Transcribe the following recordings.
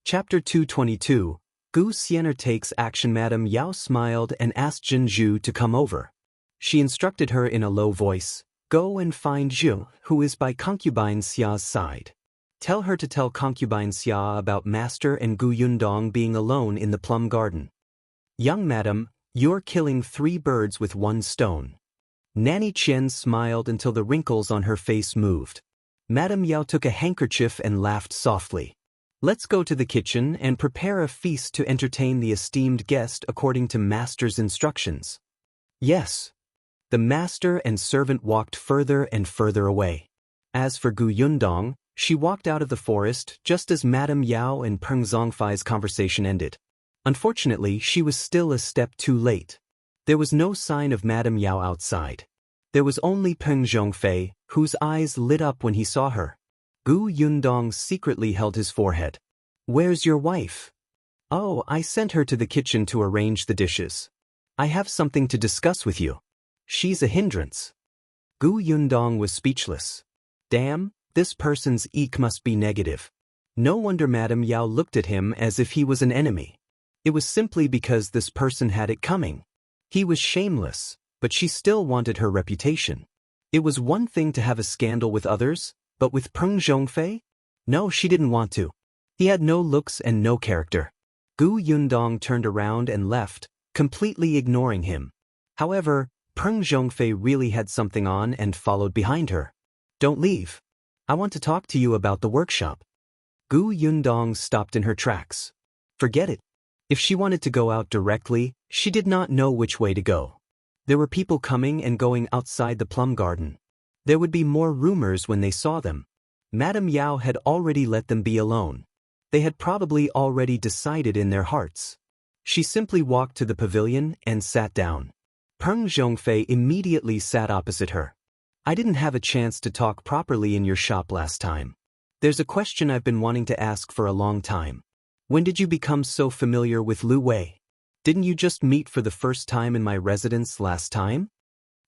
Chapter 222. Xian'er takes action. Madame Yao smiled and asked Jinju to come over. She instructed her in a low voice, "Go and find Zhu, who is by Concubine Xia's side. Tell her to tell Concubine Xia about Master and Yundong being alone in the plum garden. Young madam, you're killing 3 birds with 1 stone." Nanny Qian smiled until the wrinkles on her face moved. Madame Yao took a handkerchief and laughed softly. "Let's go to the kitchen and prepare a feast to entertain the esteemed guest according to Master's instructions." "Yes." The master and servant walked further and further away. As for Yundong, she walked out of the forest just as Madame Yao and Peng Zhongfei's conversation ended. Unfortunately, she was still a step too late. There was no sign of Madame Yao outside. There was only Peng Zhongfei, whose eyes lit up when he saw her. Yundong secretly held his forehead. "Where's your wife?" "Oh, I sent her to the kitchen to arrange the dishes. I have something to discuss with you. She's a hindrance." Yundong was speechless. Damn, this person's eek must be negative. No wonder Madame Yao looked at him as if he was an enemy. It was simply because this person had it coming. He was shameless, but she still wanted her reputation. It was one thing to have a scandal with others, but with Peng Zhongfei? No, she didn't want to. He had no looks and no character. Yundong turned around and left, completely ignoring him. However, Peng Zhongfei really had something on and followed behind her. "Don't leave. I want to talk to you about the workshop." Yundong stopped in her tracks. Forget it. If she wanted to go out directly, she did not know which way to go. There were people coming and going outside the plum garden. There would be more rumors when they saw them. Madame Yao had already let them be alone. They had probably already decided in their hearts. She simply walked to the pavilion and sat down. Peng Zhongfei immediately sat opposite her. "I didn't have a chance to talk properly in your shop last time. There's a question I've been wanting to ask for a long time. When did you become so familiar with Lu Wei? Didn't you just meet for the first time in my residence last time?"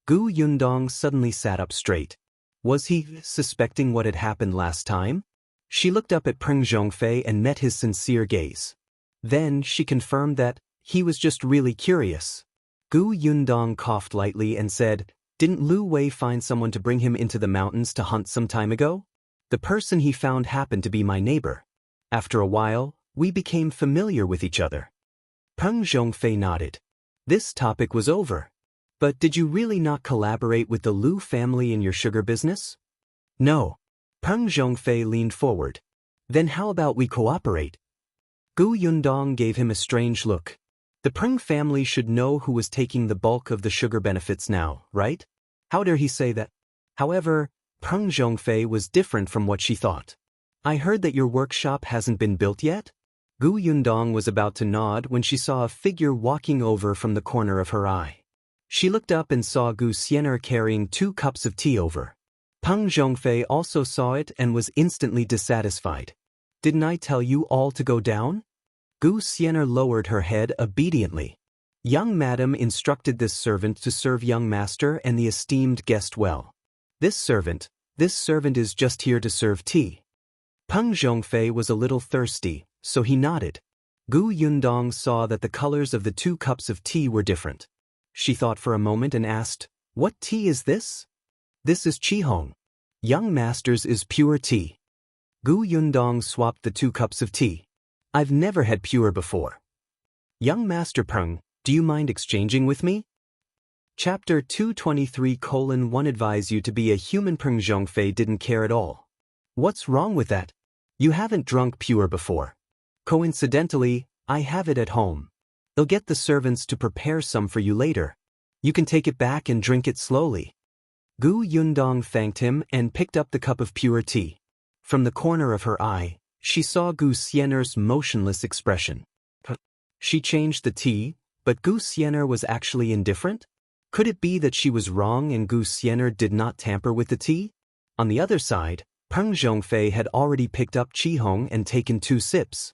Yundong suddenly sat up straight. Was he suspecting what had happened last time? She looked up at Peng Zhongfei and met his sincere gaze. Then she confirmed that he was just really curious. Yundong coughed lightly and said, "Didn't Lu Wei find someone to bring him into the mountains to hunt some time ago? The person he found happened to be my neighbor. After a while, we became familiar with each other." Peng Zhongfei nodded. This topic was over. "But did you really not collaborate with the Lu family in your sugar business?" "No." Peng Zhongfei leaned forward. "Then how about we cooperate?" Yundong gave him a strange look. The Peng family should know who was taking the bulk of the sugar benefits now, right? How dare he say that? However, Peng Zhongfei was different from what she thought. "I heard that your workshop hasn't been built yet?" Yundong was about to nod when she saw a figure walking over from the corner of her eye. She looked up and saw Xian'er carrying 2 cups of tea over. Peng Zhongfei also saw it and was instantly dissatisfied. "Didn't I tell you all to go down?" Xian'er lowered her head obediently. Young madam instructed this servant to serve young master and the esteemed guest well. This servant is just here to serve tea." Peng Zhongfei was a little thirsty, so he nodded. Yundong saw that the colors of the 2 cups of tea were different. She thought for a moment and asked, "What tea is this?" "This is Qihong. Young master's is pure tea." Yundong swapped the 2 cups of tea. "I've never had pure before." "Young master Peng, do you mind exchanging with me?" Chapter 223:1 Advise you to be a human. Peng Zhongfei didn't care at all. "What's wrong with that? You haven't drunk pure before." "Coincidentally, I have it at home. I'll get the servants to prepare some for you later. You can take it back and drink it slowly." Yundong thanked him and picked up the cup of pure tea. From the corner of her eye, she saw Xian'er's motionless expression. She changed the tea, but Xian'er was actually indifferent? Could it be that she was wrong and Xian'er did not tamper with the tea? On the other side, Peng Zhongfei had already picked up Qihong and taken 2 sips.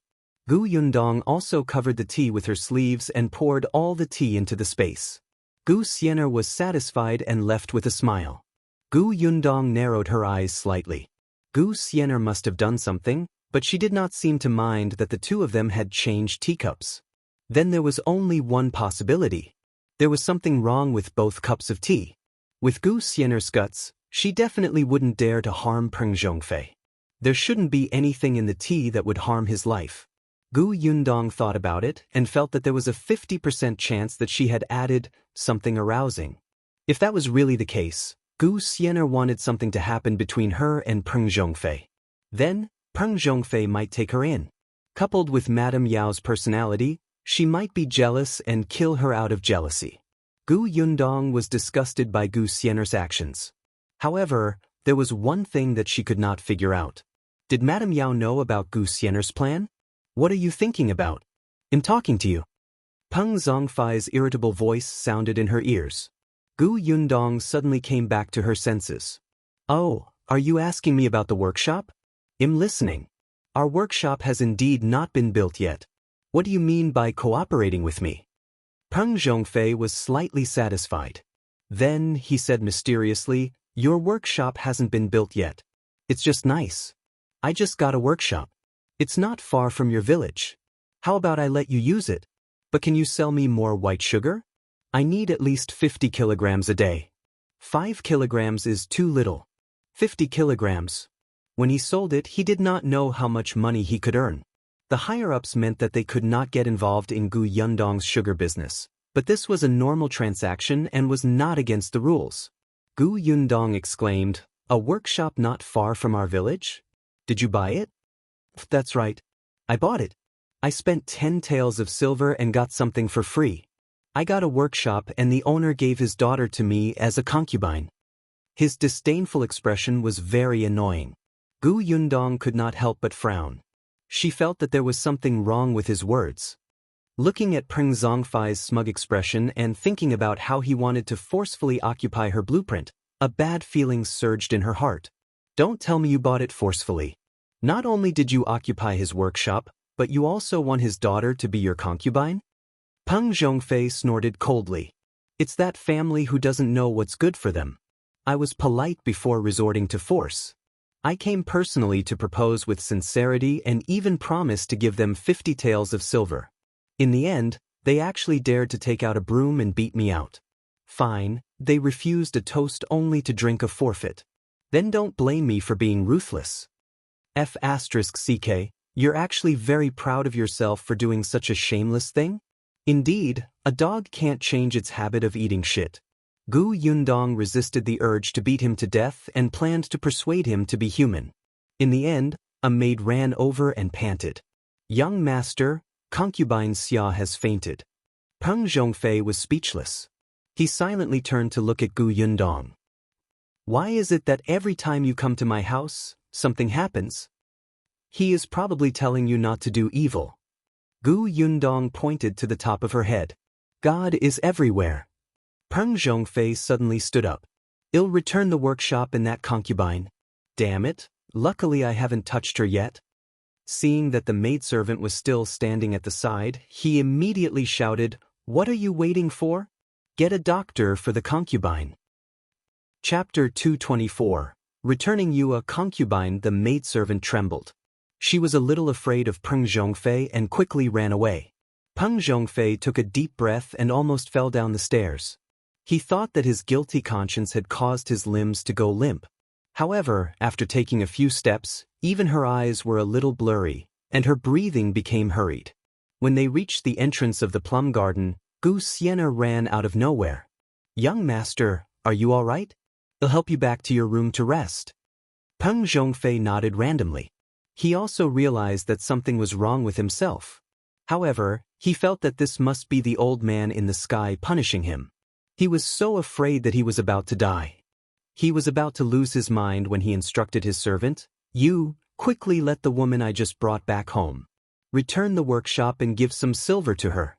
Yundong also covered the tea with her sleeves and poured all the tea into the space. Xian'er was satisfied and left with a smile. Yundong narrowed her eyes slightly. Xian'er must have done something, but she did not seem to mind that the two of them had changed teacups. Then there was only one possibility. There was something wrong with both cups of tea. With Gu Xian'er's guts, she definitely wouldn't dare to harm Peng Zhongfei. There shouldn't be anything in the tea that would harm his life. Gu Yundong thought about it and felt that there was a 50% chance that she had added something arousing. If that was really the case, Gu Xian'er wanted something to happen between her and Peng Zhongfei. Then, Peng Zhongfei might take her in. Coupled with Madame Yao's personality, she might be jealous and kill her out of jealousy. Gu Yundong was disgusted by Gu Xian'er's actions. However, there was one thing that she could not figure out. Did Madame Yao know about Gu Xian'er's plan? What are you thinking about? I'm talking to you. Peng Zhongfei's irritable voice sounded in her ears. Gu Yundong suddenly came back to her senses. Oh, are you asking me about the workshop? I'm listening. Our workshop has indeed not been built yet. What do you mean by cooperating with me? Peng Zhongfei was slightly satisfied. Then, he said mysteriously, your workshop hasn't been built yet. It's just nice. I just got a workshop. It's not far from your village. How about I let you use it? But can you sell me more white sugar? I need at least 50 kilograms a day. 5 kilograms is too little. 50 kilograms. When he sold it, he did not know how much money he could earn. The higher-ups meant that they could not get involved in Gu Yundong's sugar business, but this was a normal transaction and was not against the rules. Gu Yundong exclaimed, a workshop not far from our village? Did you buy it? That's right. I bought it. I spent 10 taels of silver and got something for free. I got a workshop and the owner gave his daughter to me as a concubine. His disdainful expression was very annoying. Gu Yundong could not help but frown. She felt that there was something wrong with his words. Looking at Peng Zhongfei's smug expression and thinking about how he wanted to forcefully occupy her blueprint, a bad feeling surged in her heart. Don't tell me you bought it forcefully. Not only did you occupy his workshop, but you also want his daughter to be your concubine? Peng Zhongfei snorted coldly. It's that family who doesn't know what's good for them. I was polite before resorting to force. I came personally to propose with sincerity and even promised to give them 50 taels of silver. In the end, they actually dared to take out a broom and beat me out. Fine, they refused a toast only to drink a forfeit. Then don't blame me for being ruthless. F***ck, you're actually very proud of yourself for doing such a shameless thing? Indeed, a dog can't change its habit of eating shit. Gu Yundong resisted the urge to beat him to death and planned to persuade him to be human. In the end, a maid ran over and panted. Young master, concubine Xia has fainted. Peng Zhongfei was speechless. He silently turned to look at Gu Yundong. Why is it that every time you come to my house, something happens? He is probably telling you not to do evil. Gu Yundong pointed to the top of her head. God is everywhere. Peng Zhongfei suddenly stood up. I'll return the workshop and that concubine. Damn it, luckily I haven't touched her yet. Seeing that the maidservant was still standing at the side, he immediately shouted, What are you waiting for? Get a doctor for the concubine. Chapter 224. Returning you a concubine. The maidservant trembled. She was a little afraid of Peng Zhongfei and quickly ran away. Peng Zhongfei took a deep breath and almost fell down the stairs. He thought that his guilty conscience had caused his limbs to go limp. However, after taking a few steps, even her eyes were a little blurry, and her breathing became hurried. When they reached the entrance of the plum garden, Gu Xian'er ran out of nowhere. Young master, are you all right? I'll help you back to your room to rest. Peng Zhongfei nodded randomly. He also realized that something was wrong with himself. However, he felt that this must be the old man in the sky punishing him. He was so afraid that he was about to die. He was about to lose his mind when he instructed his servant, You, quickly let the woman I just brought back home. Return the workshop and give some silver to her.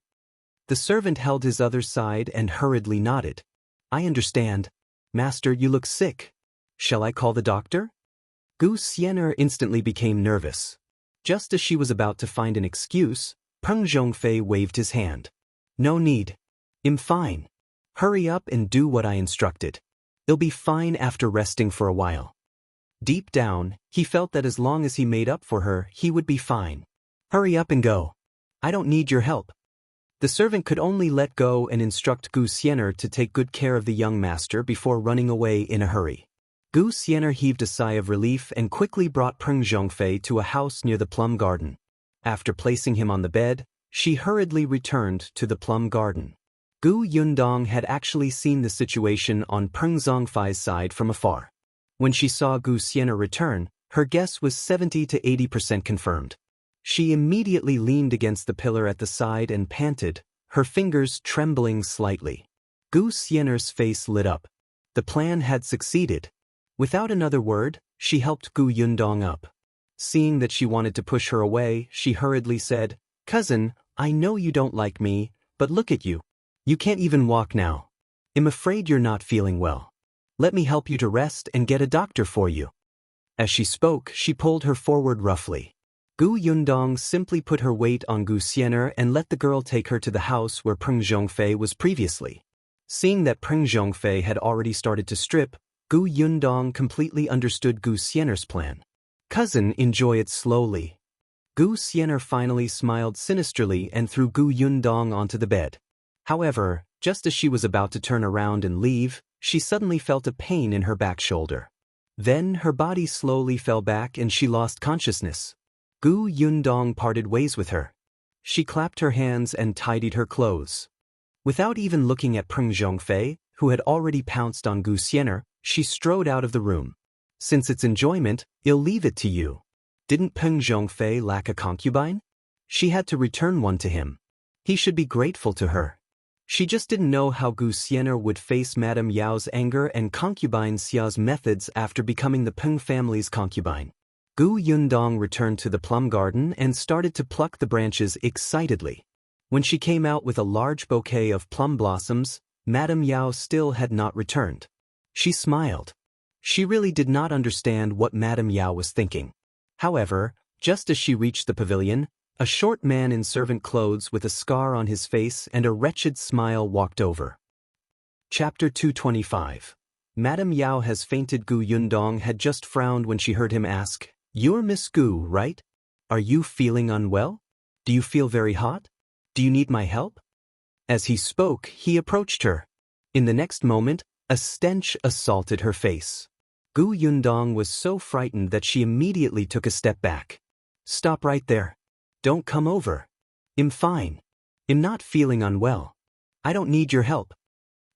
The servant held his other side and hurriedly nodded. I understand. Master, you look sick. Shall I call the doctor? Gu Xian'er instantly became nervous. Just as she was about to find an excuse, Peng Zhongfei waved his hand. No need. I'm fine. Hurry up and do what I instructed. I'll be fine after resting for a while. Deep down, he felt that as long as he made up for her, he would be fine. Hurry up and go. I don't need your help. The servant could only let go and instruct Xian'er to take good care of the young master before running away in a hurry. Xian'er heaved a sigh of relief and quickly brought Peng to a house near the plum garden. After placing him on the bed, she hurriedly returned to the plum garden. Yundong had actually seen the situation on Peng Zhongfei's side from afar. When she saw Xian'er return, her guess was 70 to 80% confirmed. She immediately leaned against the pillar at the side and panted, her fingers trembling slightly. Xian'er's face lit up. The plan had succeeded. Without another word, she helped Yundong up. Seeing that she wanted to push her away, she hurriedly said, "Cousin, I know you don't like me, but look at you. You can't even walk now. I'm afraid you're not feeling well. Let me help you to rest and get a doctor for you." As she spoke, she pulled her forward roughly. Yundong simply put her weight on Xian'er and let the girl take her to the house where Peng Zhongfei was previously. Seeing that Peng Zhongfei had already started to strip, Yundong completely understood Xian'er's plan. "Cousin, enjoy it slowly." Xian'er finally smiled sinisterly and threw Yundong onto the bed. However, just as she was about to turn around and leave, she suddenly felt a pain in her back shoulder. Then her body slowly fell back and she lost consciousness. Yundong parted ways with her. She clapped her hands and tidied her clothes. Without even looking at Peng Zhongfei, who had already pounced on Xian'er, she strode out of the room. "Since it's enjoyment, I'll leave it to you. Didn't Peng Zhongfei lack a concubine? She had to return one to him. He should be grateful to her." She just didn't know how Xian'er would face Madame Yao's anger and concubine Xia's methods after becoming the Peng family's concubine. Yundong returned to the plum garden and started to pluck the branches excitedly. When she came out with a large bouquet of plum blossoms, Madame Yao still had not returned. She smiled. She really did not understand what Madame Yao was thinking. However, just as she reached the pavilion, a short man in servant clothes with a scar on his face and a wretched smile walked over. Chapter 225. Madame Yao has fainted. Yundong had just frowned when she heard him ask, "You're Miss Gu, right? Are you feeling unwell? Do you feel very hot? Do you need my help?" As he spoke, he approached her. In the next moment, a stench assaulted her face. Yundong was so frightened that she immediately took a step back. "Stop right there. Don't come over. I'm fine. I'm not feeling unwell. I don't need your help."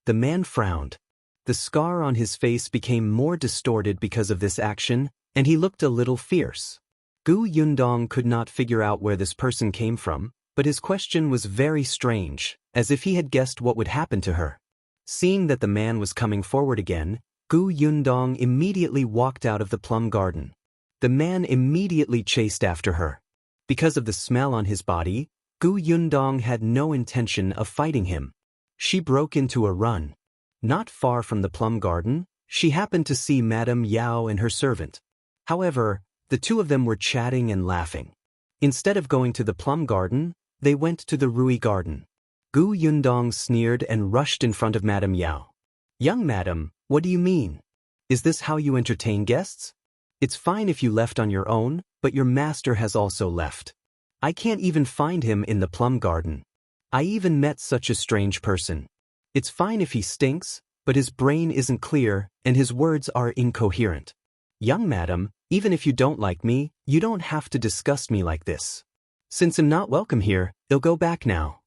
The man frowned. The scar on his face became more distorted because of this action, and he looked a little fierce. Yundong could not figure out where this person came from, but his question was very strange, as if he had guessed what would happen to her. Seeing that the man was coming forward again, Yundong immediately walked out of the plum garden. The man immediately chased after her. Because of the smell on his body, Yundong had no intention of fighting him. She broke into a run. Not far from the plum garden, she happened to see Madame Yao and her servant. However, the two of them were chatting and laughing. Instead of going to the plum garden, they went to the Rui garden. Yundong sneered and rushed in front of Madame Yao. "Young madam, what do you mean? Is this how you entertain guests? It's fine if you left on your own, but your master has also left. I can't even find him in the plum garden. I even met such a strange person. It's fine if he stinks, but his brain isn't clear and his words are incoherent. Young madam, even if you don't like me, you don't have to disgust me like this. Since I'm not welcome here, I'll go back now.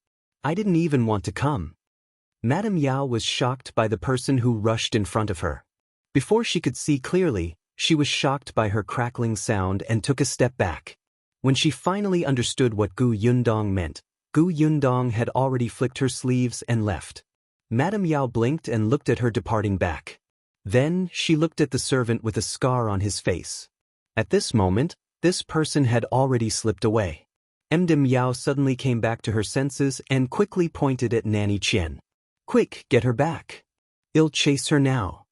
I didn't even want to come." Madame Yao was shocked by the person who rushed in front of her. Before she could see clearly, she was shocked by her crackling sound and took a step back. When she finally understood what Yundong meant, Yundong had already flicked her sleeves and left. Madame Yao blinked and looked at her departing back. Then she looked at the servant with a scar on his face. At this moment, this person had already slipped away. Madame Yao suddenly came back to her senses and quickly pointed at Nanny Qian. "Quick, get her back. I'll chase her now."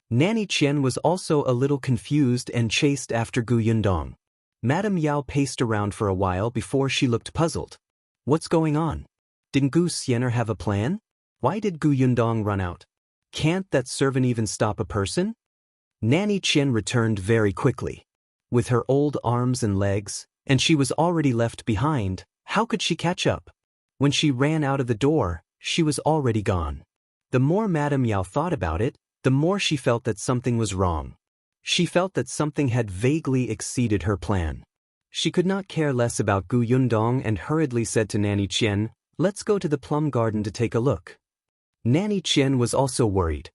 Nanny Qian was also a little confused and chased after Yundong. Madame Yao paced around for a while before she looked puzzled. What's going on? Didn't Xian'er have a plan? Why did Yundong run out? Can't that servant even stop a person? Nanny Qian returned very quickly. With her old arms and legs, and she was already left behind, how could she catch up? When she ran out of the door, she was already gone. The more Madame Yao thought about it, the more she felt that something was wrong. She felt that something had vaguely exceeded her plan. She could not care less about Gu Yundong and hurriedly said to Nanny Qian, "Let's go to the plum garden to take a look." Nanny Qian was also worried.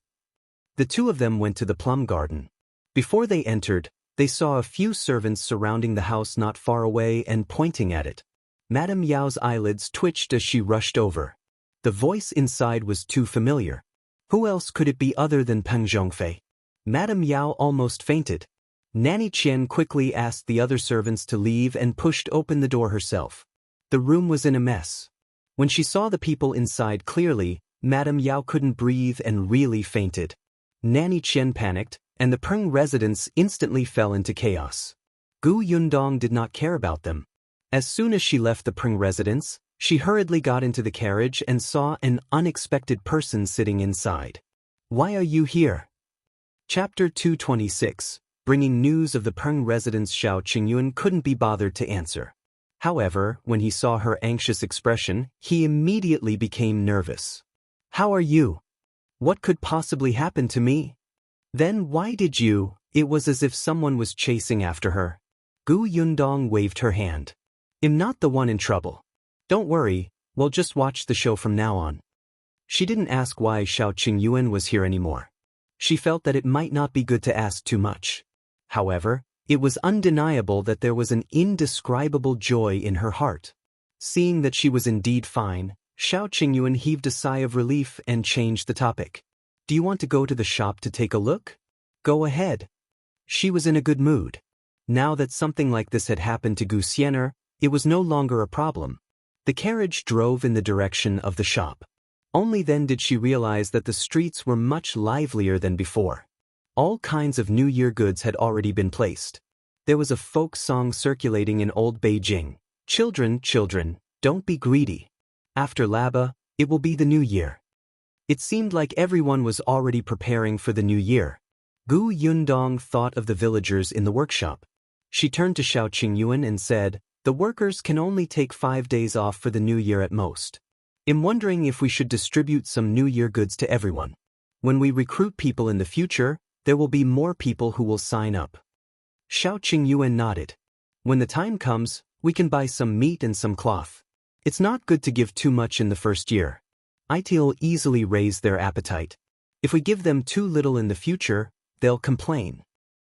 The two of them went to the plum garden. Before they entered, they saw a few servants surrounding the house not far away and pointing at it. Madame Yao's eyelids twitched as she rushed over. The voice inside was too familiar. Who else could it be other than Peng Zhongfei? Madame Yao almost fainted. Nanny Qian quickly asked the other servants to leave and pushed open the door herself. The room was in a mess. When she saw the people inside clearly, Madame Yao couldn't breathe and really fainted. Nanny Qian panicked, and the Peng residents instantly fell into chaos. Gu Yundong did not care about them. As soon as she left the Peng residence, she hurriedly got into the carriage and saw an unexpected person sitting inside. "Why are you here?" Chapter 226, bringing news of the Peng residence. Shao Qingyuan couldn't be bothered to answer. However, when he saw her anxious expression, he immediately became nervous. "How are you? What could possibly happen to me? Then why did you?" It was as if someone was chasing after her. Gu Yundong waved her hand. "I'm not the one in trouble. Don't worry, we'll just watch the show from now on." She didn't ask why Shao Qingyuan was here anymore. She felt that it might not be good to ask too much. However, it was undeniable that there was an indescribable joy in her heart. Seeing that she was indeed fine, Shao Qingyuan heaved a sigh of relief and changed the topic. "Do you want to go to the shop to take a look?" "Go ahead." She was in a good mood. Now that something like this had happened to Xian'er, it was no longer a problem. The carriage drove in the direction of the shop. Only then did she realize that the streets were much livelier than before. All kinds of New Year goods had already been placed. There was a folk song circulating in old Beijing. "Children, children, don't be greedy. After Laba, it will be the New Year." It seemed like everyone was already preparing for the New Year. Gu Yundong thought of the villagers in the workshop. She turned to Shao Qingyuan and said, "The workers can only take 5 days off for the New Year at most. I'm wondering if we should distribute some New Year goods to everyone. When we recruit people in the future, there will be more people who will sign up." Shao Qingyuan nodded. "When the time comes, we can buy some meat and some cloth. It's not good to give too much in the first year. It'll easily raise their appetite. If we give them too little in the future, they'll complain."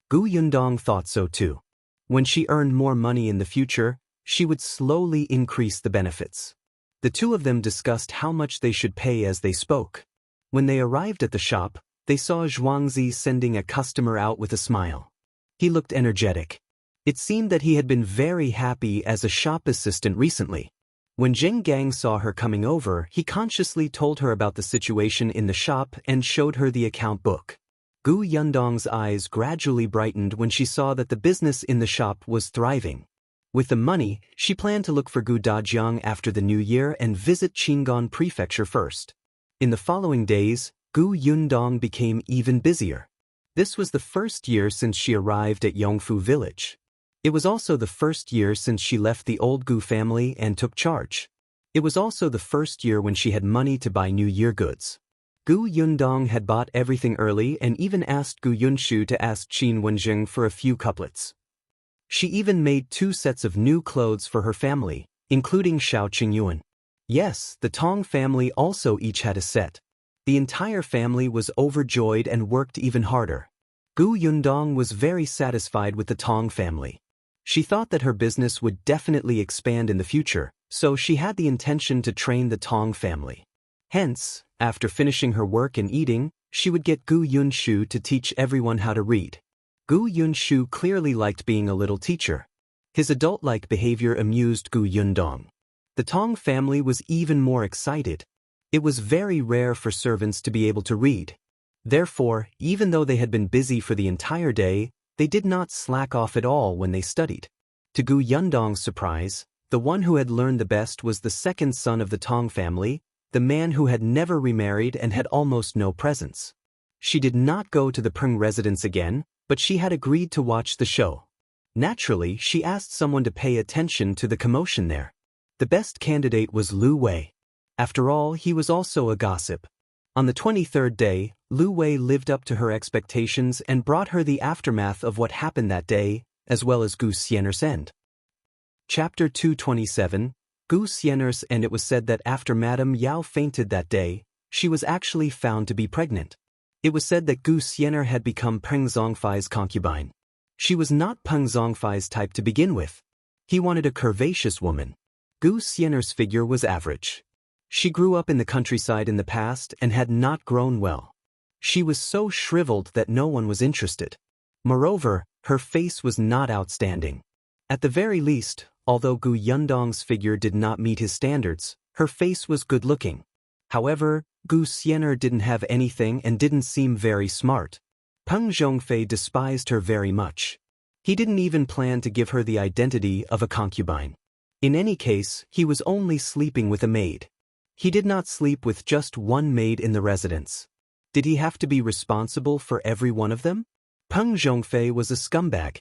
Gu Yundong thought so too. When she earned more money in the future, she would slowly increase the benefits. The two of them discussed how much they should pay as they spoke. When they arrived at the shop, they saw Zhuangzi sending a customer out with a smile. He looked energetic. It seemed that he had been very happy as a shop assistant recently. When Zheng Gang saw her coming over, he consciously told her about the situation in the shop and showed her the account book. Gu Yundong's eyes gradually brightened when she saw that the business in the shop was thriving. With the money, she planned to look for Gu Dajiang after the New Year and visit Qing'an Prefecture first. In the following days, Gu Yundong became even busier. This was the first year since she arrived at Yongfu village. It was also the first year since she left the old Gu family and took charge. It was also the first year when she had money to buy New Year goods. Gu Yundong had bought everything early and even asked Gu Yunshu to ask Qin Wenjing for a few couplets. She even made 2 sets of new clothes for her family, including Shao Qingyuan. Yes, the Tong family also each had a set. The entire family was overjoyed and worked even harder. Gu Yundong was very satisfied with the Tong family. She thought that her business would definitely expand in the future, so she had the intention to train the Tong family. Hence, after finishing her work and eating, she would get Gu Yunshu to teach everyone how to read. Gu Yunshu clearly liked being a little teacher. His adult-like behavior amused Gu Yundong. The Tong family was even more excited. It was very rare for servants to be able to read. Therefore, even though they had been busy for the entire day, they did not slack off at all when they studied. To Gu Yundong's surprise, the one who had learned the best was the second son of the Tong family, the man who had never remarried and had almost no presence. She did not go to the Peng residence again, but she had agreed to watch the show. Naturally, she asked someone to pay attention to the commotion there. The best candidate was Lu Wei. After all, he was also a gossip. On the 23rd day, Lu Wei lived up to her expectations and brought her the aftermath of what happened that day, as well as Gu Xian'er's end. Chapter 227, Gu Xian'er's end. It was said that after Madame Yao fainted that day, she was actually found to be pregnant. It was said that Gu Xian'er had become Peng Zhongfei's concubine. She was not Peng Zhongfei's type to begin with. He wanted a curvaceous woman. Gu Xian'er's figure was average. She grew up in the countryside in the past and had not grown well. She was so shriveled that no one was interested. Moreover, her face was not outstanding. At the very least, although Gu Yundong's figure did not meet his standards, her face was good-looking. However, Gu Xian'er didn't have anything and didn't seem very smart. Peng Zhongfei despised her very much. He didn't even plan to give her the identity of a concubine. In any case, he was only sleeping with a maid. He did not sleep with just one maid in the residence. Did he have to be responsible for every one of them? Peng Zhongfei was a scumbag.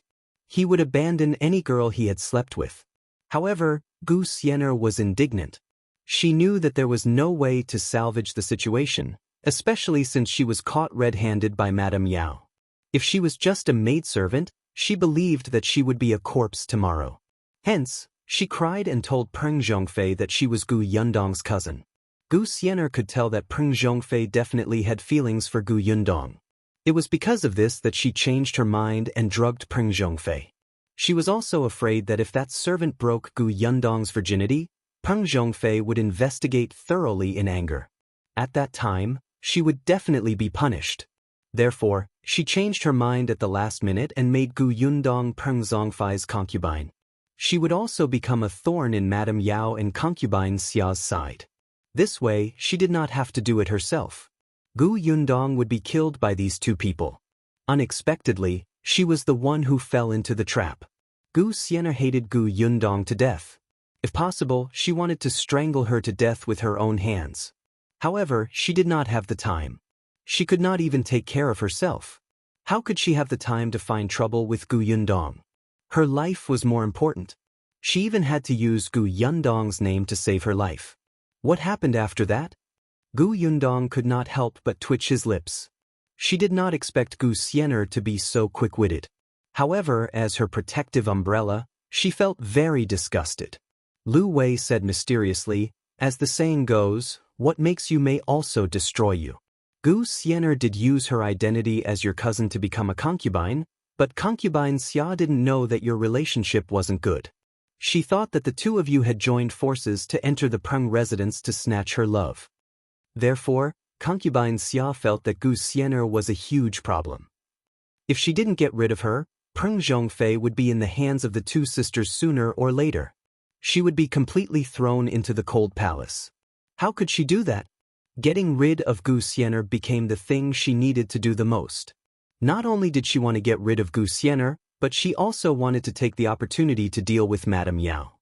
He would abandon any girl he had slept with. However, Gu Xian'er was indignant. She knew that there was no way to salvage the situation, especially since she was caught red-handed by Madame Yao. If she was just a maidservant, she believed that she would be a corpse tomorrow. Hence, she cried and told Peng Zhongfei that she was Gu Yundong's cousin. Gu Xian'er could tell that Peng Zhongfei definitely had feelings for Gu Yundong. It was because of this that she changed her mind and drugged Peng Zhongfei. She was also afraid that if that servant broke Gu Yundong's virginity, Peng Zhongfei would investigate thoroughly in anger. At that time, she would definitely be punished. Therefore, she changed her mind at the last minute and made Gu Yundong Peng Zhongfei's concubine. She would also become a thorn in Madame Yao and concubine Xia's side. This way, she did not have to do it herself. Gu Yundong would be killed by these two people. Unexpectedly, she was the one who fell into the trap. Gu Xian'er hated Gu Yundong to death. If possible, she wanted to strangle her to death with her own hands. However, she did not have the time. She could not even take care of herself. How could she have the time to find trouble with Gu Yundong? Her life was more important. She even had to use Gu Yundong's name to save her life. What happened after that? Gu Yundong could not help but twitch his lips. She did not expect Gu Xian'er to be so quick-witted. However, as her protective umbrella, she felt very disgusted. Lu Wei said mysteriously, "As the saying goes, what makes you may also destroy you." Gu Xian'er did use her identity as your cousin to become a concubine, but concubine Xia didn't know that your relationship wasn't good. She thought that the two of you had joined forces to enter the Peng residence to snatch her love. Therefore, concubine Xia felt that Gu Xian'er was a huge problem. If she didn't get rid of her, Peng Zhongfei would be in the hands of the two sisters sooner or later. She would be completely thrown into the cold palace. How could she do that? Getting rid of Gu Xian'er became the thing she needed to do the most. Not only did she want to get rid of Gu Xian'er, but she also wanted to take the opportunity to deal with Madame Yao.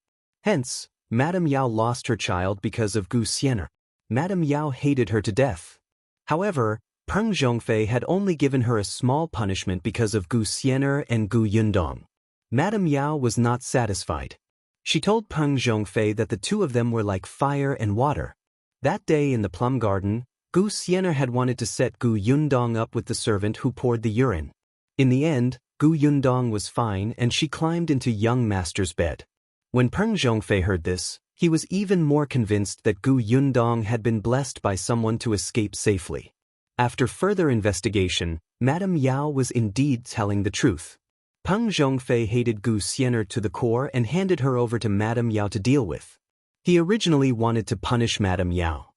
Hence, Madame Yao lost her child because of Gu Xian'er. Madame Yao hated her to death. However, Peng Zhongfei had only given her a small punishment because of Gu Xian'er and Gu Yundong. Madame Yao was not satisfied. She told Peng Zhongfei that the two of them were like fire and water. That day in the plum garden, Gu Xian'er had wanted to set Gu Yundong up with the servant who poured the urine. In the end, Gu Yundong was fine and she climbed into young master's bed. When Peng Zhongfei heard this, he was even more convinced that Gu Yundong had been blessed by someone to escape safely. After further investigation, Madame Yao was indeed telling the truth. Peng Zhongfei hated Gu Xian'er to the core and handed her over to Madame Yao to deal with. He originally wanted to punish Madame Yao.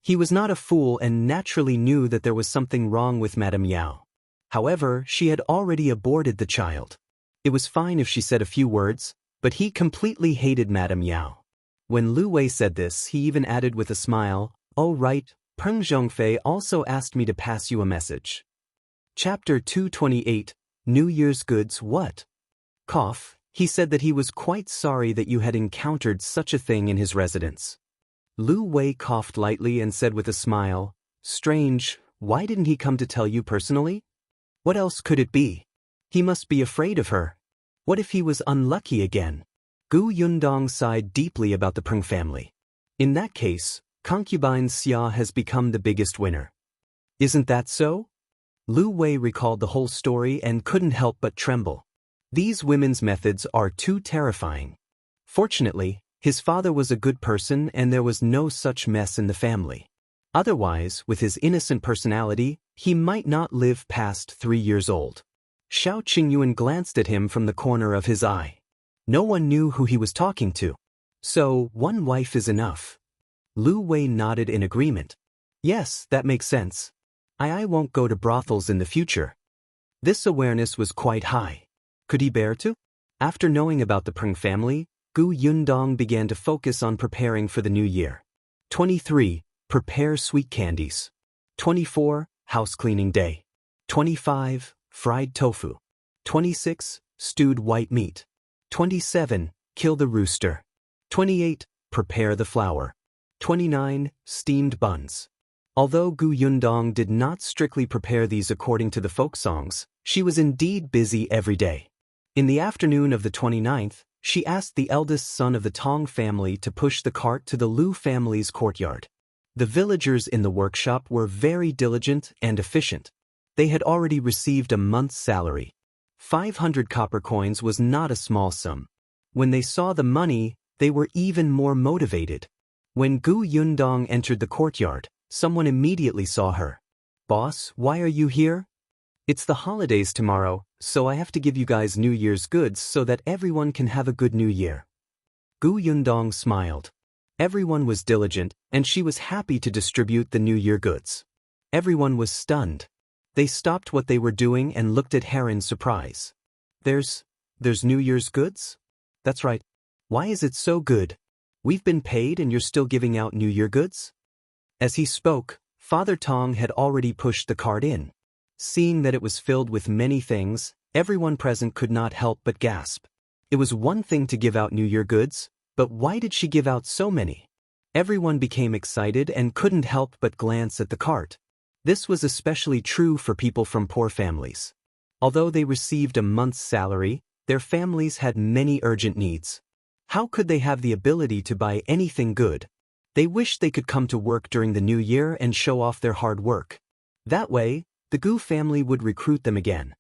He was not a fool and naturally knew that there was something wrong with Madame Yao. However, she had already aborted the child. It was fine if she said a few words, but he completely hated Madame Yao. When Lu Wei said this, he even added with a smile, "Oh right, Peng Zhongfei also asked me to pass you a message." Chapter 228, New Year's Goods. What? Cough. He said that he was quite sorry that you had encountered such a thing in his residence. Lu Wei coughed lightly and said with a smile, "Strange, Why didn't he come to tell you personally? What else could it be? He must be afraid of her. What if he was unlucky again? Yundong sighed deeply about the Peng family. In that case, Concubine Xia has become the biggest winner. Isn't that so? Lu Wei recalled the whole story and couldn't help but tremble. These women's methods are too terrifying. Fortunately, his father was a good person and there was no such mess in the family. Otherwise, with his innocent personality, he might not live past 3 years old. Shao Qingyuan glanced at him from the corner of his eye. No one knew who he was talking to. So, one wife is enough. Lu Wei nodded in agreement. Yes, that makes sense. I won't go to brothels in the future. This awareness was quite high. Could he bear to? After knowing about the Peng family, Yundong began to focus on preparing for the new year. 23. Prepare sweet candies. 24. House cleaning day. 25. Fried tofu. 26. Stewed white meat. 27. Kill the rooster. 28. Prepare the flour. 29. Steamed buns. Although Yundong did not strictly prepare these according to the folk songs, she was indeed busy every day. In the afternoon of the 29th, she asked the eldest son of the Tong family to push the cart to the Lu family's courtyard. The villagers in the workshop were very diligent and efficient. They had already received a month's salary. 500 copper coins was not a small sum. When they saw the money, they were even more motivated. When Yundong entered the courtyard, someone immediately saw her. Boss, why are you here? It's the holidays tomorrow, so I have to give you guys New Year's goods so that everyone can have a good New Year. Yundong smiled. Everyone was diligent, and she was happy to distribute the New Year goods. Everyone was stunned. They stopped what they were doing and looked at Heir in surprise. There's New Year's goods? That's right. Why is it so good? We've been paid and you're still giving out New Year goods? As he spoke, Father Tong had already pushed the cart in. Seeing that it was filled with many things, everyone present could not help but gasp. It was one thing to give out New Year goods, but why did she give out so many? Everyone became excited and couldn't help but glance at the cart. This was especially true for people from poor families. Although they received a month's salary, their families had many urgent needs. How could they have the ability to buy anything good? They wished they could come to work during the new year and show off their hard work. That way, the Gu family would recruit them again.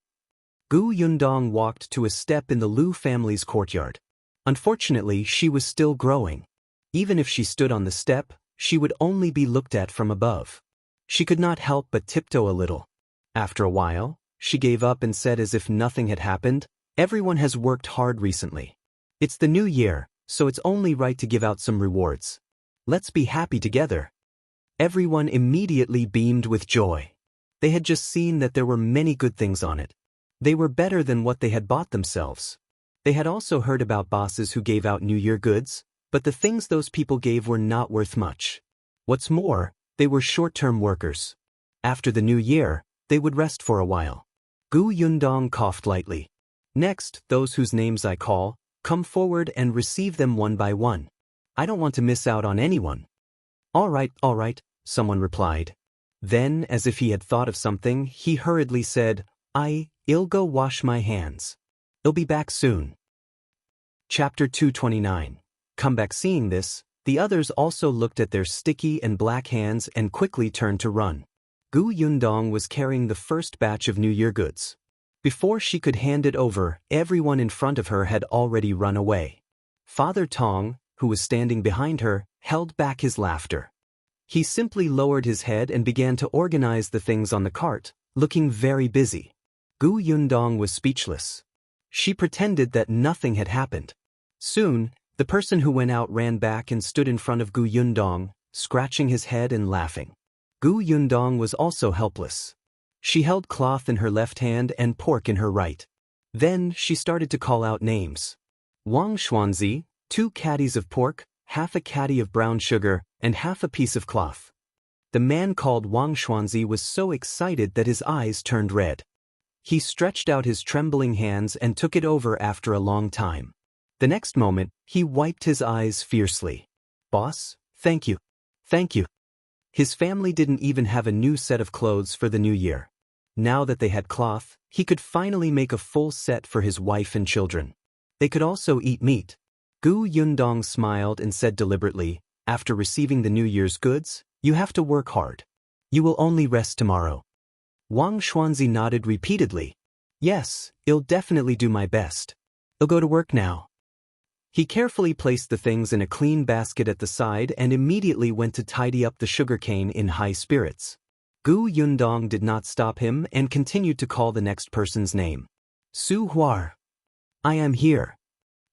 Yundong walked to a step in the Lu family's courtyard. Unfortunately, she was still growing. Even if she stood on the step, she would only be looked at from above. She could not help but tiptoe a little. After a while, she gave up and said as if nothing had happened, "Everyone has worked hard recently. It's the new year, so it's only right to give out some rewards. Let's be happy together." Everyone immediately beamed with joy. They had just seen that there were many good things on it. They were better than what they had bought themselves. They had also heard about bosses who gave out New Year goods, but the things those people gave were not worth much. What's more, they were short-term workers. After the new year, they would rest for a while. Yundong coughed lightly. Next, those whose names I call, come forward and receive them one by one. I don't want to miss out on anyone. All right, someone replied. Then, as if he had thought of something, he hurriedly said, I'll go wash my hands. I'll be back soon. Chapter 229. Come back. Seeing this, the others also looked at their sticky and black hands and quickly turned to run. Yundong was carrying the first batch of New Year goods. Before she could hand it over, everyone in front of her had already run away. Father Tong, who was standing behind her, held back his laughter. He simply lowered his head and began to organize the things on the cart, looking very busy. Yundong was speechless. She pretended that nothing had happened. Soon, the person who went out ran back and stood in front of Yundong, scratching his head and laughing. Yundong was also helpless. She held cloth in her left hand and pork in her right. Then she started to call out names. Wang Xuanzi, 2 caddies of pork, half a caddy of brown sugar, and half a piece of cloth. The man called Wang Xuanzi was so excited that his eyes turned red. He stretched out his trembling hands and took it over after a long time. The next moment, he wiped his eyes fiercely. Boss, thank you. Thank you. His family didn't even have a new set of clothes for the new year. Now that they had cloth, he could finally make a full set for his wife and children. They could also eat meat. Yundong smiled and said deliberately, "After receiving the New Year's goods, you have to work hard. You will only rest tomorrow." Wang Xuanzi nodded repeatedly. "Yes, I'll definitely do my best. I'll go to work now." He carefully placed the things in a clean basket at the side and immediately went to tidy up the sugarcane in high spirits. Yundong did not stop him and continued to call the next person's name. "Su Huar. I am here."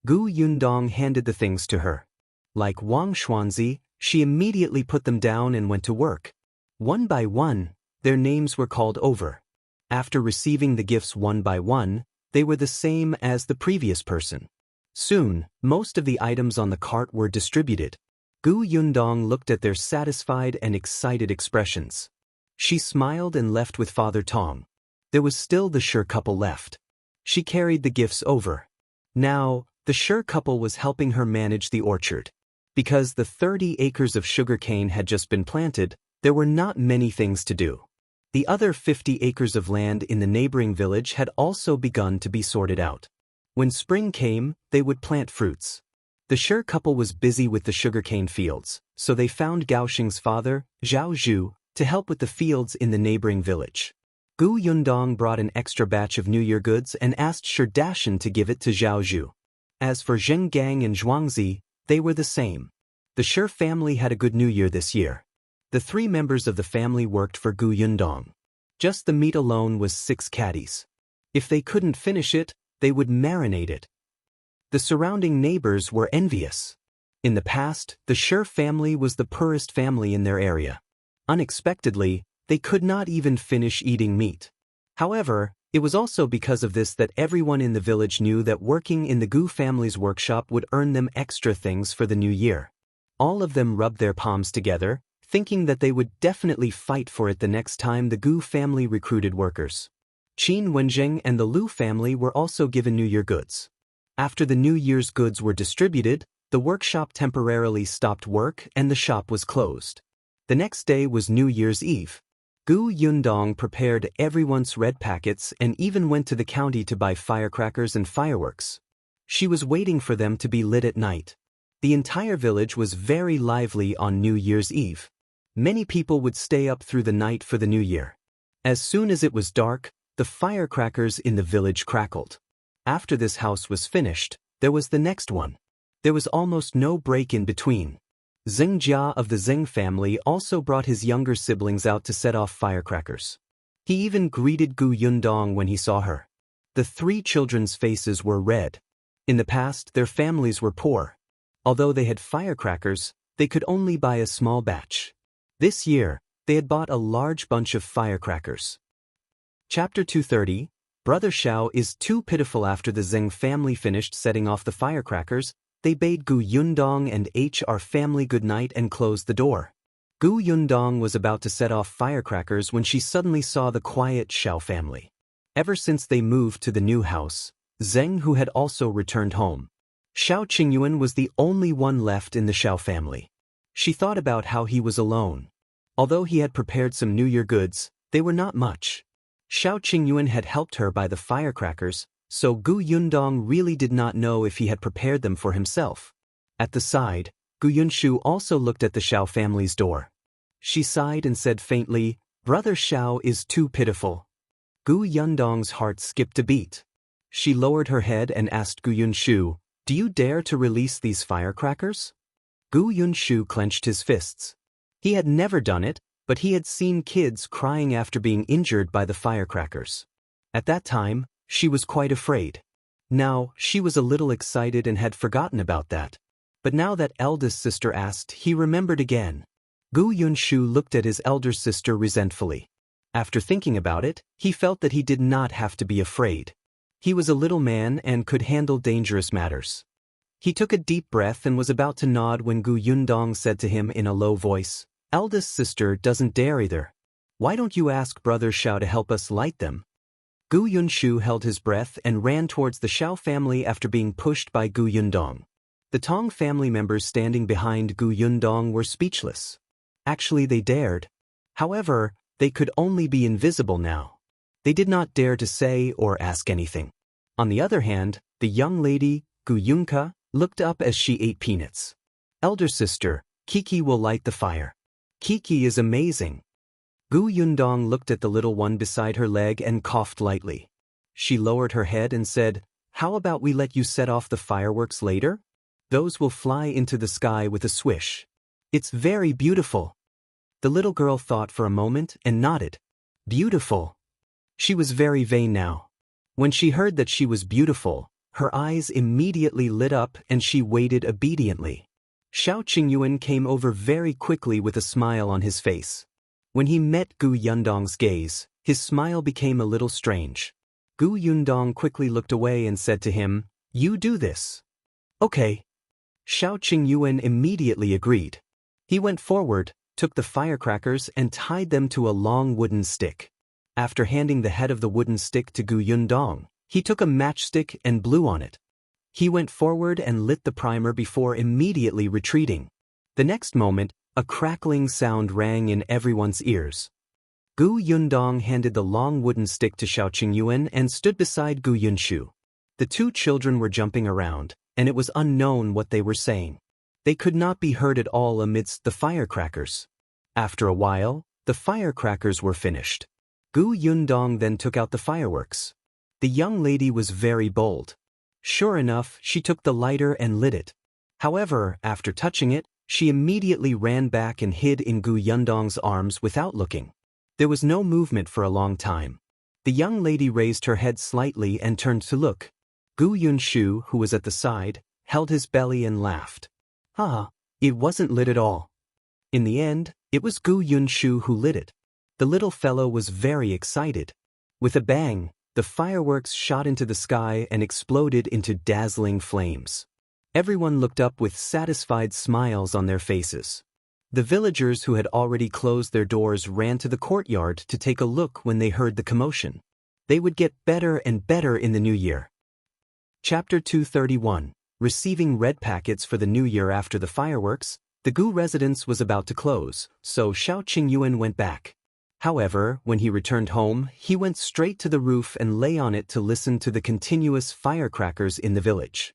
Yundong handed the things to her. Like Wang Xuanzi, she immediately put them down and went to work. One by one, their names were called over. After receiving the gifts one by one, they were the same as the previous person. Soon, most of the items on the cart were distributed. Yundong looked at their satisfied and excited expressions. She smiled and left with Father Tong. There was still the Sure couple left. She carried the gifts over. Now, the Sure couple was helping her manage the orchard. Because the 30 acres of sugarcane had just been planted, there were not many things to do. The other 50 acres of land in the neighboring village had also begun to be sorted out. When spring came, they would plant fruits. The Sure couple was busy with the sugarcane fields, so they found Gaoxing's father, Zhao Zhu, to help with the fields in the neighboring village. Yundong brought an extra batch of New Year goods and asked Sure Dashan to give it to Zhao Zhu. As for Zhenggang and Zhuangzi, they were the same. The Sure family had a good New Year this year. The 3 members of the family worked for Yundong. Just the meat alone was 6 caddies. If they couldn't finish it, they would marinate it. The surrounding neighbors were envious. In the past, the Sure family was the poorest family in their area. Unexpectedly, they could not even finish eating meat. However, it was also because of this that everyone in the village knew that working in the Gu family's workshop would earn them extra things for the new year. All of them rubbed their palms together, thinking that they would definitely fight for it the next time the Gu family recruited workers. Qin Wenjing and the Lu family were also given New Year goods. After the New Year's goods were distributed, the workshop temporarily stopped work and the shop was closed. The next day was New Year's Eve. Yundong prepared everyone's red packets and even went to the county to buy firecrackers and fireworks. She was waiting for them to be lit at night. The entire village was very lively on New Year's Eve. Many people would stay up through the night for the New Year. As soon as it was dark, the firecrackers in the village crackled. After this house was finished, there was the next one. There was almost no break in between. Xingjia of the Xing family also brought his younger siblings out to set off firecrackers. He even greeted Yundong when he saw her. The 3 children's faces were red. In the past, their families were poor. Although they had firecrackers, they could only buy a small batch. This year, they had bought a large bunch of firecrackers. Chapter 230, Brother Shao is too pitiful. After the Zheng family finished setting off the firecrackers, they bade Yundong and Hr family good night and closed the door. Yundong was about to set off firecrackers when she suddenly saw the quiet Shao family. Ever since they moved to the new house, Zheng who had also returned home. Shao Qingyuan was the only one left in the Shao family. She thought about how he was alone. Although he had prepared some New Year goods, they were not much. Shao Qingyuan had helped her buy the firecrackers, so Yundong really did not know if he had prepared them for himself. At the side, Yunshu also looked at the Shao family's door. She sighed and said faintly, "Brother Shao is too pitiful." Yundong's heart skipped a beat. She lowered her head and asked Yunshu, "Do you dare to release these firecrackers?" Yunshu clenched his fists. He had never done it, but he had seen kids crying after being injured by the firecrackers. At that time, she was quite afraid. Now, she was a little excited and had forgotten about that. But now that eldest sister asked, he remembered again. Yunshu looked at his elder sister resentfully. After thinking about it, he felt that he did not have to be afraid. He was a little man and could handle dangerous matters. He took a deep breath and was about to nod when Yundong said to him in a low voice, "Eldest sister doesn't dare either. Why don't you ask Brother Shao to help us light them?" Yunshu held his breath and ran towards the Shao family after being pushed by Yundong. The Tong family members standing behind Yundong were speechless. Actually, they dared. However, they could only be invisible now. They did not dare to say or ask anything. On the other hand, the young lady, Gu Yunka, looked up as she ate peanuts. Elder sister, Kiki will light the fire. Kiki is amazing. Gu Yundong looked at the little one beside her leg and coughed lightly. She lowered her head and said, "How about we let you set off the fireworks later? Those will fly into the sky with a swish. It's very beautiful." The little girl thought for a moment and nodded. Beautiful. She was very vain now. When she heard that she was beautiful, her eyes immediately lit up and she waited obediently. Shao Qingyuan came over very quickly with a smile on his face. When he met Gu Yundong's gaze, his smile became a little strange. Gu Yundong quickly looked away and said to him, "You do this." "Okay." Shao Qingyuan immediately agreed. He went forward, took the firecrackers and tied them to a long wooden stick. After handing the head of the wooden stick to Gu Yundong, he took a matchstick and blew on it. He went forward and lit the primer before immediately retreating. The next moment, a crackling sound rang in everyone's ears. Gu Yundong handed the long wooden stick to Shao Qingyuan and stood beside Gu Yunshu. The two children were jumping around, and it was unknown what they were saying. They could not be heard at all amidst the firecrackers. After a while, the firecrackers were finished. Gu Yundong then took out the fireworks. The young lady was very bold. Sure enough, she took the lighter and lit it. However, after touching it, she immediately ran back and hid in Gu Yundong's arms without looking. There was no movement for a long time. The young lady raised her head slightly and turned to look. Gu Yunshu, who was at the side, held his belly and laughed. It wasn't lit at all. In the end, it was Gu Yunshu who lit it. The little fellow was very excited. With a bang, the fireworks shot into the sky and exploded into dazzling flames. Everyone looked up with satisfied smiles on their faces. The villagers who had already closed their doors ran to the courtyard to take a look when they heard the commotion. They would get better and better in the new year. Chapter 231. Receiving red packets for the new year. After the fireworks, the Gu residence was about to close, so Shao Qingyuan went back. However, when he returned home, he went straight to the roof and lay on it to listen to the continuous firecrackers in the village.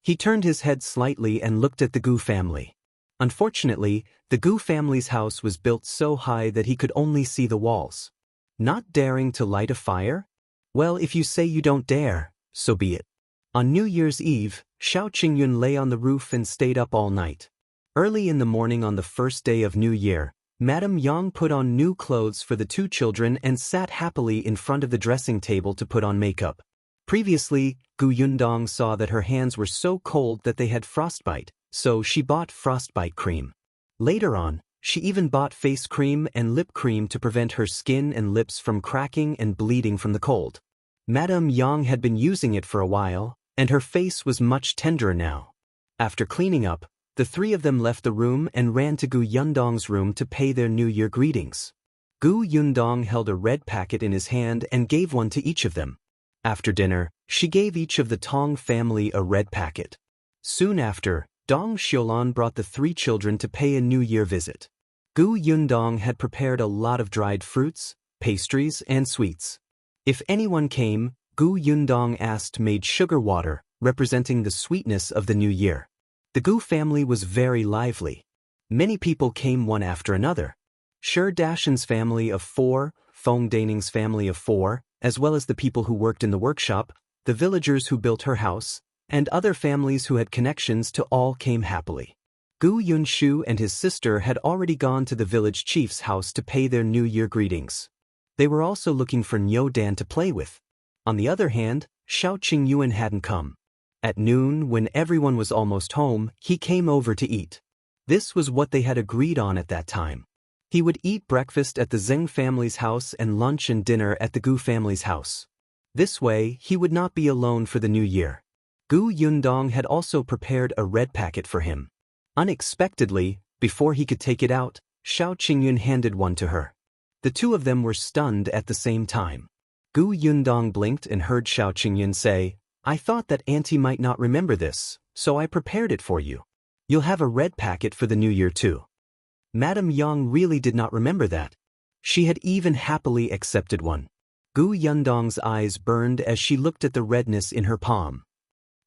He turned his head slightly and looked at the Gu family. Unfortunately, the Gu family's house was built so high that he could only see the walls. Not daring to light a fire? Well, if you say you don't dare, so be it. On New Year's Eve, Shao Qingyuan lay on the roof and stayed up all night. Early in the morning on the first day of New Year, Madame Yang put on new clothes for the two children and sat happily in front of the dressing table to put on makeup. Previously, Gu Yundong saw that her hands were so cold that they had frostbite, so she bought frostbite cream. Later on, she even bought face cream and lip cream to prevent her skin and lips from cracking and bleeding from the cold. Madame Yang had been using it for a while, and her face was much tenderer now. After cleaning up, the three of them left the room and ran to Gu Yundong's room to pay their New Year greetings. Gu Yundong held a red packet in his hand and gave one to each of them. After dinner, she gave each of the Tong family a red packet. Soon after, Dong Xiulan brought the three children to pay a New Year visit. Gu Yundong had prepared a lot of dried fruits, pastries, and sweets. If anyone came, Gu Yundong asked made sugar water, representing the sweetness of the new year. The Gu family was very lively. Many people came one after another. Shi Dashan's family of 4, Feng Daning's family of 4, as well as the people who worked in the workshop, the villagers who built her house, and other families who had connections to all came happily. Gu Yunshu and his sister had already gone to the village chief's house to pay their New Year greetings. They were also looking for Niu Dan to play with. On the other hand, Shao Qingyuan hadn't come. At noon, when everyone was almost home, he came over to eat. This was what they had agreed on at that time. He would eat breakfast at the Zheng family's house and lunch and dinner at the Gu family's house. This way, he would not be alone for the new year. Gu Yundong had also prepared a red packet for him. Unexpectedly, before he could take it out, Shao Qingyuan handed one to her. The two of them were stunned at the same time. Gu Yundong blinked and heard Shao Qingyuan say, "I thought that Auntie might not remember this, so I prepared it for you. You'll have a red packet for the new year too." Madame Yang really did not remember that. She had even happily accepted one. Yundong's eyes burned as she looked at the redness in her palm.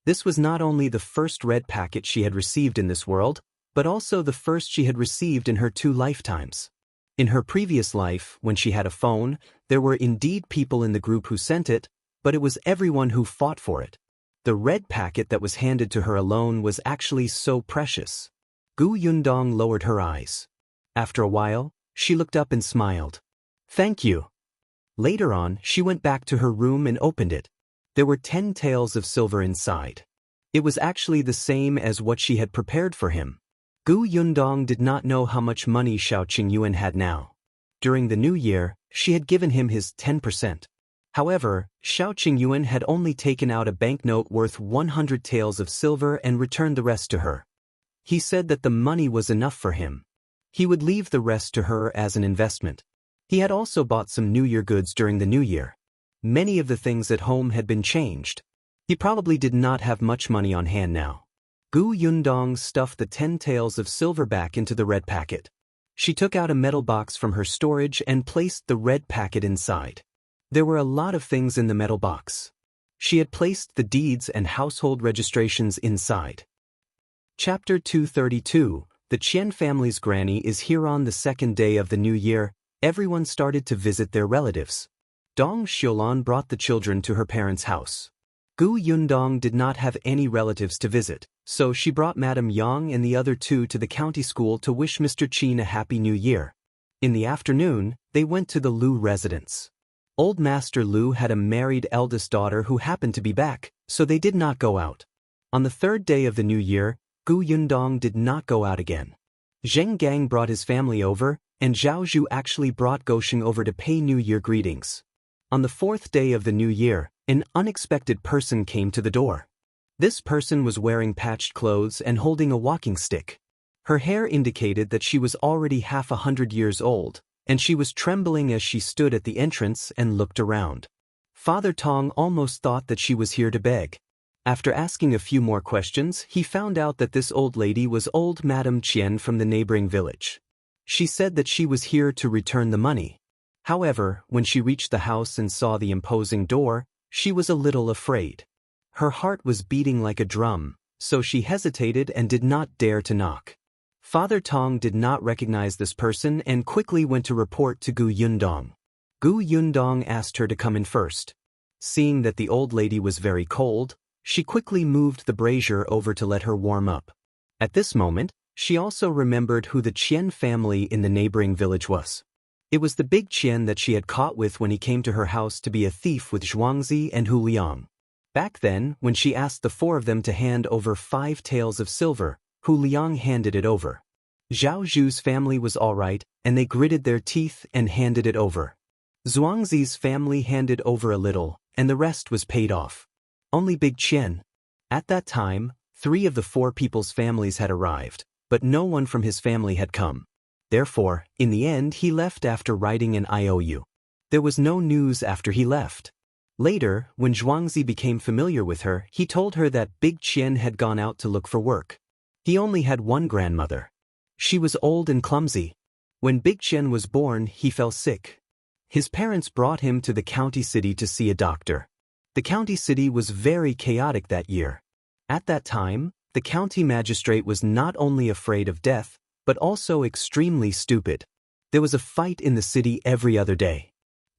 This was not only the first red packet she had received in this world, but also the first she had received in her 2 lifetimes. In her previous life, when she had a phone, there were indeed people in the group who sent it, but it was everyone who fought for it. The red packet that was handed to her alone was actually so precious. Yundong lowered her eyes. After a while, she looked up and smiled. "Thank you." Later on, she went back to her room and opened it. There were 10 taels of silver inside. It was actually the same as what she had prepared for him. Yundong did not know how much money Shao Qingyuan had now. During the new year, she had given him his 10%. However, Shao Qingyuan had only taken out a banknote worth 100 taels of silver and returned the rest to her. He said that the money was enough for him. He would leave the rest to her as an investment. He had also bought some New Year goods during the New Year. Many of the things at home had been changed. He probably did not have much money on hand now. Yundong stuffed the 10 taels of silver back into the red packet. She took out a metal box from her storage and placed the red packet inside. There were a lot of things in the metal box. She had placed the deeds and household registrations inside. Chapter 232. The Qian family's granny is here. On the 2nd day of the new year, everyone started to visit their relatives. Dong Xiulan brought the children to her parents' house. Yundong did not have any relatives to visit, so she brought Madame Yang and the other 2 to the county school to wish Mr. Qin a happy new year. In the afternoon, they went to the Lu residence. Old Master Lu had a married eldest daughter who happened to be back, so they did not go out. On the 3rd day of the new year, Yundong did not go out again. Zheng Gang brought his family over, and Zhao Zhu actually brought Gosheng over to pay New Year greetings. On the 4th day of the new year, an unexpected person came to the door. This person was wearing patched clothes and holding a walking stick. Her hair indicated that she was already half 100 years old, and she was trembling as she stood at the entrance and looked around. Father Tong almost thought that she was here to beg. After asking a few more questions, he found out that this old lady was old Madame Qian from the neighboring village. She said that she was here to return the money. However, when she reached the house and saw the imposing door, she was a little afraid. Her heart was beating like a drum, so she hesitated and did not dare to knock. Father Tong did not recognize this person and quickly went to report to Yundong. Yundong asked her to come in first. Seeing that the old lady was very cold, she quickly moved the brazier over to let her warm up. At this moment, she also remembered who the Qian family in the neighboring village was. It was the big Qian that she had caught with when he came to her house to be a thief with Zhuangzi and Hu Liang. Back then, when she asked the 4 of them to hand over 5 taels of silver, Hu Liang handed it over. Zhao Zhu's family was all right, and they gritted their teeth and handed it over. Zhuangzi's family handed over a little, and the rest was paid off. Only Big Qian. At that time, 3 of the 4 people's families had arrived, but no one from his family had come. Therefore, in the end he left after writing an IOU. There was no news after he left. Later, when Zhuangzi became familiar with her, he told her that Big Qian had gone out to look for work. He only had one grandmother. She was old and clumsy. When Big Qian was born, he fell sick. His parents brought him to the county city to see a doctor. The county city was very chaotic that year. At that time, the county magistrate was not only afraid of death, but also extremely stupid. There was a fight in the city every other day.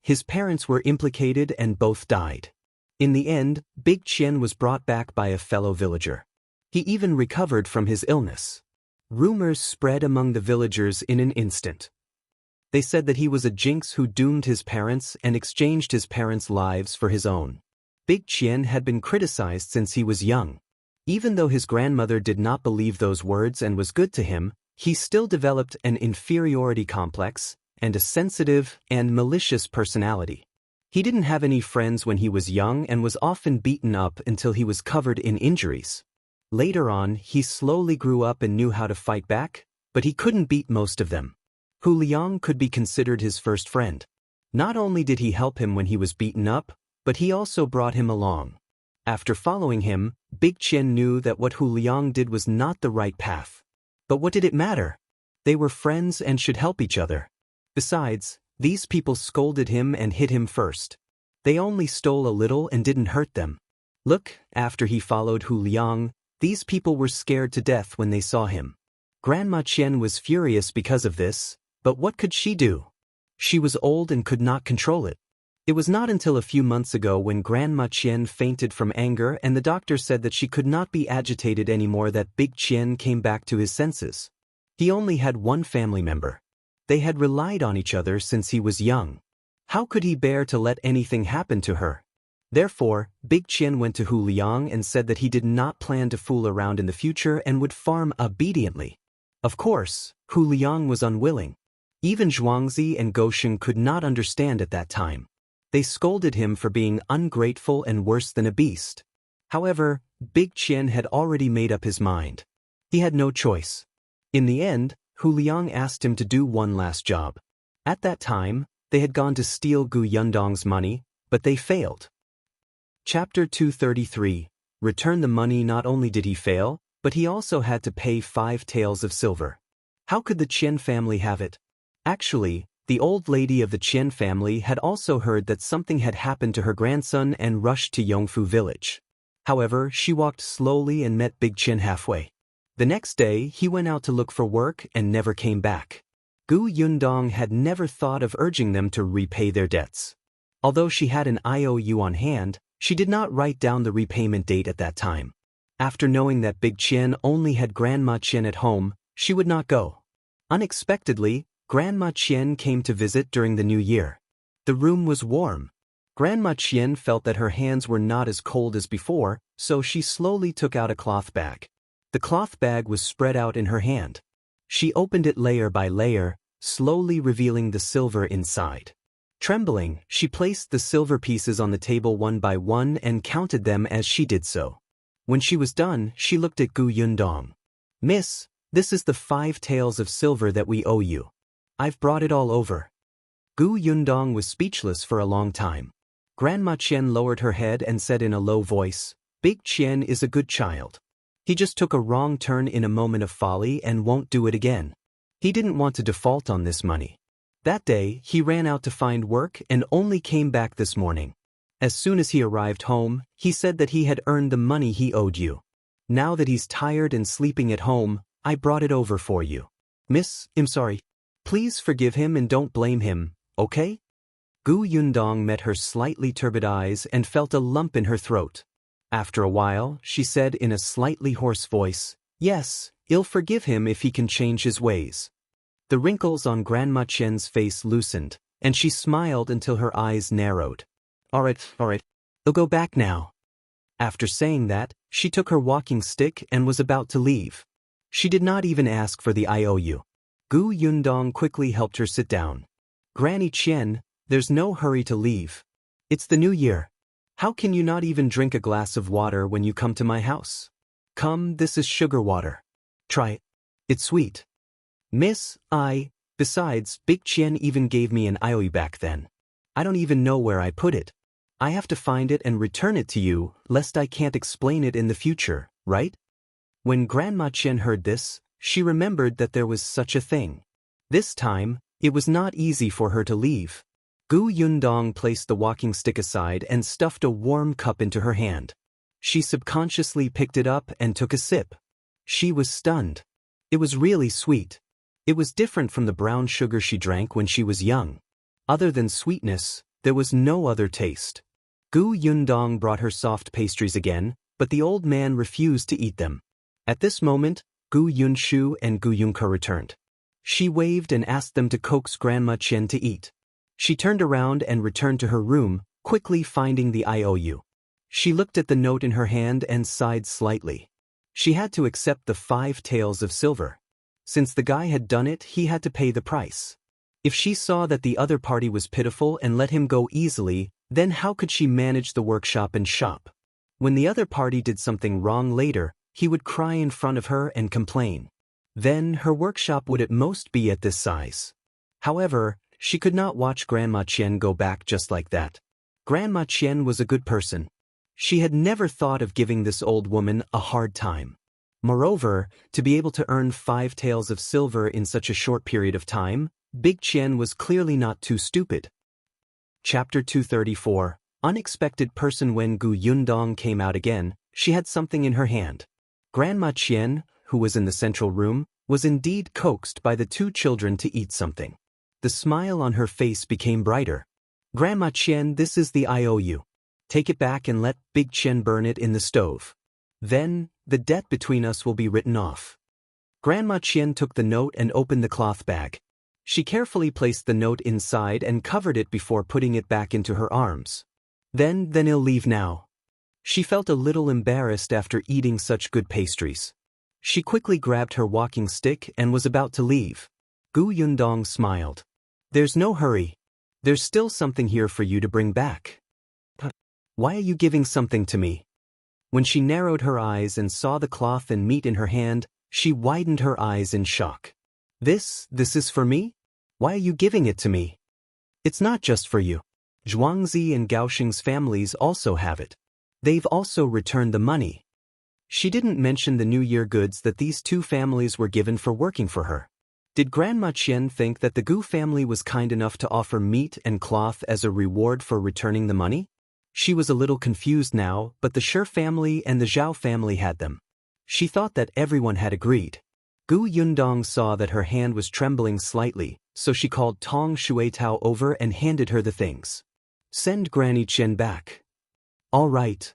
His parents were implicated and both died. In the end, Big Qian was brought back by a fellow villager. He even recovered from his illness. Rumors spread among the villagers in an instant. They said that he was a jinx who doomed his parents and exchanged his parents' lives for his own. Big Qian had been criticized since he was young. Even though his grandmother did not believe those words and was good to him, he still developed an inferiority complex and a sensitive and malicious personality. He didn't have any friends when he was young and was often beaten up until he was covered in injuries. Later on, he slowly grew up and knew how to fight back, but he couldn't beat most of them. Hu Liang could be considered his first friend. Not only did he help him when he was beaten up, but he also brought him along. After following him, Big Qian knew that what Hu Liang did was not the right path. But what did it matter? They were friends and should help each other. Besides, these people scolded him and hit him first. They only stole a little and didn't hurt them. Look, after he followed Hu Liang, these people were scared to death when they saw him. Grandma Qian was furious because of this, but what could she do? She was old and could not control it. It was not until a few months ago when Grandma Qian fainted from anger and the doctor said that she could not be agitated anymore that Big Qian came back to his senses. He only had one family member. They had relied on each other since he was young. How could he bear to let anything happen to her? Therefore, Big Qian went to Hu Liang and said that he did not plan to fool around in the future and would farm obediently. Of course, Hu Liang was unwilling. Even Zhuangzi and Goshen could not understand at that time. They scolded him for being ungrateful and worse than a beast. However, Big Qian had already made up his mind. He had no choice. In the end, Hu Liang asked him to do one last job. At that time, they had gone to steal Gu Yundong's money, but they failed. Chapter 233. Return the money. Not only did he fail, but he also had to pay 5 taels of silver. How could the Qian family have it? Actually, the old lady of the Qian family had also heard that something had happened to her grandson and rushed to Yongfu village. However, she walked slowly and met Big Qian halfway. The next day, he went out to look for work and never came back. Gu Yundong had never thought of urging them to repay their debts. Although she had an IOU on hand, she did not write down the repayment date at that time. After knowing that Big Qian only had Grandma Qian at home, she would not go. Unexpectedly, Grandma Qian came to visit during the new year. The room was warm. Grandma Qian felt that her hands were not as cold as before, so she slowly took out a cloth bag. The cloth bag was spread out in her hand. She opened it layer by layer, slowly revealing the silver inside. Trembling, she placed the silver pieces on the table one by one and counted them as she did so. When she was done, she looked at Gu Yundong. "Miss, this is the 5 taels of silver that we owe you. I've brought it all over." Gu Yundong was speechless for a long time. Grandma Qian lowered her head and said in a low voice, "Big Qian is a good child. He just took a wrong turn in a moment of folly and won't do it again. He didn't want to default on this money. That day, he ran out to find work and only came back this morning. As soon as he arrived home, he said that he had earned the money he owed you. Now that he's tired and sleeping at home, I brought it over for you. Miss, I'm sorry. Please forgive him and don't blame him, okay?" Gu Yundong met her slightly turbid eyes and felt a lump in her throat. After a while, she said in a slightly hoarse voice, "Yes, I'll forgive him if he can change his ways." The wrinkles on Grandma Qian's face loosened, and she smiled until her eyes narrowed. All right, I'll go back now." After saying that, she took her walking stick and was about to leave. She did not even ask for the IOU. Gu Yundong quickly helped her sit down. "Granny Qian, there's no hurry to leave. It's the new year. How can you not even drink a glass of water when you come to my house? Come, this is sugar water. Try it. It's sweet." "Miss, besides, Big Qian even gave me an IOU back then. I don't even know where I put it. I have to find it and return it to you, lest I can't explain it in the future, right?" When Grandma Qian heard this, she remembered that there was such a thing. This time, it was not easy for her to leave. Gu Yundong placed the walking stick aside and stuffed a warm cup into her hand. She subconsciously picked it up and took a sip. She was stunned. It was really sweet. It was different from the brown sugar she drank when she was young. Other than sweetness, there was no other taste. Gu Yundong brought her soft pastries again, but the old man refused to eat them. At this moment, Gu Yunshu and Gu Yunke returned. She waved and asked them to coax Grandma Qian to eat. She turned around and returned to her room, quickly finding the IOU. She looked at the note in her hand and sighed slightly. She had to accept the 5 taels of silver. Since the guy had done it, he had to pay the price. If she saw that the other party was pitiful and let him go easily, then how could she manage the workshop and shop? When the other party did something wrong later, he would cry in front of her and complain. Then her workshop would at most be at this size. However, she could not watch Grandma Qian go back just like that. Grandma Qian was a good person. She had never thought of giving this old woman a hard time. Moreover, to be able to earn 5 taels of silver in such a short period of time, Big Qian was clearly not too stupid. Chapter 234. Unexpected person. When Gu Yundong came out again, she had something in her hand. Grandma Qian, who was in the central room, was indeed coaxed by the 2 children to eat something. The smile on her face became brighter. Grandma Qian, this is the IOU. Take it back and let Big Qian burn it in the stove. Then, the debt between us will be written off. Grandma Qian took the note and opened the cloth bag. She carefully placed the note inside and covered it before putting it back into her arms. Then he'll leave now. She felt a little embarrassed after eating such good pastries. She quickly grabbed her walking stick and was about to leave. Gu Yundong smiled. There's no hurry. There's still something here for you to bring back. Why are you giving something to me? When she narrowed her eyes and saw the cloth and meat in her hand, she widened her eyes in shock. This is for me? Why are you giving it to me? It's not just for you. Zhuangzi and Gaoxing's families also have it. They've also returned the money. She didn't mention the New Year goods that these 2 families were given for working for her. Did Grandma Qian think that the Gu family was kind enough to offer meat and cloth as a reward for returning the money? She was a little confused now, but the Shi family and the Zhao family had them. She thought that everyone had agreed. Gu Yundong saw that her hand was trembling slightly, so she called Tong Shuitao over and handed her the things. Send Granny Qian back. All right.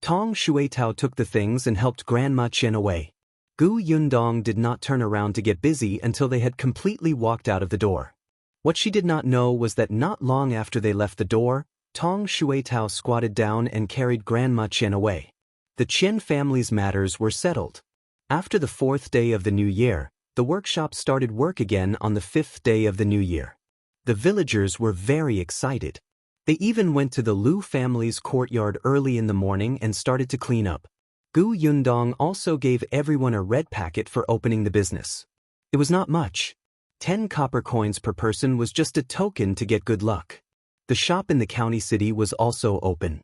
Tong Shuitao took the things and helped Grandma Qian away. Gu Yundong did not turn around to get busy until they had completely walked out of the door. What she did not know was that not long after they left the door, Tong Shuitao squatted down and carried Grandma Qian away. The Qian family's matters were settled. After the 4th day of the new year, the workshop started work again on the 5th day of the new year. The villagers were very excited. They even went to the Lu family's courtyard early in the morning and started to clean up. Gu Yundong also gave everyone a red packet for opening the business. It was not much. 10 copper coins per person was just a token to get good luck. The shop in the county city was also open.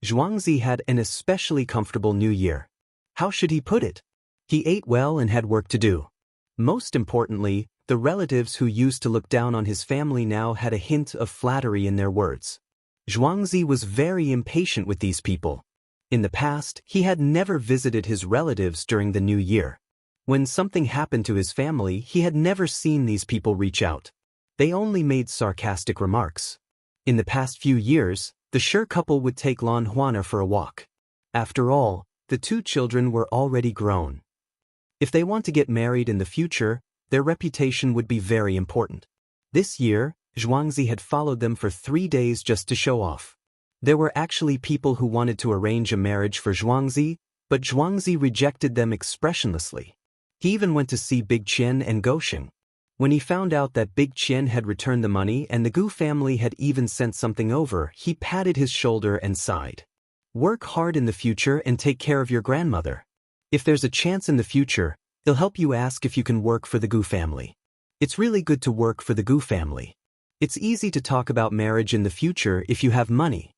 Zhuangzi had an especially comfortable new year. How should he put it? He ate well and had work to do. Most importantly, the relatives who used to look down on his family now had a hint of flattery in their words. Zhuangzi was very impatient with these people. In the past, he had never visited his relatives during the new year. When something happened to his family, he had never seen these people reach out. They only made sarcastic remarks. In the past few years, the Shi couple would take Lan Huana for a walk. After all, the 2 children were already grown. If they want to get married in the future, their reputation would be very important. This year, Zhuangzi had followed them for 3 days just to show off. There were actually people who wanted to arrange a marriage for Zhuangzi, but Zhuangzi rejected them expressionlessly. He even went to see Big Qian and Gaoxing. When he found out that Big Qian had returned the money and the Gu family had even sent something over, he patted his shoulder and sighed. Work hard in the future and take care of your grandmother. If there's a chance in the future, he'll help you ask if you can work for the Gu family. It's really good to work for the Gu family. It's easy to talk about marriage in the future if you have money.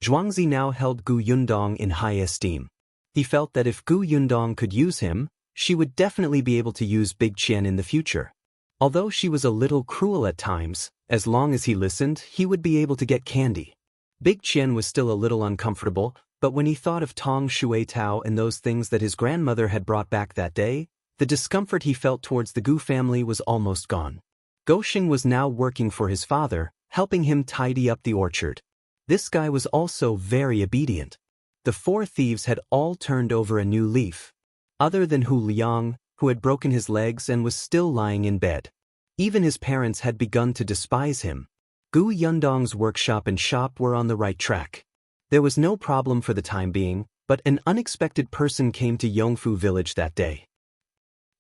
Zhuangzi now held Gu Yundong in high esteem. He felt that if Gu Yundong could use him, she would definitely be able to use Big Qian in the future. Although she was a little cruel at times, as long as he listened, he would be able to get candy. Big Qian was still a little uncomfortable, but when he thought of Tong Shuitao and those things that his grandmother had brought back that day, the discomfort he felt towards the Gu family was almost gone. Gaoxing was now working for his father, helping him tidy up the orchard. This guy was also very obedient. The 4 thieves had all turned over a new leaf. Other than Hu Liang, who had broken his legs and was still lying in bed. Even his parents had begun to despise him. Gu Yundong's workshop and shop were on the right track. There was no problem for the time being, but an unexpected person came to Yongfu village that day.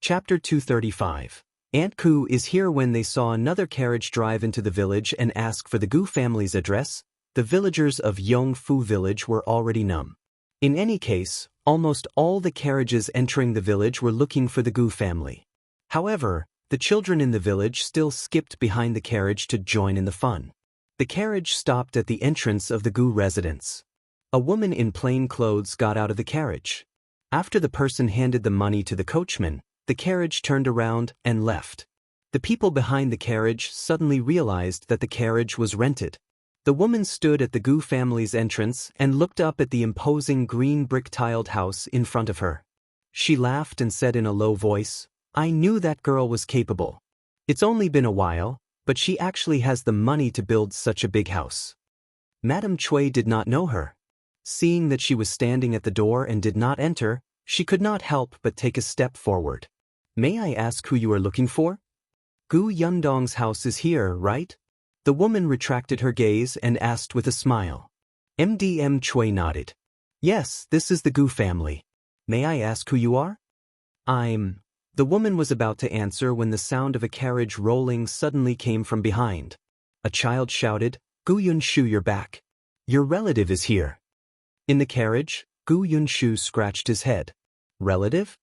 Chapter 235. Aunt Ku is here. When they saw another carriage drive into the village and ask for the Gu family's address, the villagers of Yongfu village were already numb. In any case, almost all the carriages entering the village were looking for the Gu family. However, the children in the village still skipped behind the carriage to join in the fun. The carriage stopped at the entrance of the Gu residence. A woman in plain clothes got out of the carriage. After the person handed the money to the coachman, the carriage turned around and left. The people behind the carriage suddenly realized that the carriage was rented. The woman stood at the Gu family's entrance and looked up at the imposing green brick-tiled house in front of her. She laughed and said in a low voice, "I knew that girl was capable. It's only been a while, but she actually has the money to build such a big house." Madame Cui did not know her. Seeing that she was standing at the door and did not enter, she could not help but take a step forward. "May I ask who you are looking for?" "Gu Yundong's house is here, right?" The woman retracted her gaze and asked with a smile. MDM Cui nodded. "Yes, this is the Gu family. May I ask who you are?" The woman was about to answer when the sound of a carriage rolling suddenly came from behind. A child shouted, "Gu Yunshu, you're back. Your relative is here." In the carriage, Gu Yunshu scratched his head. "Relative?"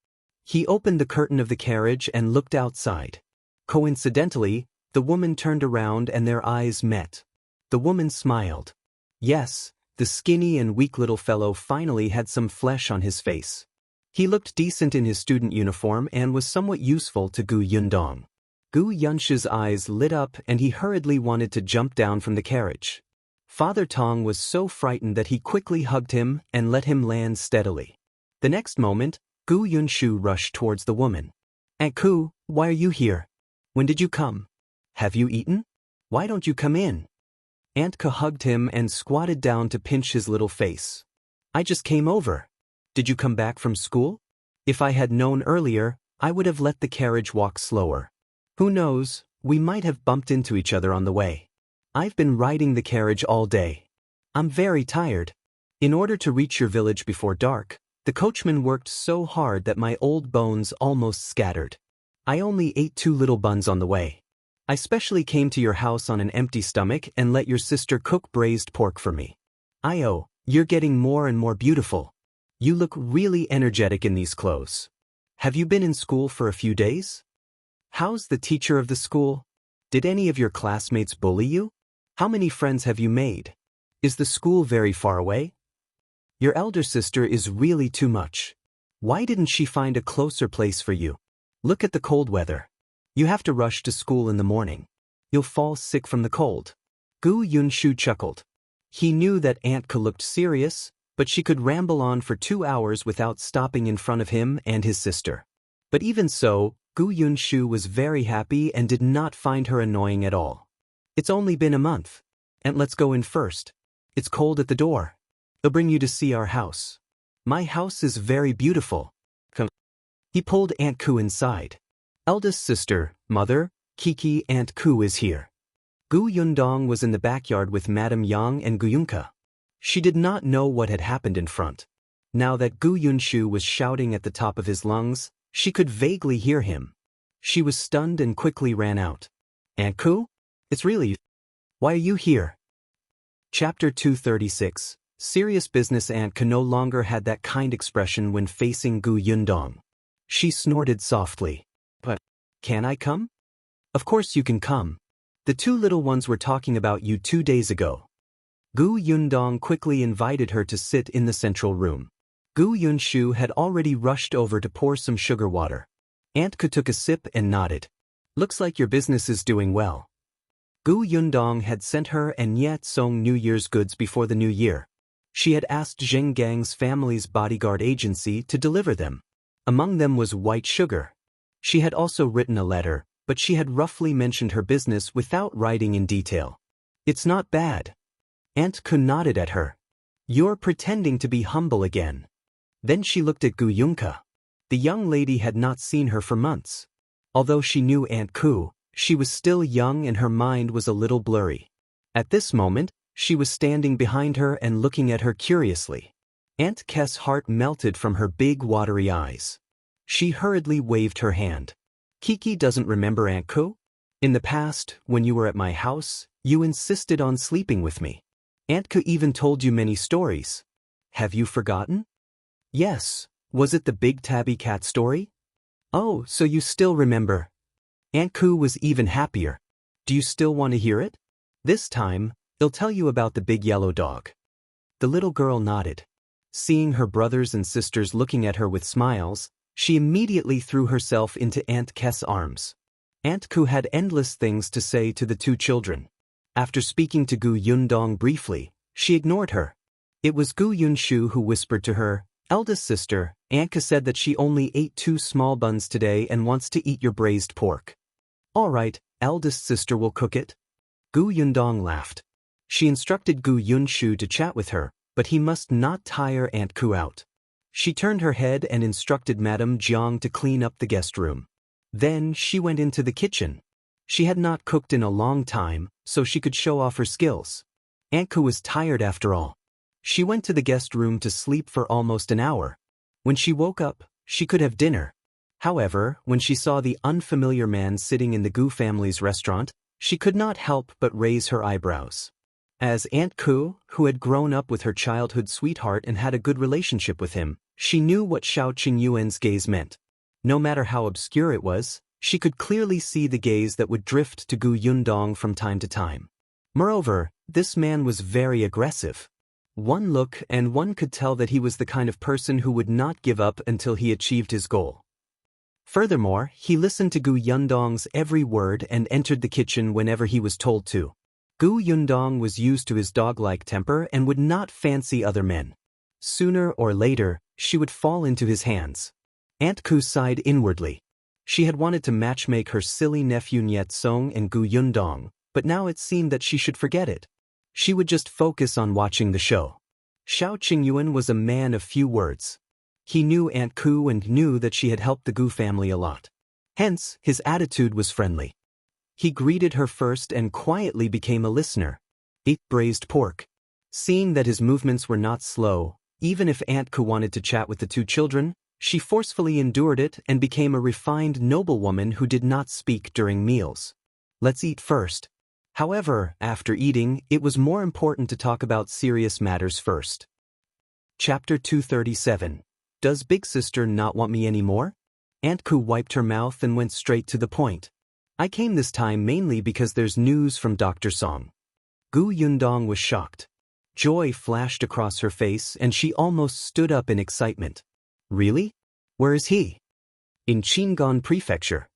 He opened the curtain of the carriage and looked outside. Coincidentally, the woman turned around and their eyes met. The woman smiled. Yes, the skinny and weak little fellow finally had some flesh on his face. He looked decent in his student uniform and was somewhat useful to Gu Yundong. Gu Yunshu's eyes lit up and he hurriedly wanted to jump down from the carriage. Father Tong was so frightened that he quickly hugged him and let him land steadily. The next moment, Gu Yunshu rushed towards the woman. "Aunt Ku, why are you here? When did you come? Have you eaten? Why don't you come in?" Aunt Ku hugged him and squatted down to pinch his little face. "I just came over. Did you come back from school? If I had known earlier, I would have let the carriage walk slower. Who knows, we might have bumped into each other on the way. I've been riding the carriage all day. I'm very tired. In order to reach your village before dark, the coachman worked so hard that my old bones almost scattered. I only ate 2 little buns on the way. I specially came to your house on an empty stomach and let your sister cook braised pork for me. Io, you're getting more and more beautiful. You look really energetic in these clothes. Have you been in school for a few days? How's the teacher of the school? Did any of your classmates bully you? How many friends have you made? Is the school very far away? Your elder sister is really too much. Why didn't she find a closer place for you? Look at the cold weather. You have to rush to school in the morning. You'll fall sick from the cold." Gu Yunshu chuckled. He knew that Aunt Ku looked serious, but she could ramble on for 2 hours without stopping in front of him and his sister. But even so, Gu Yunshu was very happy and did not find her annoying at all. "It's only been a month. And let's go in first. It's cold at the door. They'll bring you to see our house. My house is very beautiful. Come." He pulled Aunt Ku inside. "Eldest sister, mother, Kiki, Aunt Ku is here." Gu Yundong was in the backyard with Madame Yang and Guyunka. She did not know what had happened in front. Now that Gu Yunshu was shouting at the top of his lungs, she could vaguely hear him. She was stunned and quickly ran out. "Aunt Ku? It's really... Why are you here?" Chapter 236. Serious business. Aunt Ku no longer had that kind expression when facing Gu Yundong. She snorted softly. "But, can I come?" "Of course you can come. The 2 little ones were talking about you 2 days ago." Gu Yundong quickly invited her to sit in the central room. Gu Yunshu had already rushed over to pour some sugar water. Aunt Ku took a sip and nodded. "Looks like your business is doing well." Gu Yundong had sent her and Nyat Song New Year's goods before the new year. She had asked Zheng Gang's family's bodyguard agency to deliver them. Among them was white sugar. She had also written a letter, but she had roughly mentioned her business without writing in detail. "It's not bad." Aunt Ku nodded at her. "You're pretending to be humble again." Then she looked at Guyunka. The young lady had not seen her for months. Although she knew Aunt Ku, she was still young and her mind was a little blurry. At this moment, she was standing behind her and looking at her curiously. Aunt K's heart melted from her big watery eyes. She hurriedly waved her hand. "Kiki doesn't remember Aunt Ku? In the past, when you were at my house, you insisted on sleeping with me. Aunt Ku even told you many stories. Have you forgotten?" "Yes. Was it the big tabby cat story?" "Oh, so you still remember." Aunt Ku was even happier. "Do you still want to hear it? This time, I'll tell you about the big yellow dog." The little girl nodded. Seeing her brothers and sisters looking at her with smiles, she immediately threw herself into Aunt K's arms. Aunt Ku had endless things to say to the two children. After speaking to Gu Yundong briefly, she ignored her. It was Gu Yunshu who whispered to her, "Eldest sister, Aunt Ku said that she only ate 2 small buns today and wants to eat your braised pork." "All right, eldest sister will cook it." Gu Yundong laughed. She instructed Gu Yunshu to chat with her, but he must not tire Aunt Ku out. She turned her head and instructed Madame Jiang to clean up the guest room. Then she went into the kitchen. She had not cooked in a long time, so she could show off her skills. Aunt Ku was tired after all. She went to the guest room to sleep for almost an hour. When she woke up, she could have dinner. However, when she saw the unfamiliar man sitting in the Gu family's restaurant, she could not help but raise her eyebrows. As Aunt Ku, who had grown up with her childhood sweetheart and had a good relationship with him, she knew what Shao Qingyuan's gaze meant. No matter how obscure it was, she could clearly see the gaze that would drift to Gu Yundong from time to time. Moreover, this man was very aggressive. One look and one could tell that he was the kind of person who would not give up until he achieved his goal. Furthermore, he listened to Gu Yundong's every word and entered the kitchen whenever he was told to. Gu Yundong was used to his dog-like temper and would not fancy other men. Sooner or later, she would fall into his hands. Aunt Ku sighed inwardly. She had wanted to matchmake her silly nephew Niet Song and Gu Yundong, but now it seemed that she should forget it. She would just focus on watching the show. Shao Qingyuan was a man of few words. He knew Aunt Ku and knew that she had helped the Gu family a lot. Hence, his attitude was friendly. He greeted her first and quietly became a listener. Eat braised pork. Seeing that his movements were not slow, even if Aunt Ku wanted to chat with the two children, she forcefully endured it and became a refined noblewoman who did not speak during meals. "Let's eat first." However, after eating, it was more important to talk about serious matters first. Chapter 237. Does Big Sister not want me anymore? Aunt Ku wiped her mouth and went straight to the point. "I came this time mainly because there's news from Dr. Song." Gu Yundong was shocked. Joy flashed across her face and she almost stood up in excitement. "Really? Where is he?" "In Qing'an Prefecture."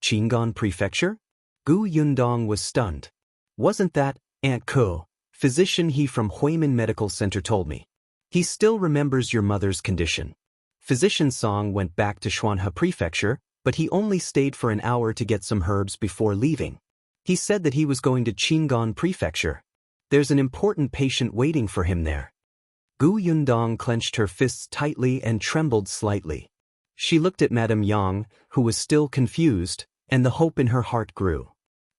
"Qing'an Prefecture?" Gu Yundong was stunned. "Wasn't that, Aunt Ku, physician he from Huimin Medical Center told me. He still remembers your mother's condition." Physician Song went back to Xuanhe Prefecture, but he only stayed for an hour to get some herbs before leaving. He said that he was going to Qing'an Prefecture. There's an important patient waiting for him there. Gu Yundong clenched her fists tightly and trembled slightly. She looked at Madame Yang, who was still confused, and the hope in her heart grew.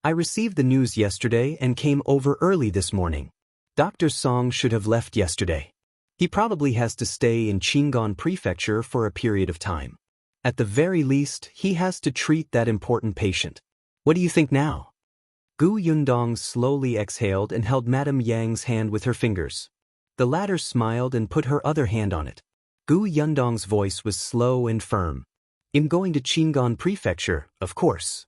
"I received the news yesterday and came over early this morning. Dr. Song should have left yesterday. He probably has to stay in Qing'an Prefecture for a period of time. At the very least, he has to treat that important patient. What do you think now?" Gu Yundong slowly exhaled and held Madame Yang's hand with her fingers. The latter smiled and put her other hand on it. Gu Yundong's voice was slow and firm. "I'm going to Qing'an Prefecture, of course."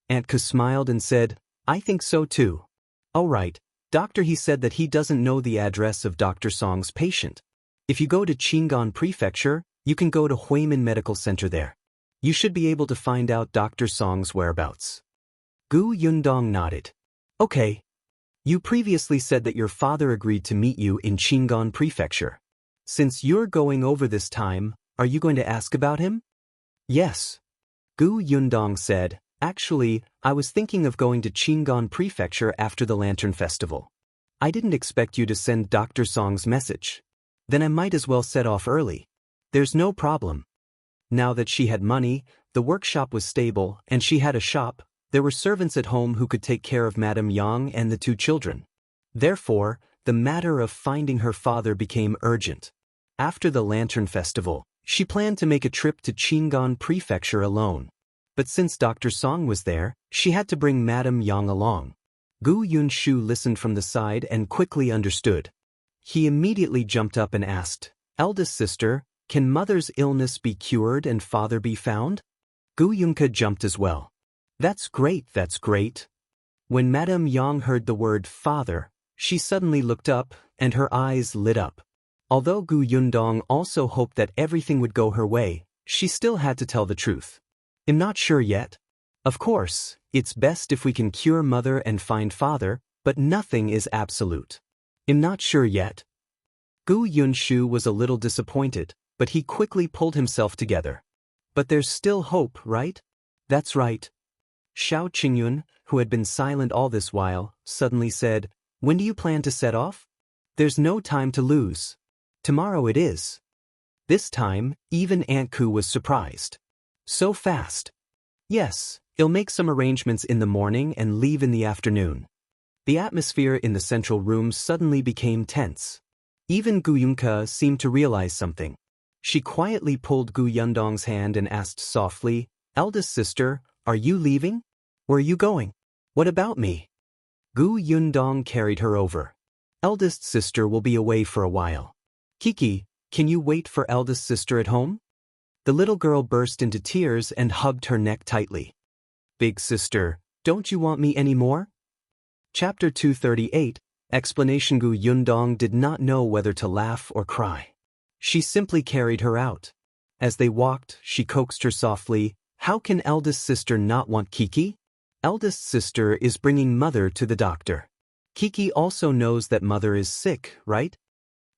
Aunt Ku smiled and said, "I think so too." "All right, doctor, he said that he doesn't know the address of Dr. Song's patient. If you go to Qing'an Prefecture, you can go to Huimin Medical Center there. You should be able to find out Dr. Song's whereabouts." Gu Yundong nodded. "Okay. You previously said that your father agreed to meet you in Qing'an Prefecture. Since you're going over this time, are you going to ask about him?" "Yes." Gu Yundong said, "Actually, I was thinking of going to Qing'an Prefecture after the Lantern Festival. I didn't expect you to send Dr. Song's message. Then I might as well set off early. There's no problem." Now that she had money, the workshop was stable, and she had a shop, there were servants at home who could take care of Madame Yang and the two children. Therefore, the matter of finding her father became urgent. After the Lantern Festival, she planned to make a trip to Qing'an Prefecture alone. But since Dr. Song was there, she had to bring Madame Yang along. Gu Yunshu listened from the side and quickly understood. He immediately jumped up and asked, "Eldest sister, can mother's illness be cured and father be found?" Gu Yunke jumped as well. That's great, that's great." When Madame Yang heard the word father, she suddenly looked up, and her eyes lit up. Although Gu Yundong also hoped that everything would go her way, she still had to tell the truth. I'm not sure yet. Of course, it's best if we can cure mother and find father, but nothing is absolute. I'm not sure yet. Gu Yunshu was a little disappointed, but he quickly pulled himself together. But there's still hope, right? That's right. Shao Qing'an, who had been silent all this while, suddenly said, "When do you plan to set off?" "There's no time to lose. Tomorrow it is." This time, even Aunt Ku was surprised. "So fast?" "Yes, I'll make some arrangements in the morning and leave in the afternoon." The atmosphere in the central room suddenly became tense. Even Gu Yunke seemed to realize something. She quietly pulled Gu Yundong's hand and asked softly, "Eldest sister, are you leaving? Where are you going?" "What about me?" Gu Yundong carried her over. "Eldest sister will be away for a while. Kiki, can you wait for eldest sister at home?" The little girl burst into tears and hugged her neck tightly. "Big sister, don't you want me anymore?" Chapter 238, Explanation. Gu Yundong did not know whether to laugh or cry. She simply carried her out. As they walked, she coaxed her softly, "How can eldest sister not want Kiki? Eldest sister is bringing mother to the doctor. Kiki also knows that mother is sick, right?"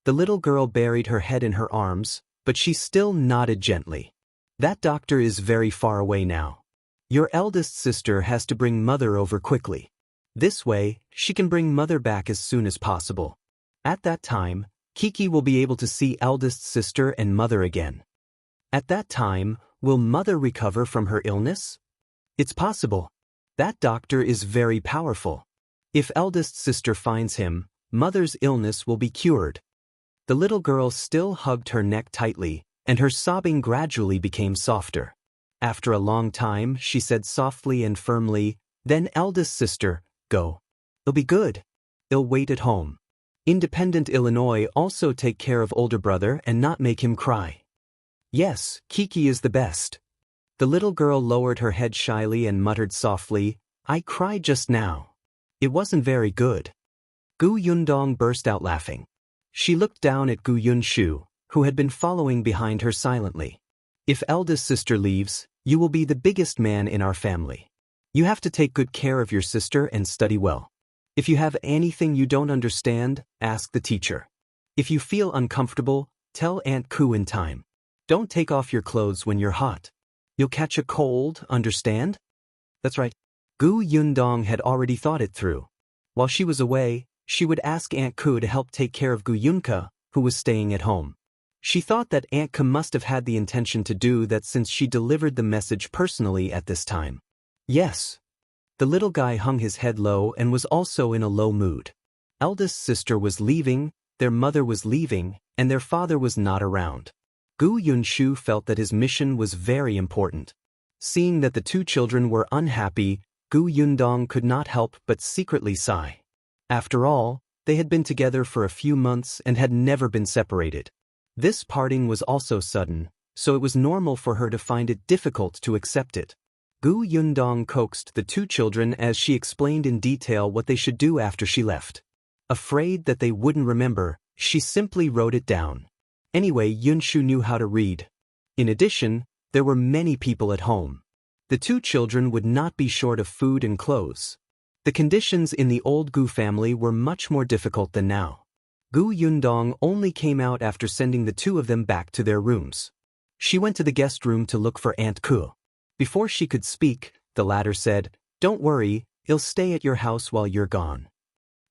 The little girl buried her head in her arms, but she still nodded gently. "That doctor is very far away now. Your eldest sister has to bring mother over quickly. This way, she can bring mother back as soon as possible. At that time, Kiki will be able to see eldest sister and mother again." "At that time, will mother recover from her illness?" "It's possible. That doctor is very powerful. If eldest sister finds him, mother's illness will be cured." The little girl still hugged her neck tightly, and her sobbing gradually became softer. After a long time, she said softly and firmly, "Then eldest sister, go. It'll be good. I'll wait at home. Independent Illinois also take care of older brother and not make him cry." "Yes, Kiki is the best." The little girl lowered her head shyly and muttered softly, "I cried just now. It wasn't very good." Gu Yundong burst out laughing. She looked down at Gu Yunshu, who had been following behind her silently. "If eldest sister leaves, you will be the biggest man in our family. You have to take good care of your sister and study well. If you have anything you don't understand, ask the teacher. If you feel uncomfortable, tell Aunt Ku in time. Don't take off your clothes when you're hot. You'll catch a cold, understand?" That's right. Gu Yundong had already thought it through. While she was away, she would ask Aunt Ku to help take care of Gu Yunke, who was staying at home. She thought that Aunt Ku must have had the intention to do that since she delivered the message personally at this time. "Yes." The little guy hung his head low and was also in a low mood. Eldest sister was leaving, their mother was leaving, and their father was not around. Gu Yunshu felt that his mission was very important. Seeing that the two children were unhappy, Gu Yundong could not help but secretly sigh. After all, they had been together for a few months and had never been separated. This parting was also sudden, so it was normal for her to find it difficult to accept it. Gu Yundong coaxed the two children as she explained in detail what they should do after she left. Afraid that they wouldn't remember, she simply wrote it down. Anyway, Yunshu knew how to read. In addition, there were many people at home. The two children would not be short of food and clothes. The conditions in the old Gu family were much more difficult than now. Gu Yundong only came out after sending the two of them back to their rooms. She went to the guest room to look for Aunt Ku. Before she could speak, the latter said, "Don't worry, I'll stay at your house while you're gone.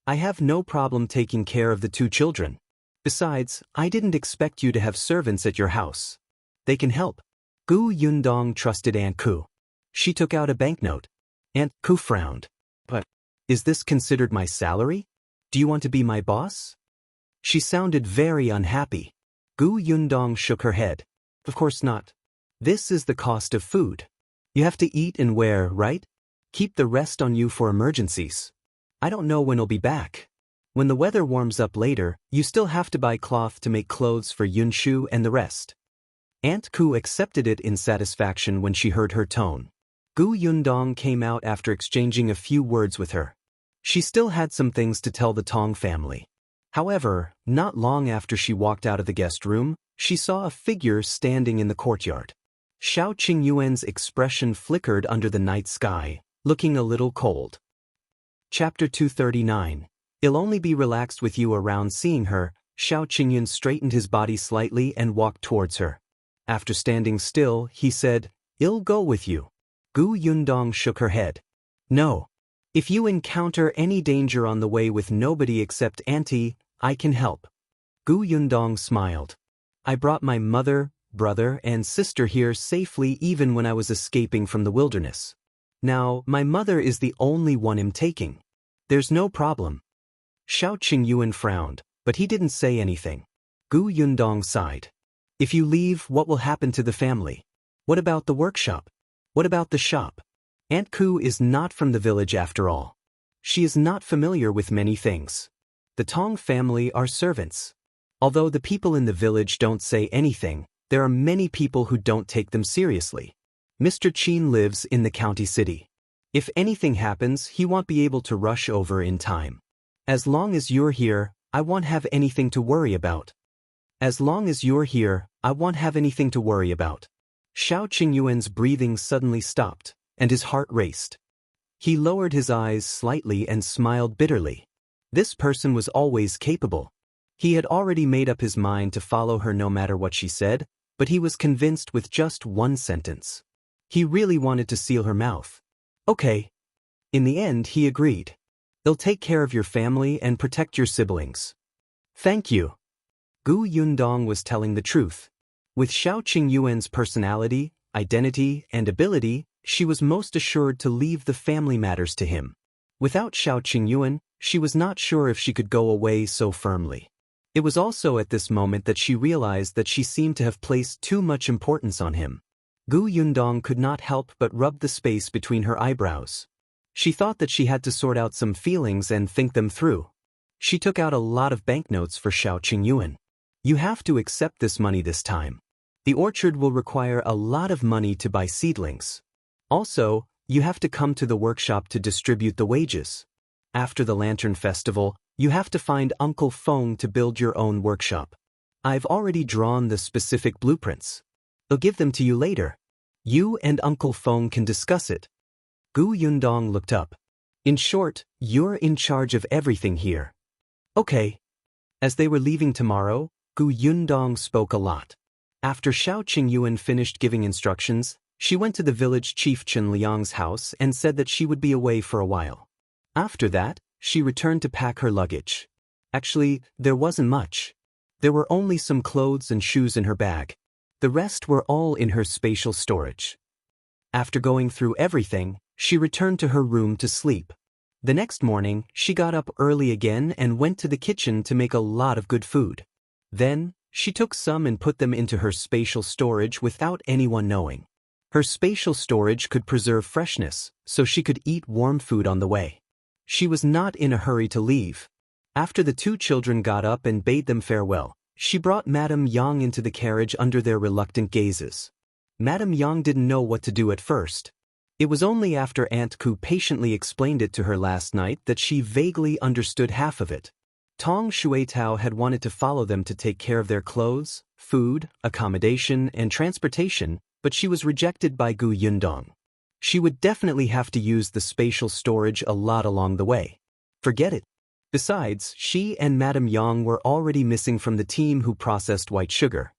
I have no problem taking care of the two children. Besides, I didn't expect you to have servants at your house. They can help." Gu Yundong trusted Aunt Ku. She took out a banknote. Aunt Ku frowned. "But, is this considered my salary? Do you want to be my boss?" She sounded very unhappy. Gu Yundong shook her head. "Of course not. This is the cost of food. You have to eat and wear, right? Keep the rest on you for emergencies. I don't know when I'll be back. When the weather warms up later, you still have to buy cloth to make clothes for Yunshu and the rest." Aunt Ku accepted it in satisfaction when she heard her tone. Gu Yundong came out after exchanging a few words with her. She still had some things to tell the Tong family. However, not long after she walked out of the guest room, she saw a figure standing in the courtyard. Shao Qingyuan's expression flickered under the night sky, looking a little cold. Chapter 239. I'll only be relaxed with you around seeing her. Shao Qingyuan straightened his body slightly and walked towards her. After standing still, he said, I'll go with you. Gu Yundong shook her head. No. If you encounter any danger on the way with nobody except Auntie, I can help. Gu Yundong smiled. I brought my mother, brother, and sister here safely even when I was escaping from the wilderness. Now, my mother is the only one I'm taking. There's no problem. Shao Qingyuan frowned, but he didn't say anything. Gu Yundong sighed. If you leave, what will happen to the family? What about the workshop? What about the shop? Aunt Ku is not from the village after all. She is not familiar with many things. The Tong family are servants. Although the people in the village don't say anything, there are many people who don't take them seriously. Mr. Qian lives in the county city. If anything happens, he won't be able to rush over in time. As long as you're here, I won't have anything to worry about. As long as you're here, I won't have anything to worry about. Shao Qingyuan's breathing suddenly stopped, and his heart raced. He lowered his eyes slightly and smiled bitterly. This person was always capable. He had already made up his mind to follow her no matter what she said, but he was convinced with just one sentence. He really wanted to seal her mouth. Okay. In the end, he agreed. They'll take care of your family and protect your siblings. Thank you. Gu Yundong was telling the truth. With Shao Qingyuan's personality, identity, and ability, she was most assured to leave the family matters to him. Without Shao Qingyuan, she was not sure if she could go away so firmly. It was also at this moment that she realized that she seemed to have placed too much importance on him. Gu Yundong could not help but rub the space between her eyebrows. She thought that she had to sort out some feelings and think them through. She took out a lot of banknotes for Shao Qingyuan. You have to accept this money this time. The orchard will require a lot of money to buy seedlings. Also, you have to come to the workshop to distribute the wages. After the Lantern Festival, you have to find Uncle Feng to build your own workshop. I've already drawn the specific blueprints. I'll give them to you later. You and Uncle Feng can discuss it. Gu Yundong looked up. In short, you're in charge of everything here. Okay. As they were leaving tomorrow, Gu Yundong spoke a lot. After Shao Qingyuan finished giving instructions, she went to the village chief Chen Liang's house and said that she would be away for a while. After that, she returned to pack her luggage. Actually, there wasn't much. There were only some clothes and shoes in her bag. The rest were all in her spatial storage. After going through everything, she returned to her room to sleep. The next morning, she got up early again and went to the kitchen to make a lot of good food. Then, she took some and put them into her spatial storage without anyone knowing. Her spatial storage could preserve freshness, so she could eat warm food on the way. She was not in a hurry to leave. After the two children got up and bade them farewell, she brought Madame Yang into the carriage under their reluctant gazes. Madame Yang didn't know what to do at first. It was only after Aunt Ku patiently explained it to her last night that she vaguely understood half of it. Tong Shuitao had wanted to follow them to take care of their clothes, food, accommodation, and transportation, but she was rejected by Gu Yundong. She would definitely have to use the spatial storage a lot along the way. Forget it. Besides, she and Madame Yang were already missing from the team who processed white sugar.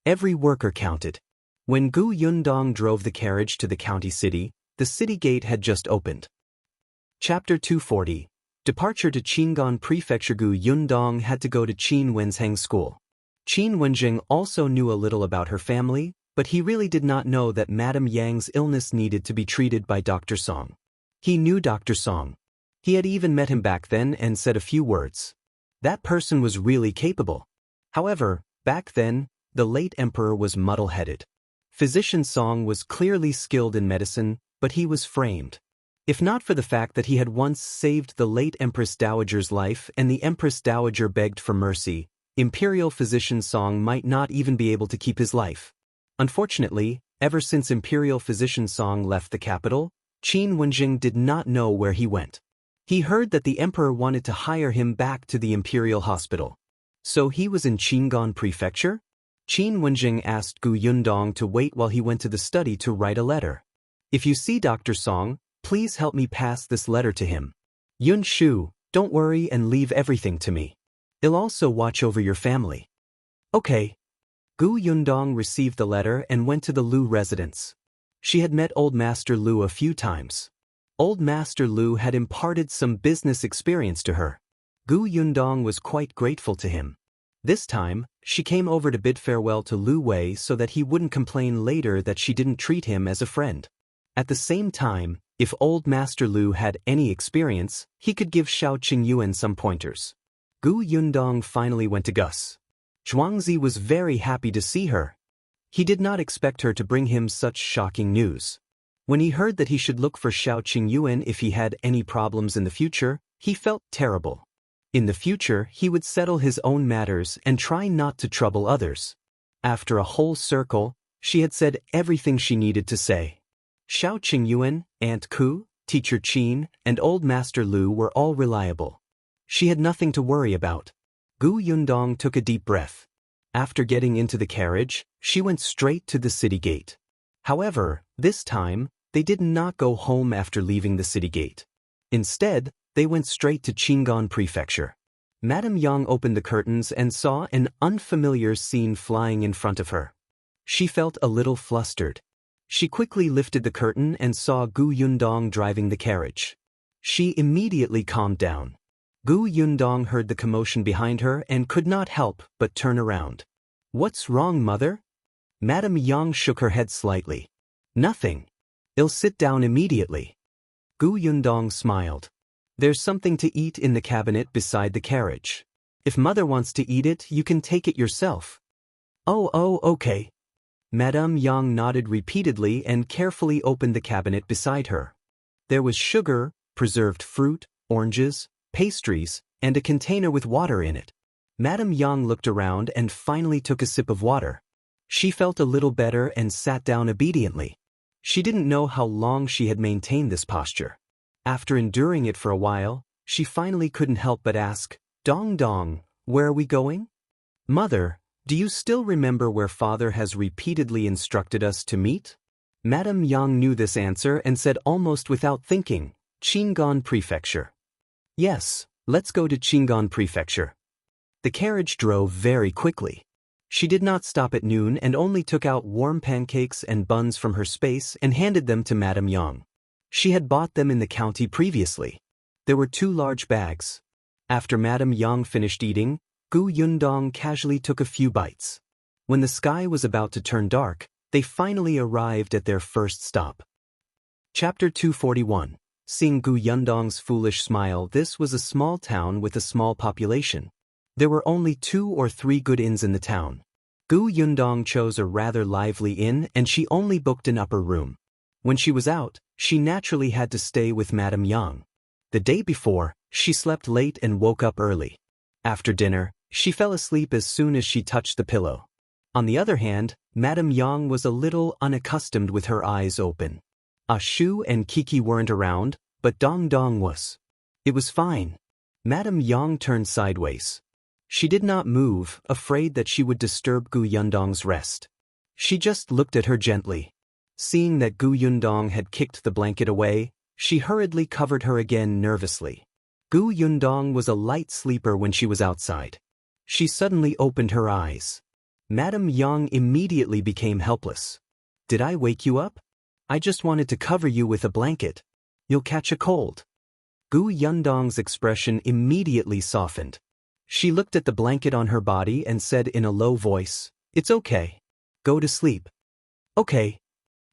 Every worker counted. When Gu Yundong drove the carriage to the county city, the city gate had just opened. Chapter 240. Departure to Qing'an Prefecture. Gu Yundong had to go to Qin Wenzheng's school. Qin Wenzheng also knew a little about her family, but he really did not know that Madame Yang's illness needed to be treated by Dr. Song. He knew Dr. Song. He had even met him back then and said a few words. That person was really capable. However, back then, the late emperor was muddle-headed. Physician Song was clearly skilled in medicine, but he was framed. If not for the fact that he had once saved the late Empress Dowager's life and the Empress Dowager begged for mercy, Imperial Physician Song might not even be able to keep his life. Unfortunately, ever since Imperial Physician Song left the capital, Qin Wenjing did not know where he went. He heard that the emperor wanted to hire him back to the imperial hospital. So he was in Qing'an Prefecture? Qin Wenjing asked Gu Yundong to wait while he went to the study to write a letter. If you see Dr. Song, please help me pass this letter to him. Yun Shu, don't worry and leave everything to me. I'll also watch over your family. Okay. Gu Yundong received the letter and went to the Lu residence. She had met Old Master Lu a few times. Old Master Lu had imparted some business experience to her. Gu Yundong was quite grateful to him. This time, she came over to bid farewell to Lu Wei so that he wouldn't complain later that she didn't treat him as a friend. At the same time, if Old Master Lu had any experience, he could give Shao Qingyuan some pointers. Gu Yundong finally went to Gus. Zhuangzi was very happy to see her. He did not expect her to bring him such shocking news. When he heard that he should look for Shao Qingyuan if he had any problems in the future, he felt terrible. In the future, he would settle his own matters and try not to trouble others. After a whole circle, she had said everything she needed to say. Shao Qingyuan, Aunt Ku, Teacher Qin, and Old Master Lu were all reliable. She had nothing to worry about. Gu Yundong took a deep breath. After getting into the carriage, she went straight to the city gate. However, this time, they did not go home after leaving the city gate. Instead, they went straight to Qing'an Prefecture. Madame Yang opened the curtains and saw an unfamiliar scene flying in front of her. She felt a little flustered. She quickly lifted the curtain and saw Gu Yundong driving the carriage. She immediately calmed down. Gu Yundong heard the commotion behind her and could not help but turn around. What's wrong, mother? Madame Yang shook her head slightly. Nothing. I'll sit down immediately. Gu Yundong smiled. There's something to eat in the cabinet beside the carriage. If mother wants to eat it, you can take it yourself. Oh, okay. Madame Yang nodded repeatedly and carefully opened the cabinet beside her. There was sugar, preserved fruit, oranges, pastries, and a container with water in it. Madame Yang looked around and finally took a sip of water. She felt a little better and sat down obediently. She didn't know how long she had maintained this posture. After enduring it for a while, she finally couldn't help but ask, Dong Dong, where are we going? Mother, do you still remember where father has repeatedly instructed us to meet? Madame Yang knew this answer and said almost without thinking, Qing'an Prefecture. Yes, let's go to Qing'an Prefecture. The carriage drove very quickly. She did not stop at noon and only took out warm pancakes and buns from her space and handed them to Madame Yang. She had bought them in the county previously. There were 2 large bags. After Madame Yang finished eating, Gu Yundong casually took a few bites. When the sky was about to turn dark, they finally arrived at their first stop. Chapter 241. Seeing Gu Yundong's foolish smile, this was a small town with a small population. There were only 2 or 3 good inns in the town. Gu Yundong chose a rather lively inn and she only booked an upper room. When she was out, she naturally had to stay with Madame Yang. The day before, she slept late and woke up early. After dinner, she fell asleep as soon as she touched the pillow. On the other hand, Madame Yang was a little unaccustomed with her eyes open. Shu and Kiki weren't around, but Dong Dong was. It was fine. Madame Yang turned sideways. She did not move, afraid that she would disturb Gu Yundong's rest. She just looked at her gently. Seeing that Gu Yundong had kicked the blanket away, she hurriedly covered her again nervously. Gu Yundong was a light sleeper when she was outside. She suddenly opened her eyes. Madame Yang immediately became helpless. Did I wake you up? I just wanted to cover you with a blanket. You'll catch a cold. Gu Yundong's expression immediately softened. She looked at the blanket on her body and said in a low voice, It's okay. Go to sleep. Okay.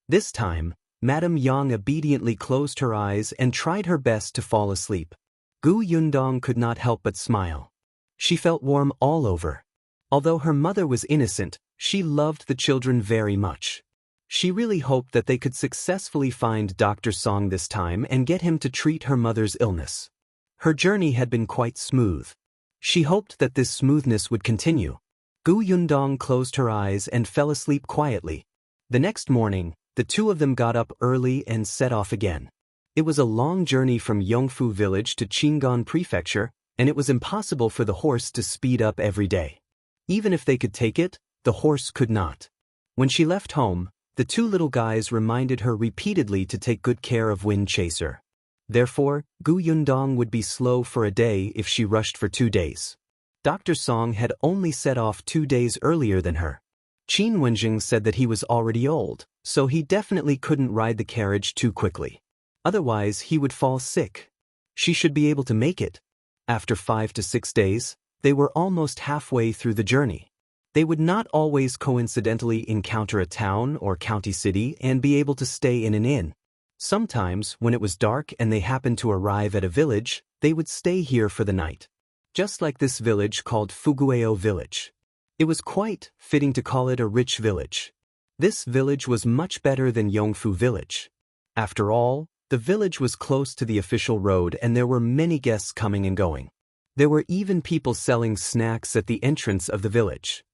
This time, Madame Yang obediently closed her eyes and tried her best to fall asleep. Gu Yundong could not help but smile. She felt warm all over. Although her mother was innocent, she loved the children very much. She really hoped that they could successfully find Dr. Song this time and get him to treat her mother's illness. Her journey had been quite smooth. She hoped that this smoothness would continue. Gu Yundong closed her eyes and fell asleep quietly. The next morning, the 2 of them got up early and set off again. It was a long journey from Yongfu village to Qing'an Prefecture, and it was impossible for the horse to speed up every day. Even if they could take it, the horse could not. When she left home, the two little guys reminded her repeatedly to take good care of Wind Chaser. Therefore, Yundong would be slow for a day if she rushed for 2 days. Dr. Song had only set off 2 days earlier than her. Qin Wenjing said that he was already old, so he definitely couldn't ride the carriage too quickly. Otherwise, he would fall sick. She should be able to make it. After 5 to 6 days, they were almost halfway through the journey. They would not always coincidentally encounter a town or county city and be able to stay in an inn. Sometimes, when it was dark and they happened to arrive at a village, they would stay here for the night. Just like this village called Fugueo Village. It was quite fitting to call it a rich village. This village was much better than Yongfu Village. After all, the village was close to the official road and there were many guests coming and going. There were even people selling snacks at the entrance of the village.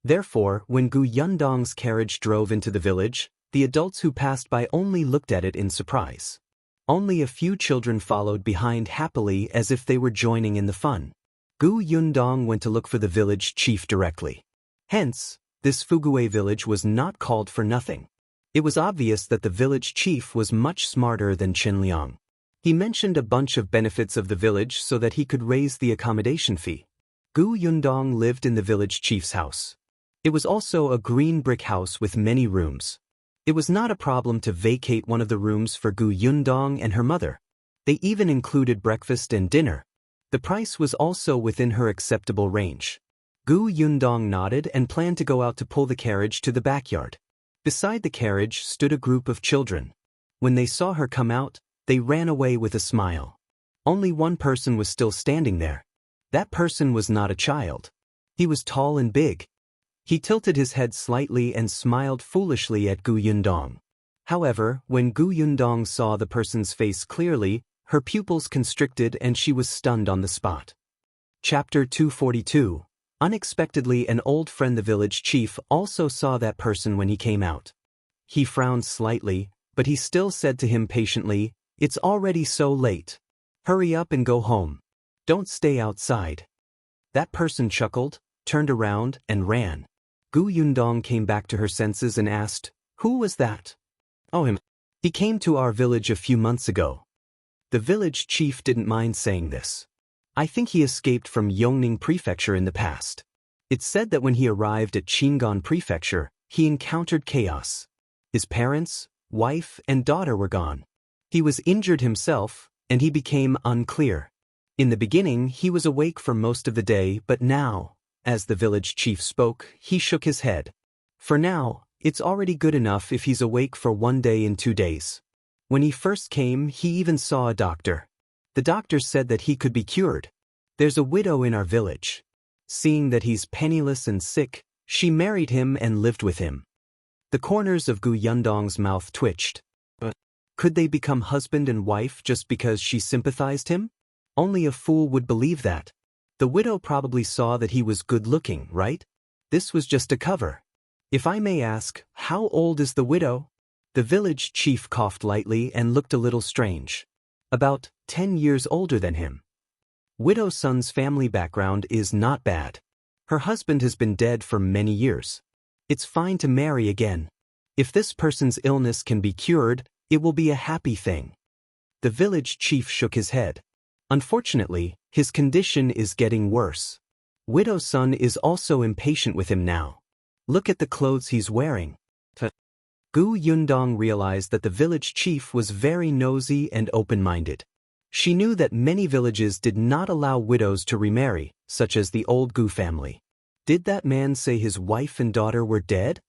Therefore, when Yundong's carriage drove into the village, the adults who passed by only looked at it in surprise. Only a few children followed behind happily as if they were joining in the fun. Yundong went to look for the village chief directly. Hence, this Fugue village was not called for nothing. It was obvious that the village chief was much smarter than Qinliang. He mentioned a bunch of benefits of the village so that he could raise the accommodation fee. Yundong lived in the village chief's house. It was also a green brick house with many rooms. It was not a problem to vacate one of the rooms for Yundong and her mother. They even included breakfast and dinner. The price was also within her acceptable range. Yundong nodded and planned to go out to pull the carriage to the backyard. Beside the carriage stood a group of children. When they saw her come out, they ran away with a smile. Only one person was still standing there. That person was not a child. He was tall and big. He tilted his head slightly and smiled foolishly at Yundong. However, when Yundong saw the person's face clearly, her pupils constricted and she was stunned on the spot. Chapter 242. Unexpectedly, an old friend, the village chief, also saw that person when he came out. He frowned slightly, but he still said to him patiently, "It's already so late. Hurry up and go home. Don't stay outside." That person chuckled, turned around, and ran. Yundong came back to her senses and asked, "Who was that?" "Oh, him. He came to our village a few months ago." The village chief didn't mind saying this. "I think he escaped from Yongning Prefecture in the past. It's said that when he arrived at Qing'an Prefecture, he encountered chaos. His parents, wife, and daughter were gone. He was injured himself, and he became unclear. In the beginning, he was awake for most of the day, but now," as the village chief spoke, he shook his head. "For now, it's already good enough if he's awake for 1 day and 2 days. When he first came, he even saw a doctor. The doctor said that he could be cured. There's a widow in our village. Seeing that he's penniless and sick, she married him and lived with him." The corners of Yundong's mouth twitched. But could they become husband and wife just because she sympathized him? Only a fool would believe that. The widow probably saw that he was good-looking, right? This was just a cover. "If I may ask, how old is the widow?" The village chief coughed lightly and looked a little strange. "About 10 years older than him." Widow Sun's family background is not bad. Her husband has been dead for many years. It's fine to marry again. If this person's illness can be cured, it will be a happy thing. The village chief shook his head. Unfortunately, his condition is getting worse. Widow Sun is also impatient with him now. Look at the clothes he's wearing. Yundong realized that the village chief was very nosy and open-minded. She knew that many villages did not allow widows to remarry, such as the old Gu family. Did that man say his wife and daughter were dead?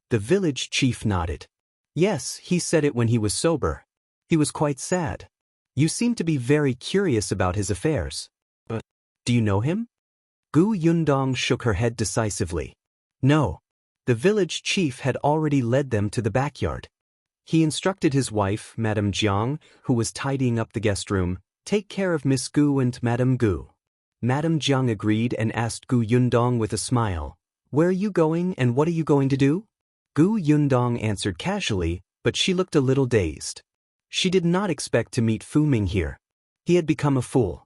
The village chief nodded. Yes, he said it when he was sober. He was quite sad. You seem to be very curious about his affairs. But, do you know him? Yundong shook her head decisively. No. The village chief had already led them to the backyard. He instructed his wife, Madame Jiang, who was tidying up the guest room, take care of Miss Gu and Madame Gu. Madame Jiang agreed and asked Yundong with a smile, "Where are you going and what are you going to do?" Yundong answered casually, but she looked a little dazed. She did not expect to meet Fu Ming here. He had become a fool.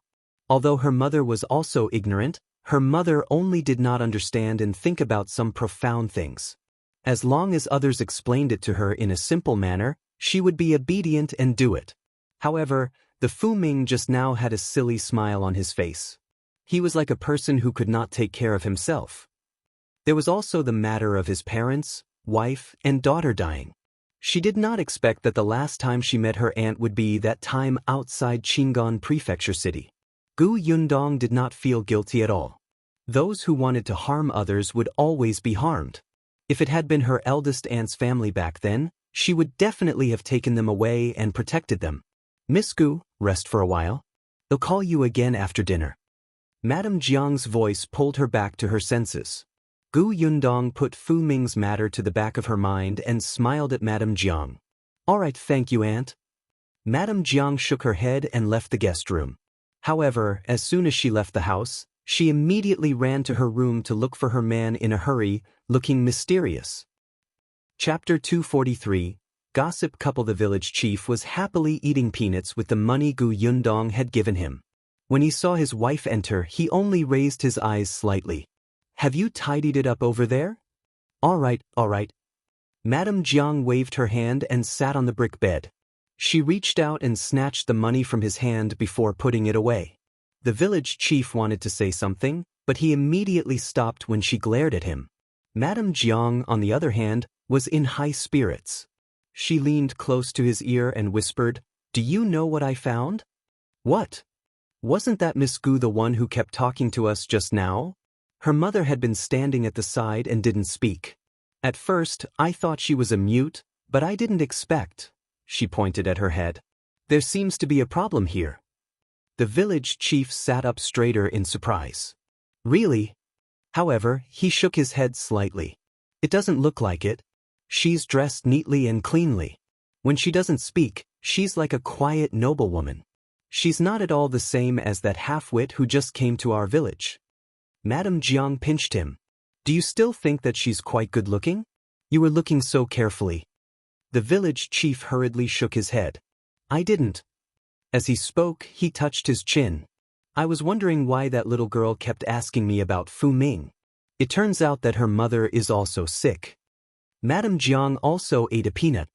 Although her mother was also ignorant, her mother only did not understand and think about some profound things. As long as others explained it to her in a simple manner, she would be obedient and do it. However, the Fu Ming just now had a silly smile on his face. He was like a person who could not take care of himself. There was also the matter of his parents, wife, and daughter dying. She did not expect that the last time she met her aunt would be that time outside Qing'an Prefecture city. Yundong did not feel guilty at all. Those who wanted to harm others would always be harmed. If it had been her eldest aunt's family back then, she would definitely have taken them away and protected them. Miss Gu, rest for a while. They'll call you again after dinner. Madame Jiang's voice pulled her back to her senses. Yundong put Fu Ming's matter to the back of her mind and smiled at Madame Jiang. All right, thank you, aunt. Madame Jiang shook her head and left the guest room. However, as soon as she left the house, she immediately ran to her room to look for her man in a hurry, looking mysterious. Chapter 243, Gossip Couple. The village chief was happily eating peanuts with the money Yundong had given him. When he saw his wife enter, he only raised his eyes slightly. Have you tidied it up over there? All right, all right. Madame Jiang waved her hand and sat on the brick bed. She reached out and snatched the money from his hand before putting it away. The village chief wanted to say something, but he immediately stopped when she glared at him. Madame Jiang, on the other hand, was in high spirits. She leaned close to his ear and whispered, "Do you know what I found?" "What? Wasn't that Miss Gu the one who kept talking to us just now?" Her mother had been standing at the side and didn't speak. At first, I thought she was a mute, but I didn't expect. She pointed at her head. There seems to be a problem here. The village chief sat up straighter in surprise. Really? However, he shook his head slightly. It doesn't look like it. She's dressed neatly and cleanly. When she doesn't speak, she's like a quiet noblewoman. She's not at all the same as that half-wit who just came to our village. Madame Jiang pinched him. Do you still think that she's quite good-looking? You were looking so carefully. The village chief hurriedly shook his head. I didn't. As he spoke, he touched his chin. I was wondering why that little girl kept asking me about Fu Ming. It turns out that her mother is also sick. Madame Jiang also ate a peanut,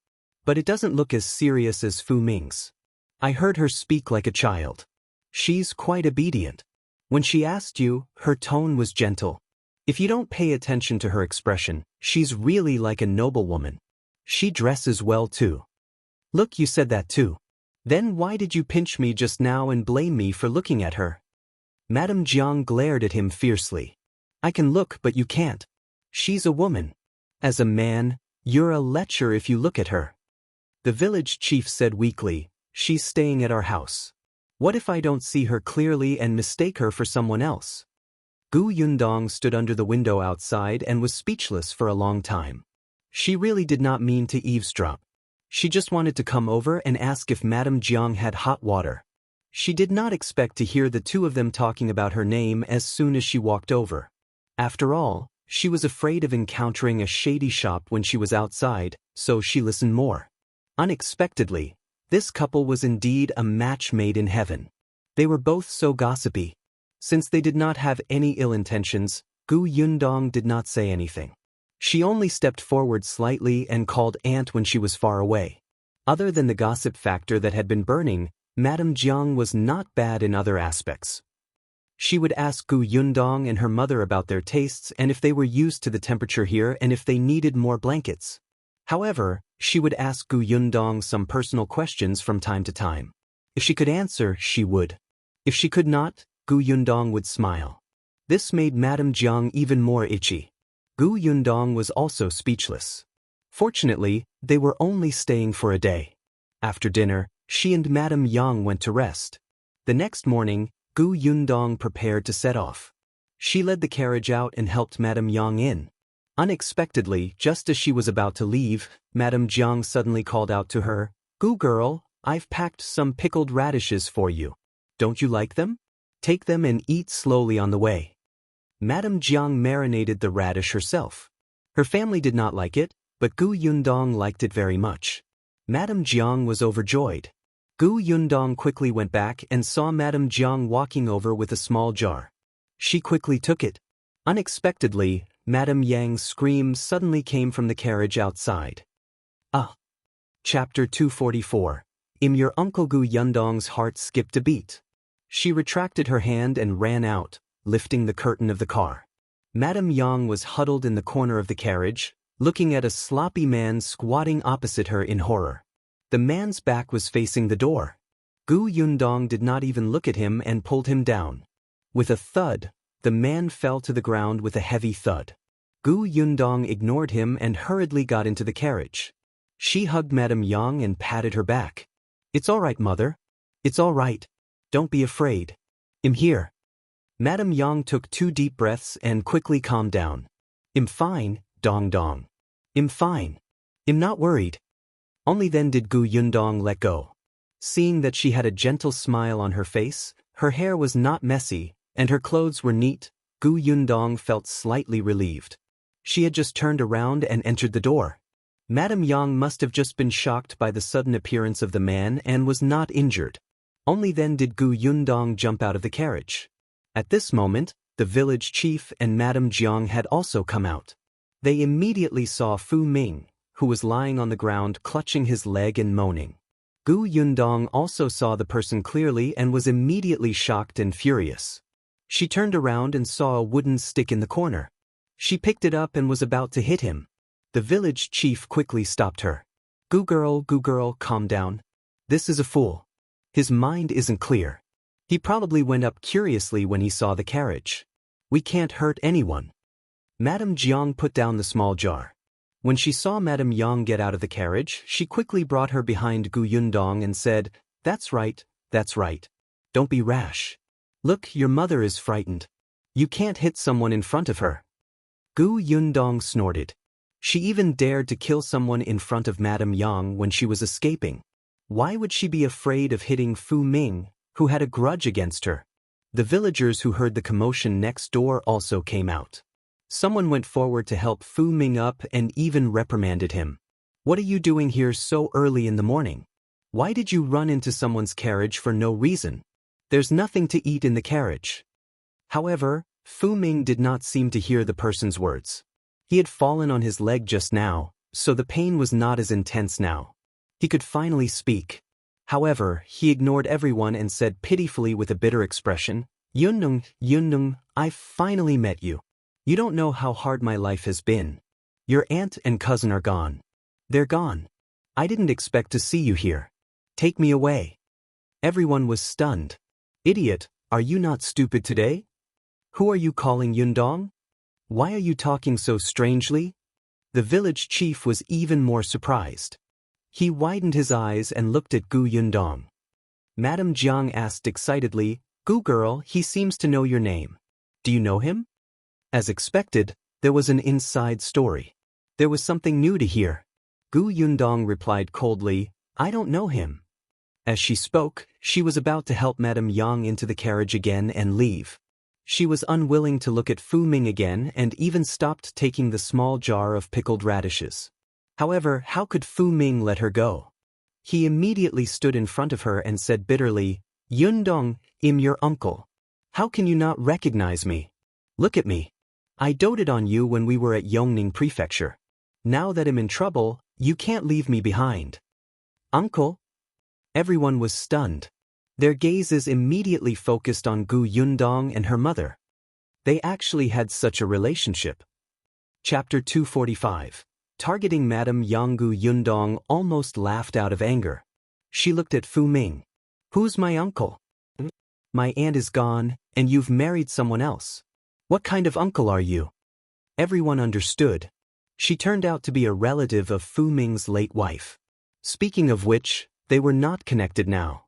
but it doesn't look as serious as Fu Ming's. I heard her speak like a child. She's quite obedient. When she asked you, her tone was gentle. If you don't pay attention to her expression, she's really like a noblewoman. She dresses well too. Look, you said that too. Then why did you pinch me just now and blame me for looking at her? Madame Jiang glared at him fiercely. I can look, but you can't. She's a woman. As a man, you're a lecher if you look at her. The village chief said weakly, she's staying at our house. What if I don't see her clearly and mistake her for someone else? Yundong stood under the window outside and was speechless for a long time. She really did not mean to eavesdrop. She just wanted to come over and ask if Madame Jiang had hot water. She did not expect to hear the two of them talking about her name as soon as she walked over. After all, she was afraid of encountering a shady shop when she was outside, so she listened more. Unexpectedly, this couple was indeed a match made in heaven. They were both so gossipy. Since they did not have any ill intentions, Yundong did not say anything. She only stepped forward slightly and called aunt when she was far away. Other than the gossip factor that had been burning, Madame Jiang was not bad in other aspects. She would ask Yundong and her mother about their tastes and if they were used to the temperature here and if they needed more blankets. However, she would ask Yundong some personal questions from time to time. If she could answer, she would. If she could not, Yundong would smile. This made Madame Jiang even more itchy. Yundong was also speechless. Fortunately, they were only staying for a day. After dinner, she and Madame Yang went to rest. The next morning, Yundong prepared to set off. She led the carriage out and helped Madame Yang in. Unexpectedly, just as she was about to leave, Madame Jiang suddenly called out to her, Girl, I've packed some pickled radishes for you. Don't you like them? Take them and eat slowly on the way. Madame Jiang marinated the radish herself. Her family did not like it, but Yundong liked it very much. Madame Jiang was overjoyed. Gu Yundong quickly went back and saw Madame Jiang walking over with a small jar. She quickly took it. Unexpectedly, Madame Yang's scream suddenly came from the carriage outside. Ah! Chapter 244. Your uncle Gu Yundong's heart skipped a beat. She retracted her hand and ran out, lifting the curtain of the car. Madame Yang was huddled in the corner of the carriage, looking at a sloppy man squatting opposite her in horror. The man's back was facing the door. Gu Yundong did not even look at him and pulled him down. With a thud, the man fell to the ground with a heavy thud. Gu Yundong ignored him and hurriedly got into the carriage. She hugged Madame Yang and patted her back. "It's all right, mother. It's all right. Don't be afraid. I'm here." Madame Yang took 2 deep breaths and quickly calmed down. "I'm fine, Dong Dong. I'm fine. I'm not worried." Only then did Gu Yundong let go. Seeing that she had a gentle smile on her face, her hair was not messy, and her clothes were neat, Gu Yundong felt slightly relieved. She had just turned around and entered the door. Madame Yang must have just been shocked by the sudden appearance of the man and was not injured. Only then did Gu Yundong jump out of the carriage. At this moment, the village chief and Madame Jiang had also come out. They immediately saw Fu Ming, who was lying on the ground clutching his leg and moaning. Gu Yundong also saw the person clearly and was immediately shocked and furious. She turned around and saw a wooden stick in the corner. She picked it up and was about to hit him. The village chief quickly stopped her. Gu girl, calm down. This is a fool. His mind isn't clear. He probably went up curiously when he saw the carriage. We can't hurt anyone." Madame Jiang put down the small jar. When she saw Madame Yang get out of the carriage, she quickly brought her behind Gu Yundong and said, That's right. Don't be rash. Look, your mother is frightened. You can't hit someone in front of her." Gu Yundong snorted. She even dared to kill someone in front of Madame Yang when she was escaping. Why would she be afraid of hitting Fu Ming, who had a grudge against her? The villagers who heard the commotion next door also came out. Someone went forward to help Fu Ming up and even reprimanded him. "What are you doing here so early in the morning? Why did you run into someone's carriage for no reason? There's nothing to eat in the carriage." However, Fu Ming did not seem to hear the person's words. He had fallen on his leg just now, so the pain was not as intense now. He could finally speak. However, he ignored everyone and said pitifully with a bitter expression, Yundong, I finally met you. You don't know how hard my life has been. Your aunt and cousin are gone. They're gone. I didn't expect to see you here. Take me away." Everyone was stunned. "Idiot, are you not stupid today? Who are you calling Yundong? Why are you talking so strangely?" The village chief was even more surprised. He widened his eyes and looked at Gu Yundong. Madame Jiang asked excitedly, "Gu girl, he seems to know your name. Do you know him?" As expected, there was an inside story. There was something new to hear. Gu Yundong replied coldly, "I don't know him." As she spoke, she was about to help Madame Yang into the carriage again and leave. She was unwilling to look at Fu Ming again and even stopped taking the small jar of pickled radishes. However, how could Fu Ming let her go? He immediately stood in front of her and said bitterly, "Yundong, I'm your uncle. How can you not recognize me? Look at me. I doted on you when we were at Yongning Prefecture. Now that I'm in trouble, you can't leave me behind." "Uncle?" Everyone was stunned. Their gazes immediately focused on Gu Yundong and her mother. They actually had such a relationship. Chapter 245. Targeting Madame Yang. Gu Yundong almost laughed out of anger. She looked at Fu Ming. "Who's my uncle? My aunt is gone, and you've married someone else. What kind of uncle are you?" Everyone understood. She turned out to be a relative of Fu Ming's late wife. Speaking of which, they were not connected now.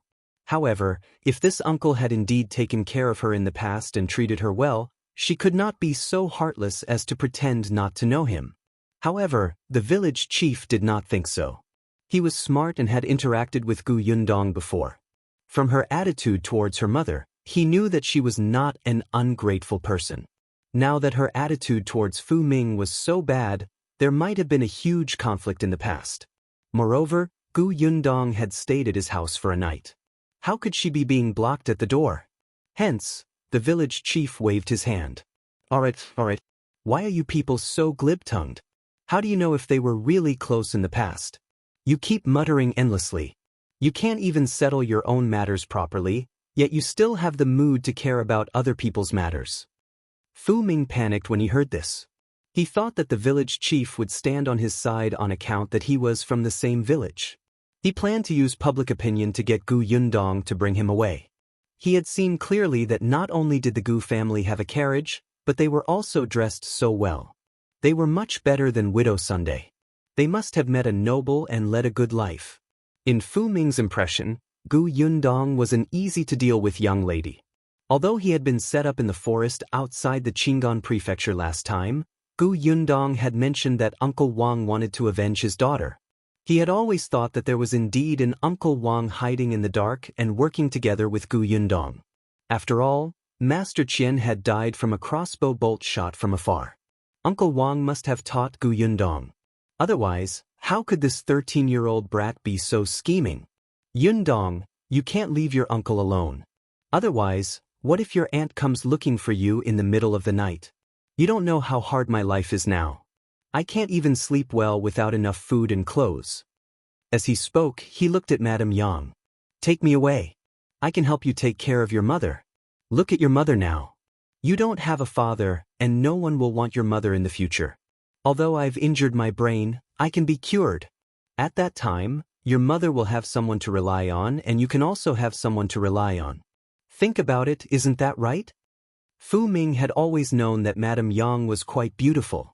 However, if this uncle had indeed taken care of her in the past and treated her well, she could not be so heartless as to pretend not to know him. However, the village chief did not think so. He was smart and had interacted with Gu Yundong before. From her attitude towards her mother, he knew that she was not an ungrateful person. Now that her attitude towards Fu Ming was so bad, there might have been a huge conflict in the past. Moreover, Gu Yundong had stayed at his house for a night. How could she be being blocked at the door? Hence, the village chief waved his hand. Alright. Why are you people so glib-tongued? How do you know if they were really close in the past? You keep muttering endlessly. You can't even settle your own matters properly, yet you still have the mood to care about other people's matters. Fu Ming panicked when he heard this. He thought that the village chief would stand on his side on account that he was from the same village. He planned to use public opinion to get Gu Yundong to bring him away. He had seen clearly that not only did the Gu family have a carriage, but they were also dressed so well. They were much better than Widow Sunday. They must have met a noble and led a good life. In Fu Ming's impression, Gu Yundong was an easy-to-deal-with young lady. Although he had been set up in the forest outside the Qing'an Prefecture last time, Gu Yundong had mentioned that Uncle Wang wanted to avenge his daughter. He had always thought that there was indeed an Uncle Wang hiding in the dark and working together with Gu Yundong. After all, Master Qian had died from a crossbow bolt shot from afar. Uncle Wang must have taught Gu Yundong. Otherwise, how could this 13-year-old brat be so scheming? Yundong, you can't leave your uncle alone. Otherwise, what if your aunt comes looking for you in the middle of the night? You don't know how hard my life is now. I can't even sleep well without enough food and clothes. As he spoke, he looked at Madame Yang. Take me away. I can help you take care of your mother. Look at your mother now. You don't have a father, and no one will want your mother in the future. Although I've injured my brain, I can be cured. At that time, your mother will have someone to rely on, and you can also have someone to rely on. Think about it, isn't that right? Fu Ming had always known that Madame Yang was quite beautiful.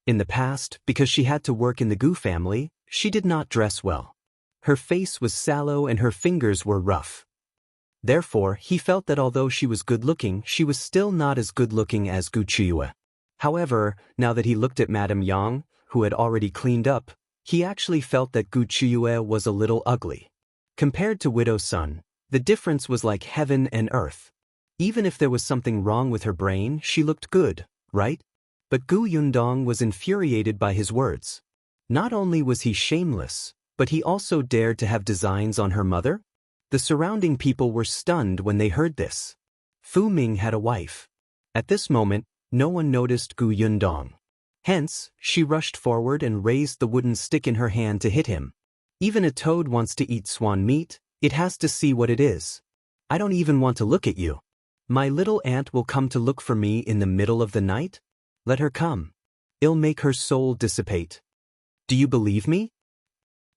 In the past, because she had to work in the Gu family, she did not dress well. Her face was sallow and her fingers were rough. Therefore, he felt that although she was good-looking, she was still not as good-looking as Gu Qiue. However, now that he looked at Madame Yang, who had already cleaned up, he actually felt that Gu Qiue was a little ugly. Compared to Widow Sun, the difference was like heaven and earth. Even if there was something wrong with her brain, she looked good, right? But Gu Yundong was infuriated by his words. Not only was he shameless, but he also dared to have designs on her mother? The surrounding people were stunned when they heard this. Fu Ming had a wife. At this moment, no one noticed Gu Yundong. Hence, she rushed forward and raised the wooden stick in her hand to hit him. Even a toad wants to eat swan meat, it has to see what it is. I don't even want to look at you. My little aunt will come to look for me in the middle of the night? Let her come. It'll make her soul dissipate. Do you believe me?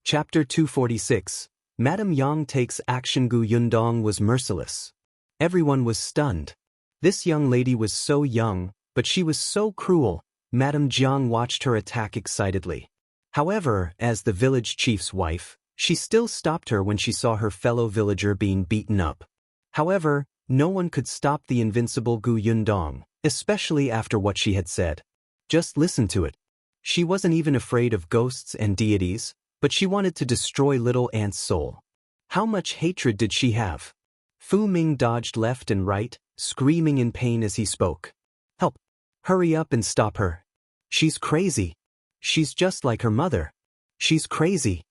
Chapter 246. Madame Yang takes action. Gu Yundong was merciless. Everyone was stunned. This young lady was so young, but she was so cruel. Madame Jiang watched her attack excitedly. However, as the village chief's wife, she still stopped her when she saw her fellow villager being beaten up. However, no one could stop the invincible Gu Yundong, especially after what she had said. Just listen to it. She wasn't even afraid of ghosts and deities, but she wanted to destroy little aunt's soul. How much hatred did she have? Fu Ming dodged left and right, screaming in pain as he spoke. Help! Hurry up and stop her. She's crazy. She's just like her mother. She's crazy.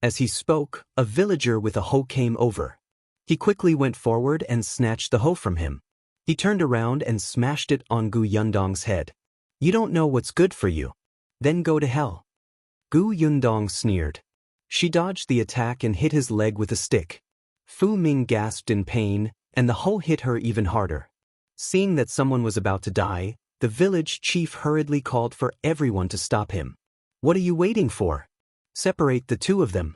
As he spoke, a villager with a hoe came over. He quickly went forward and snatched the hoe from him. He turned around and smashed it on Gu Yundong's head. You don't know what's good for you. Then go to hell. Gu Yundong sneered. She dodged the attack and hit his leg with a stick. Fu Ming gasped in pain, and the hoe hit her even harder. Seeing that someone was about to die, the village chief hurriedly called for everyone to stop him. What are you waiting for? Separate the two of them.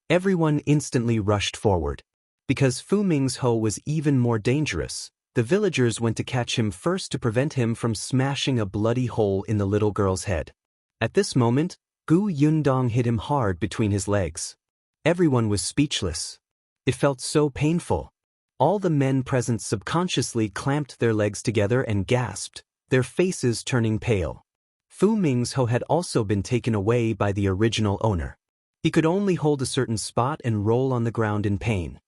Everyone instantly rushed forward. Because Fu Ming's hoe was even more dangerous, the villagers went to catch him first to prevent him from smashing a bloody hole in the little girl's head. At this moment, Gu Yundong hit him hard between his legs. Everyone was speechless. It felt so painful. All the men present subconsciously clamped their legs together and gasped, their faces turning pale. Fu Ming's hoe had also been taken away by the original owner. He could only hold a certain spot and roll on the ground in pain.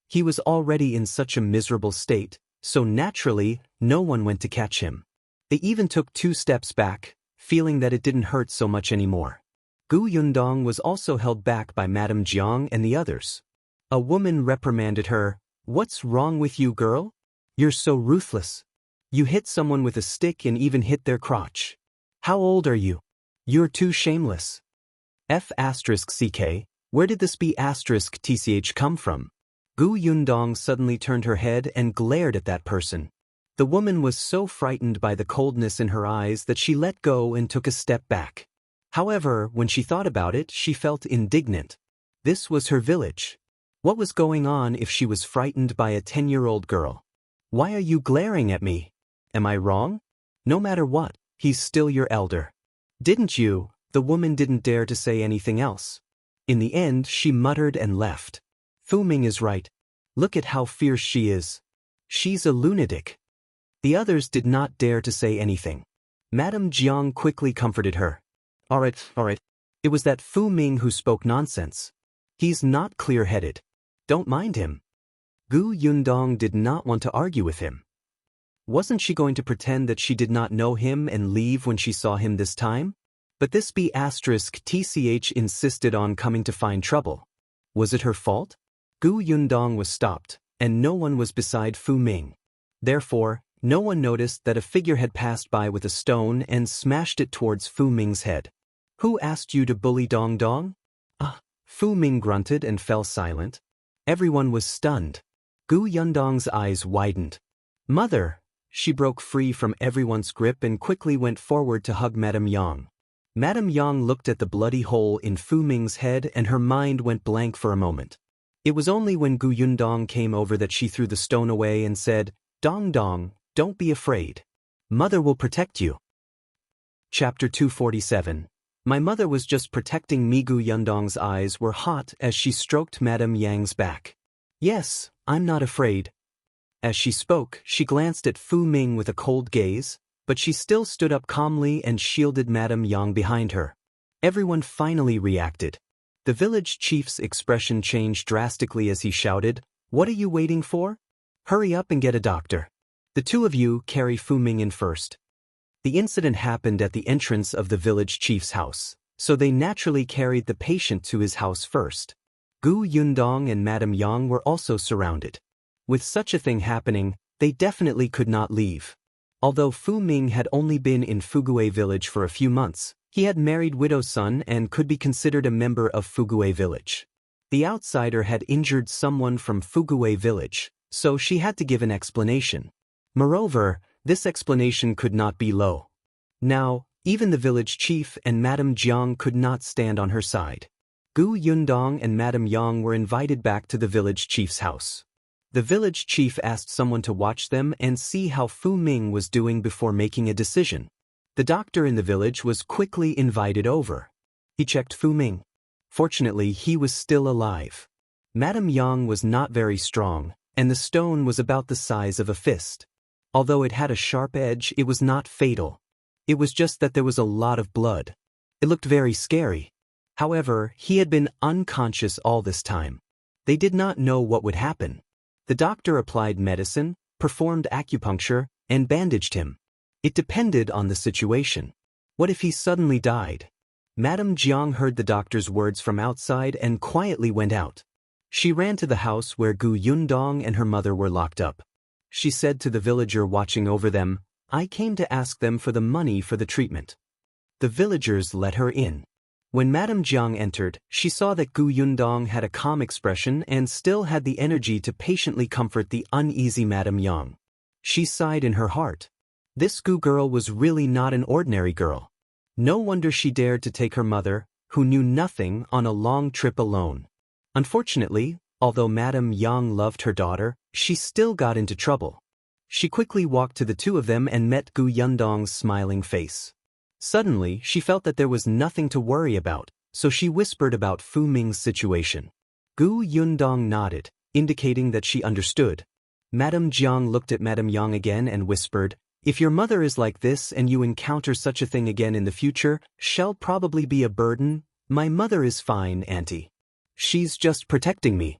He was already in such a miserable state, so naturally, no one went to catch him. They even took 2 steps back, feeling that it didn't hurt so much anymore. Gu Yundong was also held back by Madame Jiang and the others. A woman reprimanded her. "What's wrong with you, girl? You're so ruthless. You hit someone with a stick and even hit their crotch. How old are you? You're too shameless." F***ck, where did this B***tch come from? Gu Yundong suddenly turned her head and glared at that person. The woman was so frightened by the coldness in her eyes that she let go and took a step back. However, when she thought about it, she felt indignant. This was her village. What was going on if she was frightened by a 10-year-old girl? "Why are you glaring at me? Am I wrong? No matter what, he's still your elder. Didn't you?" The woman didn't dare to say anything else. In the end, she muttered and left. "Fu Ming is right. Look at how fierce she is. She's a lunatic." The others did not dare to say anything. Madame Jiang quickly comforted her. All right. It was that Fu Ming who spoke nonsense. He's not clear-headed. Don't mind him." Gu Yundong did not want to argue with him. Wasn't she going to pretend that she did not know him and leave when she saw him this time? But this B***tch insisted on coming to find trouble. Was it her fault? Gu Yundong was stopped, and no one was beside Fu Ming. Therefore, no one noticed that a figure had passed by with a stone and smashed it towards Fu Ming's head. "Who asked you to bully Dong Dong?" Fu Ming grunted and fell silent. Everyone was stunned. Gu Yundong's eyes widened. "Mother!" She broke free from everyone's grip and quickly went forward to hug Madame Yang. Madame Yang looked at the bloody hole in Fu Ming's head and her mind went blank for a moment. It was only when Gu Yundong came over that she threw the stone away and said, "Dong Dong, don't be afraid. Mother will protect you." Chapter 247. My mother was just protecting me. Gu Yundong's eyes were hot as she stroked Madame Yang's back. "Yes, I'm not afraid." As she spoke, she glanced at Fu Ming with a cold gaze, but she still stood up calmly and shielded Madame Yang behind her. Everyone finally reacted. The village chief's expression changed drastically as he shouted, "What are you waiting for? Hurry up and get a doctor. The two of you carry Fu Ming in first." The incident happened at the entrance of the village chief's house, so they naturally carried the patient to his house first. Gu Yundong and Madame Yang were also surrounded. With such a thing happening, they definitely could not leave. Although Fu Ming had only been in Fugue village for a few months, he had married widow's son and could be considered a member of Fugue village. The outsider had injured someone from Fugue village, so she had to give an explanation. Moreover, this explanation could not be low. Now, even the village chief and Madame Jiang could not stand on her side. Gu Yundong and Madame Yang were invited back to the village chief's house. The village chief asked someone to watch them and see how Fu Ming was doing before making a decision. The doctor in the village was quickly invited over. He checked Fu Ming. Fortunately, he was still alive. Madame Yang was not very strong, and the stone was about the size of a fist. Although it had a sharp edge, it was not fatal. It was just that there was a lot of blood. It looked very scary. However, he had been unconscious all this time. They did not know what would happen. The doctor applied medicine, performed acupuncture, and bandaged him. It depended on the situation. What if he suddenly died? Madame Jiang heard the doctor's words from outside and quietly went out. She ran to the house where Gu Yundong and her mother were locked up. She said to the villager watching over them, "I came to ask them for the money for the treatment." The villagers let her in. When Madame Jiang entered, she saw that Gu Yundong had a calm expression and still had the energy to patiently comfort the uneasy Madame Yang. She sighed in her heart. This Gu girl was really not an ordinary girl. No wonder she dared to take her mother, who knew nothing, on a long trip alone. Unfortunately, although Madame Yang loved her daughter, she still got into trouble. She quickly walked to the two of them and met Gu Yundong's smiling face. Suddenly, she felt that there was nothing to worry about, so she whispered about Fu Ming's situation. Gu Yundong nodded, indicating that she understood. Madame Jiang looked at Madame Yang again and whispered, "If your mother is like this and you encounter such a thing again in the future, she'll probably be a burden." "My mother is fine, auntie. She's just protecting me."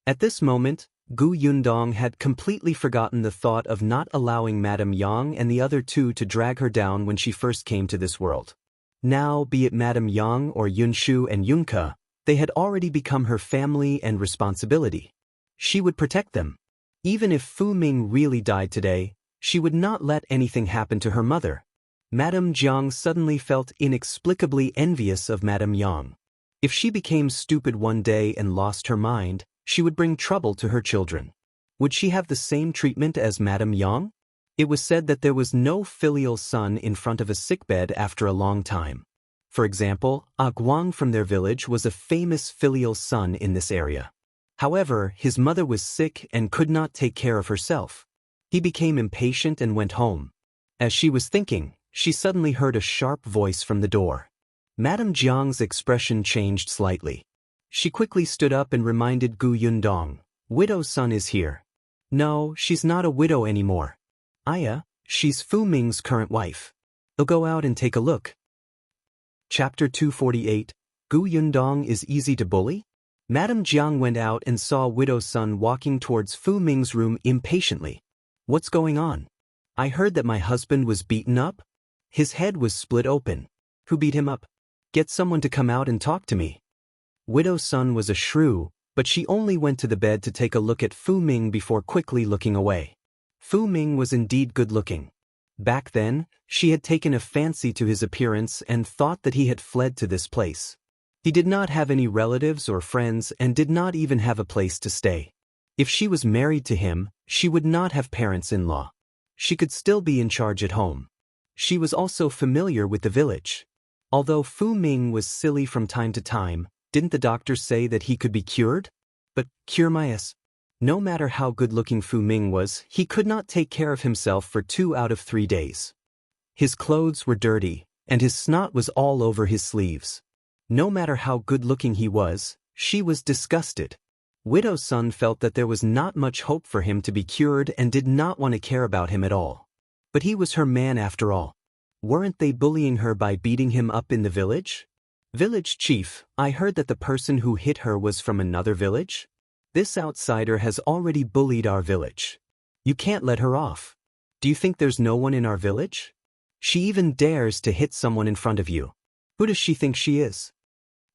At this moment, Gu Yundong had completely forgotten the thought of not allowing Madame Yang and the other two to drag her down when she first came to this world. Now, be it Madame Yang or Yunshu and Yunke, they had already become her family and responsibility. She would protect them. Even if Fu Ming really died today, she would not let anything happen to her mother. Madame Jiang suddenly felt inexplicably envious of Madame Yang. If she became stupid one day and lost her mind, she would bring trouble to her children. Would she have the same treatment as Madame Yang? It was said that there was no filial son in front of a sickbed after a long time. For example, A Guang from their village was a famous filial son in this area. However, his mother was sick and could not take care of herself. He became impatient and went home. As she was thinking, she suddenly heard a sharp voice from the door. Madame Jiang's expression changed slightly. She quickly stood up and reminded Gu Yundong, "Widow's son is here." "No, she's not a widow anymore. Aya, she's Fu Ming's current wife. I'll go out and take a look." Chapter 248, Gu Yundong is easy to bully? Madame Jiang went out and saw widow's son walking towards Fu Ming's room impatiently. "What's going on? I heard that my husband was beaten up. His head was split open. Who beat him up? Get someone to come out and talk to me." Widow's son was a shrew, but she only went to the bed to take a look at Fu Ming before quickly looking away. Fu Ming was indeed good-looking. Back then, she had taken a fancy to his appearance and thought that he had fled to this place. He did not have any relatives or friends and did not even have a place to stay. If she was married to him, she would not have parents-in-law. She could still be in charge at home. She was also familiar with the village. Although Fu Ming was silly from time to time, didn't the doctor say that he could be cured? But, cure my ass. No matter how good-looking Fu Ming was, he could not take care of himself for 2 out of 3 days. His clothes were dirty, and his snot was all over his sleeves. No matter how good-looking he was, she was disgusted. Widow's son felt that there was not much hope for him to be cured and did not want to care about him at all. But he was her man after all. Weren't they bullying her by beating him up in the village? "Village chief, I heard that the person who hit her was from another village? This outsider has already bullied our village. You can't let her off. Do you think there's no one in our village? She even dares to hit someone in front of you. Who does she think she is?"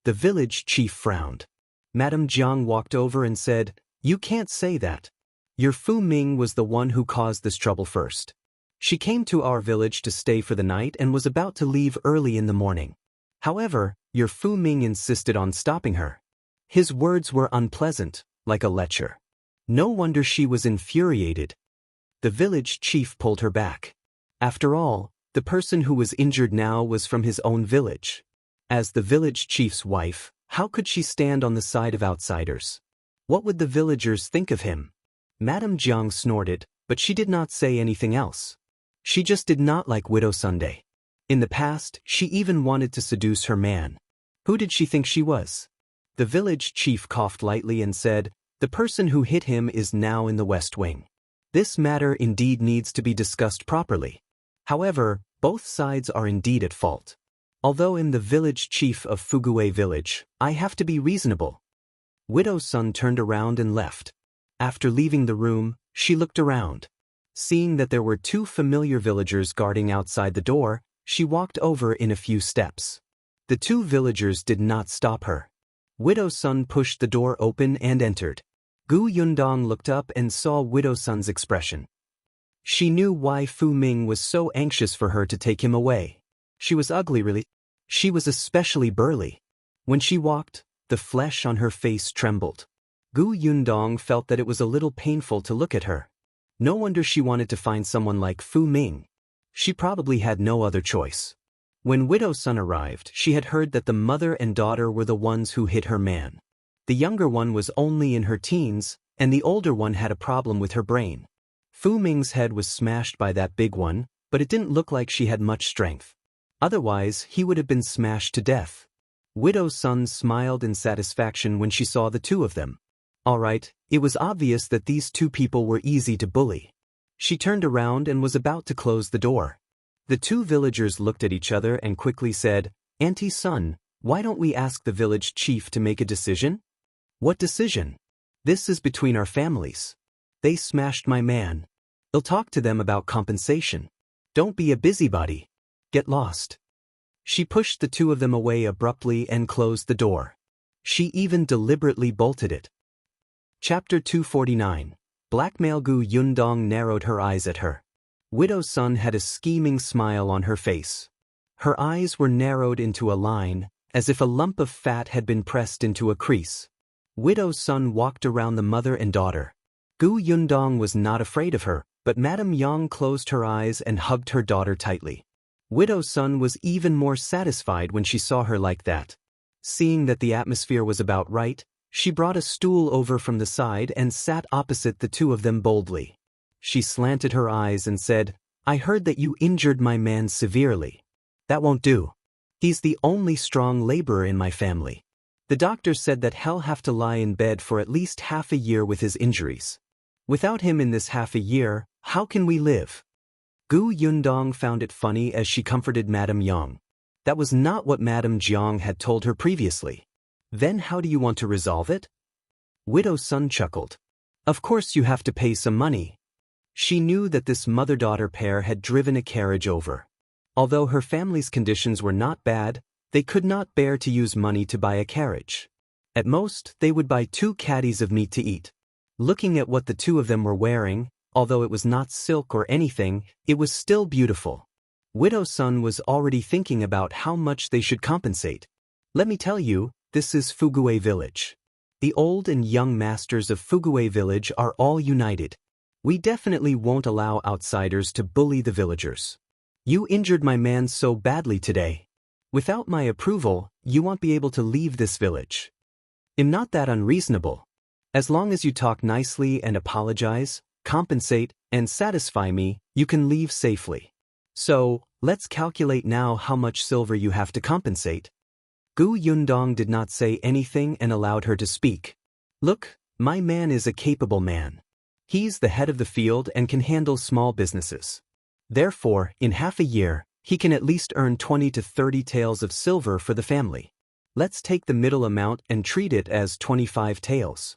The village chief frowned. Madame Jiang walked over and said, "You can't say that. Your Fu Ming was the one who caused this trouble first. She came to our village to stay for the night and was about to leave early in the morning. However, your Fu Ming insisted on stopping her. His words were unpleasant, like a lecture. No wonder she was infuriated." The village chief pulled her back. After all, the person who was injured now was from his own village. As the village chief's wife, how could she stand on the side of outsiders? What would the villagers think of him? Madame Jiang snorted, but she did not say anything else. She just did not like Widow Sunday. In the past, she even wanted to seduce her man. Who did she think she was? The village chief coughed lightly and said, "The person who hit him is now in the West Wing. This matter indeed needs to be discussed properly. However, both sides are indeed at fault. Although I'm the village chief of Fuguei village, I have to be reasonable." Widow's son turned around and left. After leaving the room, she looked around. Seeing that there were 2 familiar villagers guarding outside the door, she walked over in a few steps. The 2 villagers did not stop her. Widow's son pushed the door open and entered. Gu Yundong looked up and saw Widow's son's expression. She knew why Fu Ming was so anxious for her to take him away. She was ugly, really. She was especially burly. When she walked, the flesh on her face trembled. Gu Yundong felt that it was a little painful to look at her. No wonder she wanted to find someone like Fu Ming. She probably had no other choice. When Widow's son arrived, she had heard that the mother and daughter were the ones who hit her man. The younger one was only in her teens, and the older one had a problem with her brain. Fu Ming's head was smashed by that big one, but it didn't look like she had much strength. Otherwise, he would have been smashed to death. Widow's son smiled in satisfaction when she saw the 2 of them. All right, it was obvious that these 2 people were easy to bully. She turned around and was about to close the door. The 2 villagers looked at each other and quickly said, "Auntie Son, why don't we ask the village chief to make a decision?" "What decision? This is between our families. They smashed my man. I'll talk to them about compensation. Don't be a busybody. Get lost." She pushed the two of them away abruptly and closed the door. She even deliberately bolted it. Chapter 249. Blackmail. Yundong narrowed her eyes at her. Widow Sun had a scheming smile on her face. Her eyes were narrowed into a line, as if a lump of fat had been pressed into a crease. Widow Sun walked around the mother and daughter. Yundong was not afraid of her, but Madame Yang closed her eyes and hugged her daughter tightly. Widow Sun was even more satisfied when she saw her like that. Seeing that the atmosphere was about right, she brought a stool over from the side and sat opposite the two of them boldly. She slanted her eyes and said, "I heard that you injured my man severely. That won't do. He's the only strong laborer in my family. The doctor said that he'll have to lie in bed for at least half a year with his injuries. Without him in this half a year, how can we live?" Yundong found it funny as she comforted Madame Yang. That was not what Madame Jiang had told her previously. Then how do you want to resolve it? Widow Sun chuckled. Of course you have to pay some money. She knew that this mother-daughter pair had driven a carriage over. Although her family's conditions were not bad, they could not bear to use money to buy a carriage. At most, they would buy 2 caddies of meat to eat. Looking at what the two of them were wearing, although it was not silk or anything, it was still beautiful. Widow Sun was already thinking about how much they should compensate. Let me tell you, this is Fugui Village. The old and young masters of Fugui Village are all united. We definitely won't allow outsiders to bully the villagers. You injured my man so badly today. Without my approval, you won't be able to leave this village. I'm not that unreasonable. As long as you talk nicely and apologize, compensate, and satisfy me, you can leave safely. So, let's calculate now how much silver you have to compensate. Yundong did not say anything and allowed her to speak. Look, my man is a capable man. He's the head of the field and can handle small businesses. Therefore, in half a year, he can at least earn 20 to 30 taels of silver for the family. Let's take the middle amount and treat it as 25 taels.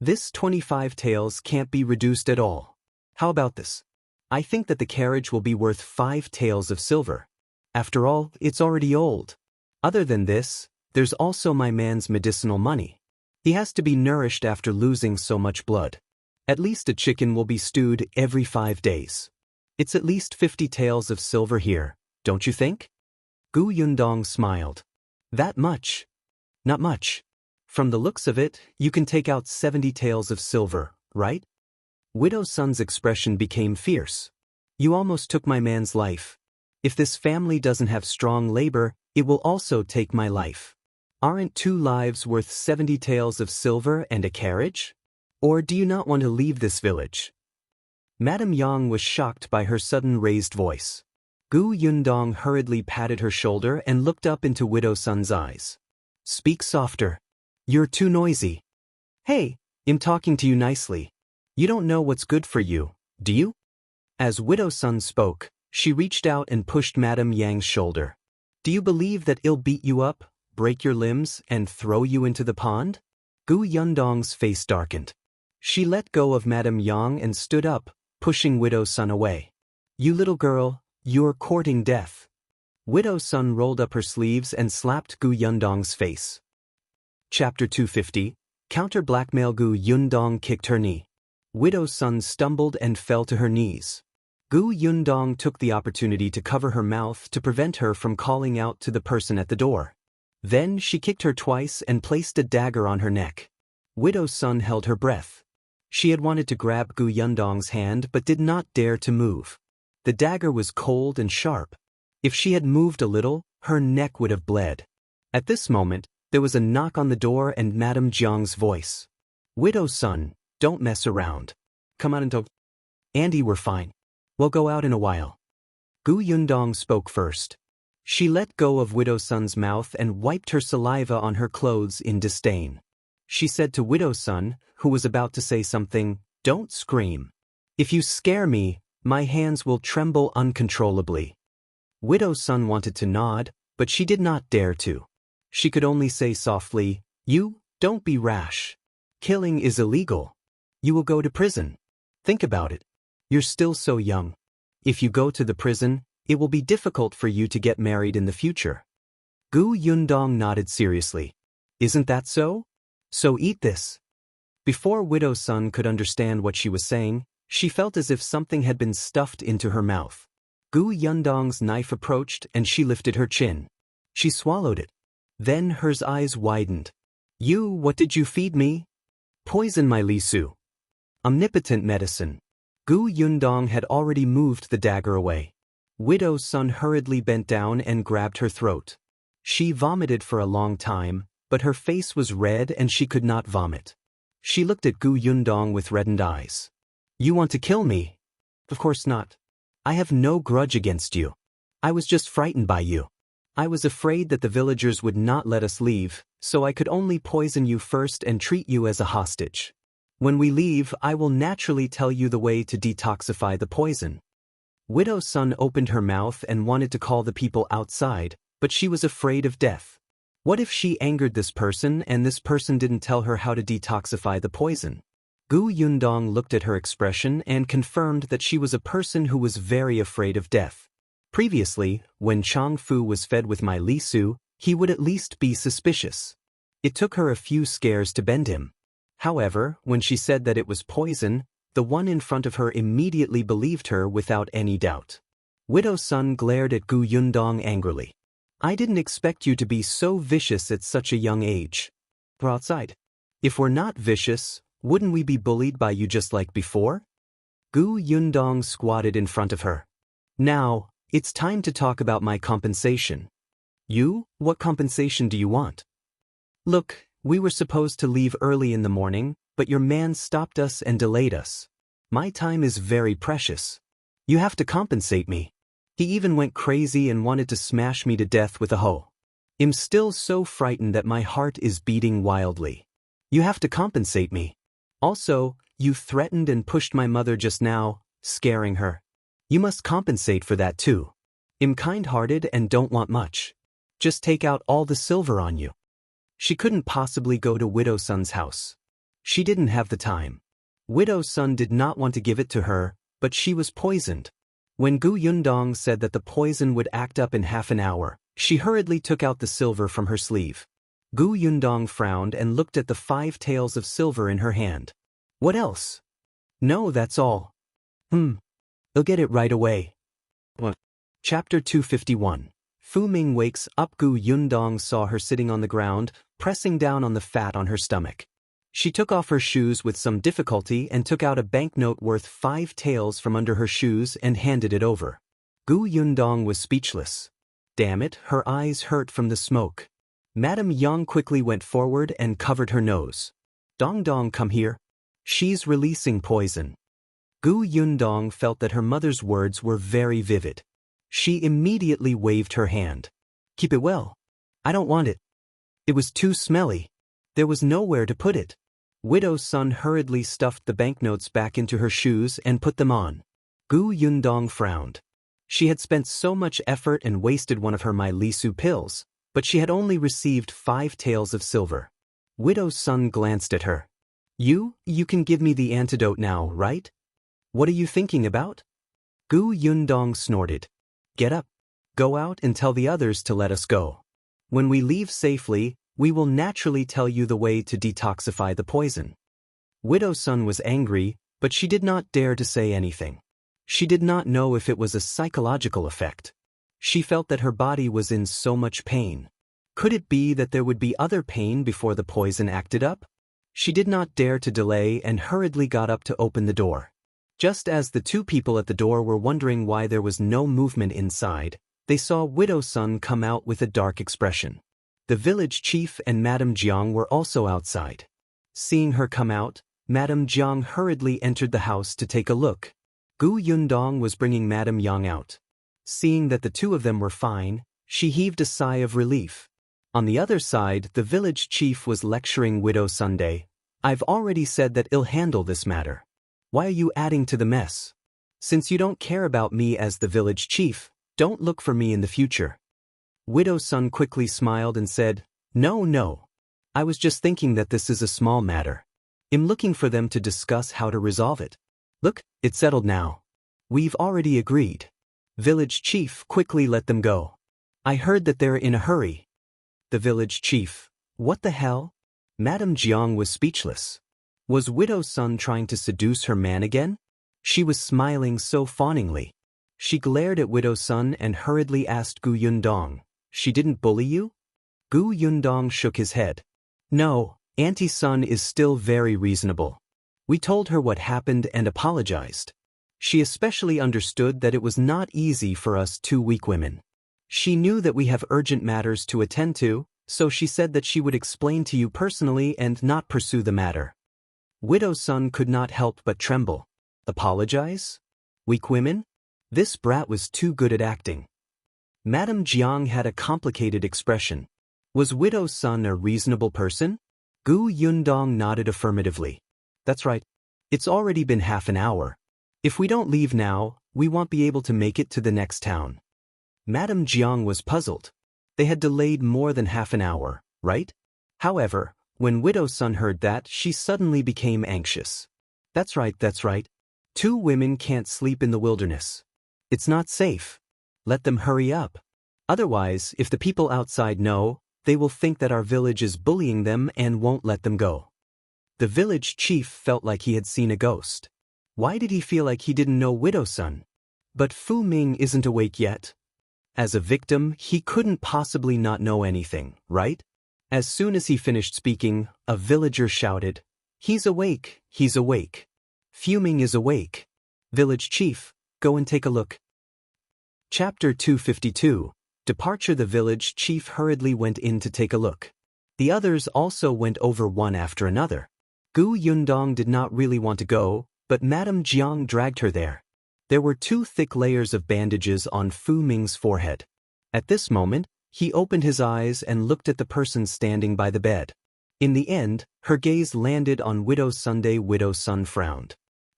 This 25 taels can't be reduced at all. How about this? I think that the carriage will be worth 5 taels of silver. After all, it's already old. Other than this, there's also my man's medicinal money. He has to be nourished after losing so much blood. At least a chicken will be stewed every 5 days. It's at least 50 taels of silver here, don't you think? Yundong smiled. That much? Not much. From the looks of it, you can take out 70 taels of silver, right? Widow Sun's expression became fierce. You almost took my man's life. If this family doesn't have strong labor, it will also take my life. Aren't 2 lives worth 70 taels of silver and a carriage? Or do you not want to leave this village? Madame Yang was shocked by her sudden raised voice. Yundong hurriedly patted her shoulder and looked up into Widow Sun's eyes. Speak softer. You're too noisy. Hey, I'm talking to you nicely. You don't know what's good for you, do you? As Widow Sun spoke, she reached out and pushed Madame Yang's shoulder. Do you believe that I'll beat you up, break your limbs, and throw you into the pond? Yundong's face darkened. She let go of Madame Yang and stood up, pushing Widow Sun away. You little girl, you're courting death. Widow Sun rolled up her sleeves and slapped Yundong's face. Chapter 250. Counter Blackmail. Yundong kicked her knee. Widow Sun stumbled and fell to her knees. Yundong took the opportunity to cover her mouth to prevent her from calling out to the person at the door. Then she kicked her twice and placed a dagger on her neck. Widow Sun held her breath. She had wanted to grab Yundong's hand but did not dare to move. The dagger was cold and sharp. If she had moved a little, her neck would have bled. At this moment, there was a knock on the door and Madame Jiang's voice. Widow Sun, don't mess around. Come on and talk. Andy, we're fine. We'll go out in a while. Yundong spoke first. She let go of Widow Sun's mouth and wiped her saliva on her clothes in disdain. She said to Widow Sun, who was about to say something, Don't scream. If you scare me, my hands will tremble uncontrollably. Widow Sun wanted to nod, but she did not dare to. She could only say softly, You, don't be rash. Killing is illegal. You will go to prison. Think about it. You're still so young. If you go to the prison, It will be difficult for you to get married in the future. Gu Yundong nodded seriously. Isn't that so? So eat this. Before Widow Sun could understand what she was saying, she felt as if something had been stuffed into her mouth. Gu Yundong's knife approached and she lifted her chin. She swallowed it. Then her eyes widened. What did you feed me? Poison my Li Su. Omnipotent medicine. Gu Yundong had already moved the dagger away. Widow Sun hurriedly bent down and grabbed her throat. She vomited for a long time, but her face was red and she could not vomit. She looked at Gu Yundong with reddened eyes. You want to kill me? Of course not. I have no grudge against you. I was just frightened by you. I was afraid that the villagers would not let us leave, so I could only poison you first and treat you as a hostage. When we leave, I will naturally tell you the way to detoxify the poison. Widow Sun opened her mouth and wanted to call the people outside, but she was afraid of death. What if she angered this person and this person didn't tell her how to detoxify the poison? Gu Yundong looked at her expression and confirmed that she was a person who was very afraid of death. Previously, when Chang Fu was fed with my Li Su, he would at least be suspicious. It took her a few scares to bend him. However, when she said that it was poison, the one in front of her immediately believed her without any doubt. Widow Sun glared at Gu Yundong angrily. I didn't expect you to be so vicious at such a young age. We're outside. If we're not vicious, wouldn't we be bullied by you just like before? Gu Yundong squatted in front of her. Now, it's time to talk about my compensation. What compensation do you want? Look, we were supposed to leave early in the morning, but your man stopped us and delayed us. My time is very precious. You have to compensate me. He even went crazy and wanted to smash me to death with a hoe. I'm still so frightened that my heart is beating wildly. You have to compensate me. Also, you threatened and pushed my mother just now, scaring her. You must compensate for that too. I'm kind-hearted and don't want much. Just take out all the silver on you. She couldn't possibly go to Widow Sun's house. She didn't have the time. Widow Sun did not want to give it to her, but she was poisoned. When Gu Yundong said that the poison would act up in half an hour, she hurriedly took out the silver from her sleeve. Gu Yundong frowned and looked at the 5 taels of silver in her hand. What else? No, that's all. I'll get it right away. What? Chapter 251. Fu Ming wakes up. Gu Yundong saw her sitting on the ground, pressing down on the fat on her stomach. She took off her shoes with some difficulty and took out a banknote worth 5 taels from under her shoes and handed it over. Gu Yundong was speechless. Damn it, her eyes hurt from the smoke. Madame Yang quickly went forward and covered her nose. Dong Dong, come here. She's releasing poison. Gu Yundong felt that her mother's words were very vivid. She immediately waved her hand. Keep it well. I don't want it. It was too smelly. There was nowhere to put it. Widow Sun hurriedly stuffed the banknotes back into her shoes and put them on. Gu Yundong frowned. She had spent so much effort and wasted one of her my Li Su pills, but she had only received 5 taels of silver. Widow Sun glanced at her. You can give me the antidote now, right? What are you thinking about? Gu Yundong snorted. Get up. Go out and tell the others to let us go. When we leave safely, we will naturally tell you the way to detoxify the poison. Widow Sun was angry, but she did not dare to say anything. She did not know if it was a psychological effect. She felt that her body was in so much pain. Could it be that there would be other pain before the poison acted up? She did not dare to delay and hurriedly got up to open the door. Just as the 2 people at the door were wondering why there was no movement inside, they saw Widow Sun come out with a dark expression. The village chief and Madame Jiang were also outside. Seeing her come out, Madame Jiang hurriedly entered the house to take a look. Gu Yundong was bringing Madame Yang out. Seeing that the 2 of them were fine, she heaved a sigh of relief. On the other side, the village chief was lecturing Widow Sunday. I've already said that I'll handle this matter. Why are you adding to the mess? Since you don't care about me as the village chief, don't look for me in the future. Widow Sun quickly smiled and said, No. I was just thinking that this is a small matter. I'm looking for them to discuss how to resolve it. Look, it's settled now. We've already agreed. Village chief, quickly let them go. I heard that they're in a hurry. The village chief. What the hell? Madame Jiang was speechless. Was Widow Sun trying to seduce her man again? She was smiling so fawningly. She glared at Widow Sun and hurriedly asked Gu Yundong, "She didn't bully you?" Gu Yundong shook his head. "No, Auntie Sun is still very reasonable. We told her what happened and apologized. She especially understood that it was not easy for us two weak women. She knew that we have urgent matters to attend to, so she said that she would explain to you personally and not pursue the matter." Widow Sun could not help but tremble. Apologize? Weak women? This brat was too good at acting. Madame Jiang had a complicated expression. Was Widow Sun a reasonable person? Gu Yundong nodded affirmatively. That's right. It's already been half an hour. If we don't leave now, we won't be able to make it to the next town. Madame Jiang was puzzled. They had delayed more than half an hour, right? However, when Widow Sun heard that, she suddenly became anxious. That's right. Two women can't sleep in the wilderness. It's not safe. Let them hurry up. Otherwise, if the people outside know, they will think that our village is bullying them and won't let them go. The village chief felt like he had seen a ghost. Why did he feel like he didn't know Widow Sun? But Fu Ming isn't awake yet. As a victim, he couldn't possibly not know anything, right? As soon as he finished speaking, a villager shouted, "He's awake, he's awake. Fu Ming is awake. Village chief, go and take a look." Chapter 252. Departure. The village chief hurriedly went in to take a look. The others also went over one after another. Gu Yundong did not really want to go, but Madame Jiang dragged her there. There were 2 thick layers of bandages on Fu Ming's forehead. At this moment, he opened his eyes and looked at the person standing by the bed. In the end, her gaze landed on Widow Sun. Widow Sun frowned.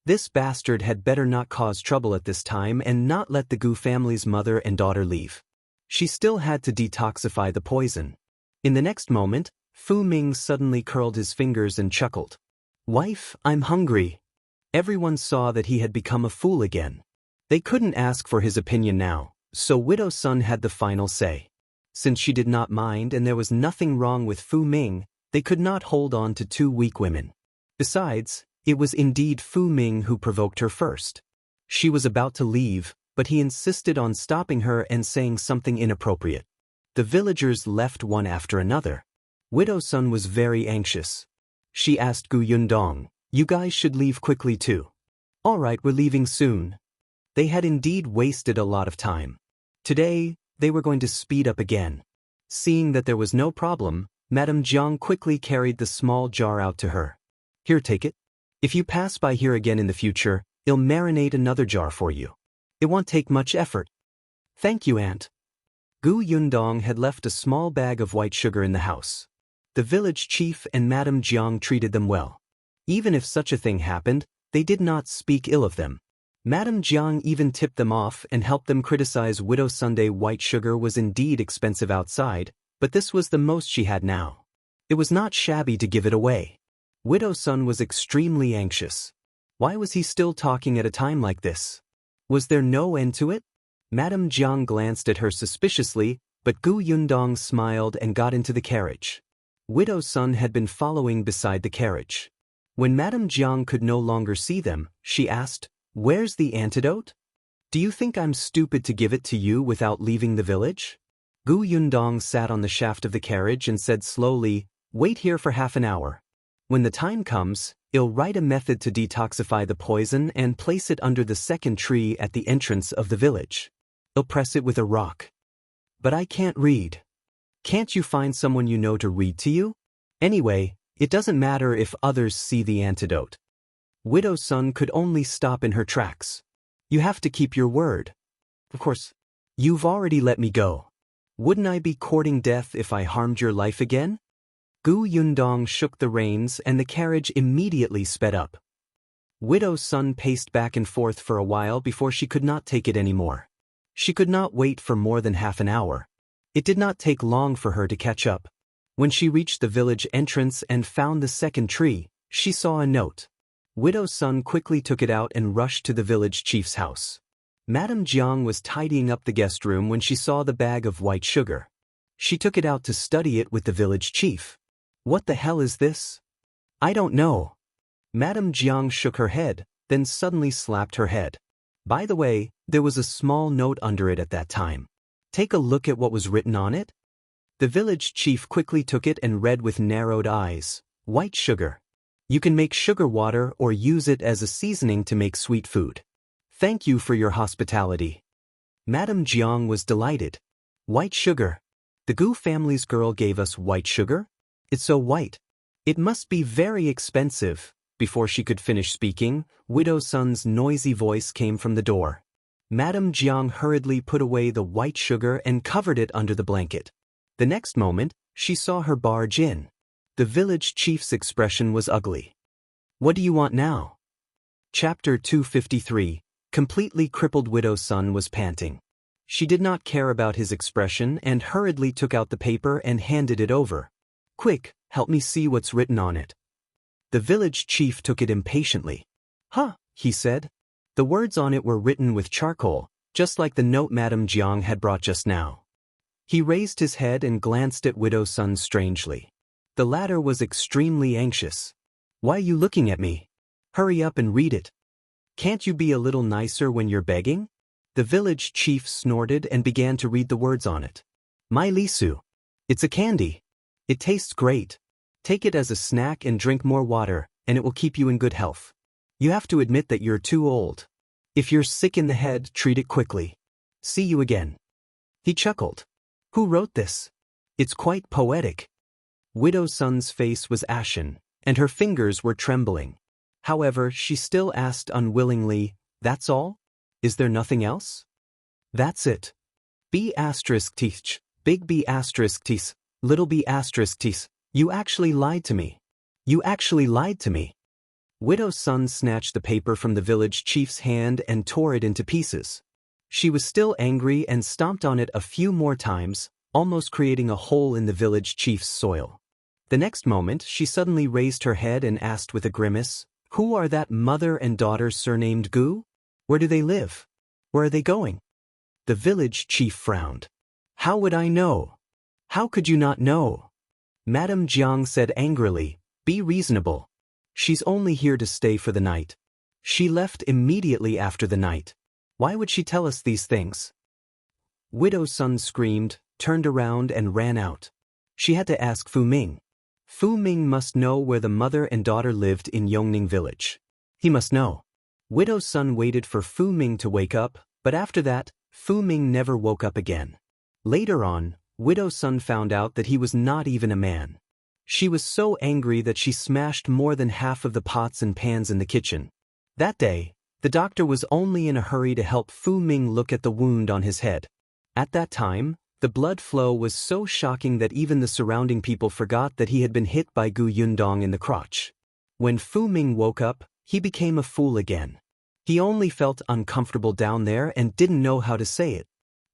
This bastard had better not cause trouble at this time and not let the Gu family's mother and daughter leave. She still had to detoxify the poison. In the next moment, Fu Ming suddenly curled his fingers and chuckled. "Wife, I'm hungry." Everyone saw that he had become a fool again. They couldn't ask for his opinion now, so Widow Sun had the final say. Since she did not mind and there was nothing wrong with Fu Ming, they could not hold on to 2 weak women. Besides, it was indeed Fu Ming who provoked her first. She was about to leave, but he insisted on stopping her and saying something inappropriate. The villagers left one after another. Widow Sun was very anxious. She asked Gu Yundong, "You guys should leave quickly too." "All right, we're leaving soon." They had indeed wasted a lot of time. Today, they were going to speed up again. Seeing that there was no problem, Madame Jiang quickly carried the small jar out to her. "Here, take it. If you pass by here again in the future, I'll marinate another jar for you. It won't take much effort." "Thank you, Aunt." Gu Yundong had left a small bag of white sugar in the house. The village chief and Madame Jiang treated them well. Even if such a thing happened, they did not speak ill of them. Madame Jiang even tipped them off and helped them criticize Widow Sun. White sugar was indeed expensive outside, but this was the most she had now. It was not shabby to give it away. Widow Sun was extremely anxious. Why was he still talking at a time like this? Was there no end to it? Madame Jiang glanced at her suspiciously, but Gu Yundong smiled and got into the carriage. Widow Sun had been following beside the carriage. When Madame Jiang could no longer see them, she asked, "Where's the antidote? Do you think I'm stupid to give it to you without leaving the village?" Gu Yundong sat on the shaft of the carriage and said slowly, "Wait here for half an hour. When the time comes, I'll write a method to detoxify the poison and place it under the second tree at the entrance of the village. I'll press it with a rock. But I can't read." "Can't you find someone you know to read to you? Anyway, it doesn't matter if others see the antidote." Widow Sun could only stop in her tracks. "You have to keep your word." "Of course. You've already let me go. Wouldn't I be courting death if I harmed your life again?" Gu Yundong shook the reins and the carriage immediately sped up. Widow Sun paced back and forth for a while before she could not take it anymore. She could not wait for more than half an hour. It did not take long for her to catch up. When she reached the village entrance and found the second tree, she saw a note. Widow Sun quickly took it out and rushed to the village chief's house. Madame Jiang was tidying up the guest room when she saw the bag of white sugar. She took it out to study it with the village chief. What the hell is this? I don't know. Madame Jiang shook her head, then suddenly slapped her head. By the way, there was a small note under it at that time. Take a look at what was written on it. The village chief quickly took it and read with narrowed eyes. White sugar. You can make sugar water or use it as a seasoning to make sweet food. Thank you for your hospitality. Madame Jiang was delighted. White sugar. The Gu family's girl gave us white sugar? It's so white. It must be very expensive. Before she could finish speaking, Widow Sun's noisy voice came from the door. Madame Jiang hurriedly put away the white sugar and covered it under the blanket. The next moment, she saw her barge in. The village chief's expression was ugly. What do you want now? Chapter 253. Completely crippled Widow Sun was panting. She did not care about his expression and hurriedly took out the paper and handed it over. Quick, help me see what's written on it. The village chief took it impatiently. Huh, he said. The words on it were written with charcoal, just like the note Madame Jiang had brought just now. He raised his head and glanced at Widow Sun strangely. The latter was extremely anxious. Why are you looking at me? Hurry up and read it. Can't you be a little nicer when you're begging? The village chief snorted and began to read the words on it. My lisu. It's a candy. It tastes great. Take it as a snack and drink more water, and it will keep you in good health. You have to admit that you're too old. If you're sick in the head, treat it quickly. See you again. He chuckled. Who wrote this? It's quite poetic. Widow Sun's face was ashen, and her fingers were trembling. However, she still asked unwillingly, That's all? Is there nothing else? That's it. B** teach, big B** teeth, little B** teeth. You actually lied to me. You actually lied to me. Widow Sun snatched the paper from the village chief's hand and tore it into pieces. She was still angry and stomped on it a few more times, almost creating a hole in the village chief's soil. The next moment, she suddenly raised her head and asked with a grimace, Who are that mother and daughter surnamed Gu? Where do they live? Where are they going? The village chief frowned. How would I know? How could you not know? Madame Jiang said angrily, Be reasonable. She's only here to stay for the night. She left immediately after the night. Why would she tell us these things? Widow Sun screamed, turned around and ran out. She had to ask Fu Ming. Fu Ming must know where the mother and daughter lived in Yongning village. He must know. Widow Sun waited for Fu Ming to wake up, but after that, Fu Ming never woke up again. Later on, Widow Sun found out that he was not even a man. She was so angry that she smashed more than half of the pots and pans in the kitchen. That day, the doctor was only in a hurry to help Fu Ming look at the wound on his head. At that time, the blood flow was so shocking that even the surrounding people forgot that he had been hit by Gu Yundong in the crotch. When Fu Ming woke up, he became a fool again. He only felt uncomfortable down there and didn't know how to say it.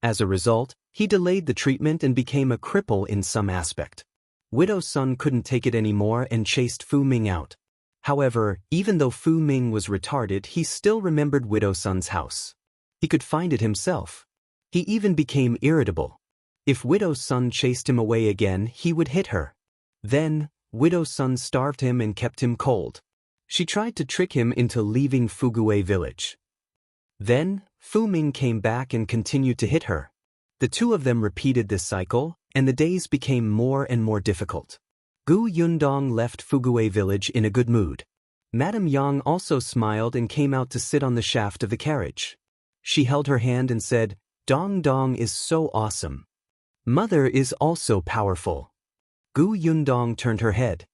As a result, he delayed the treatment and became a cripple in some aspect. Widow Sun couldn't take it anymore and chased Fu Ming out. However, even though Fu Ming was retarded, he still remembered Widow Sun's house. He could find it himself. He even became irritable. If Widow Sun chased him away again, he would hit her. Then, Widow Sun starved him and kept him cold. She tried to trick him into leaving Fugue village. Then, Fu Ming came back and continued to hit her. The two of them repeated this cycle, and the days became more and more difficult. Gu Yundong left Fugue village in a good mood. Madame Yang also smiled and came out to sit on the shaft of the carriage. She held her hand and said, Dong Dong is so awesome. Mother is also powerful. Gu Yundong turned her head.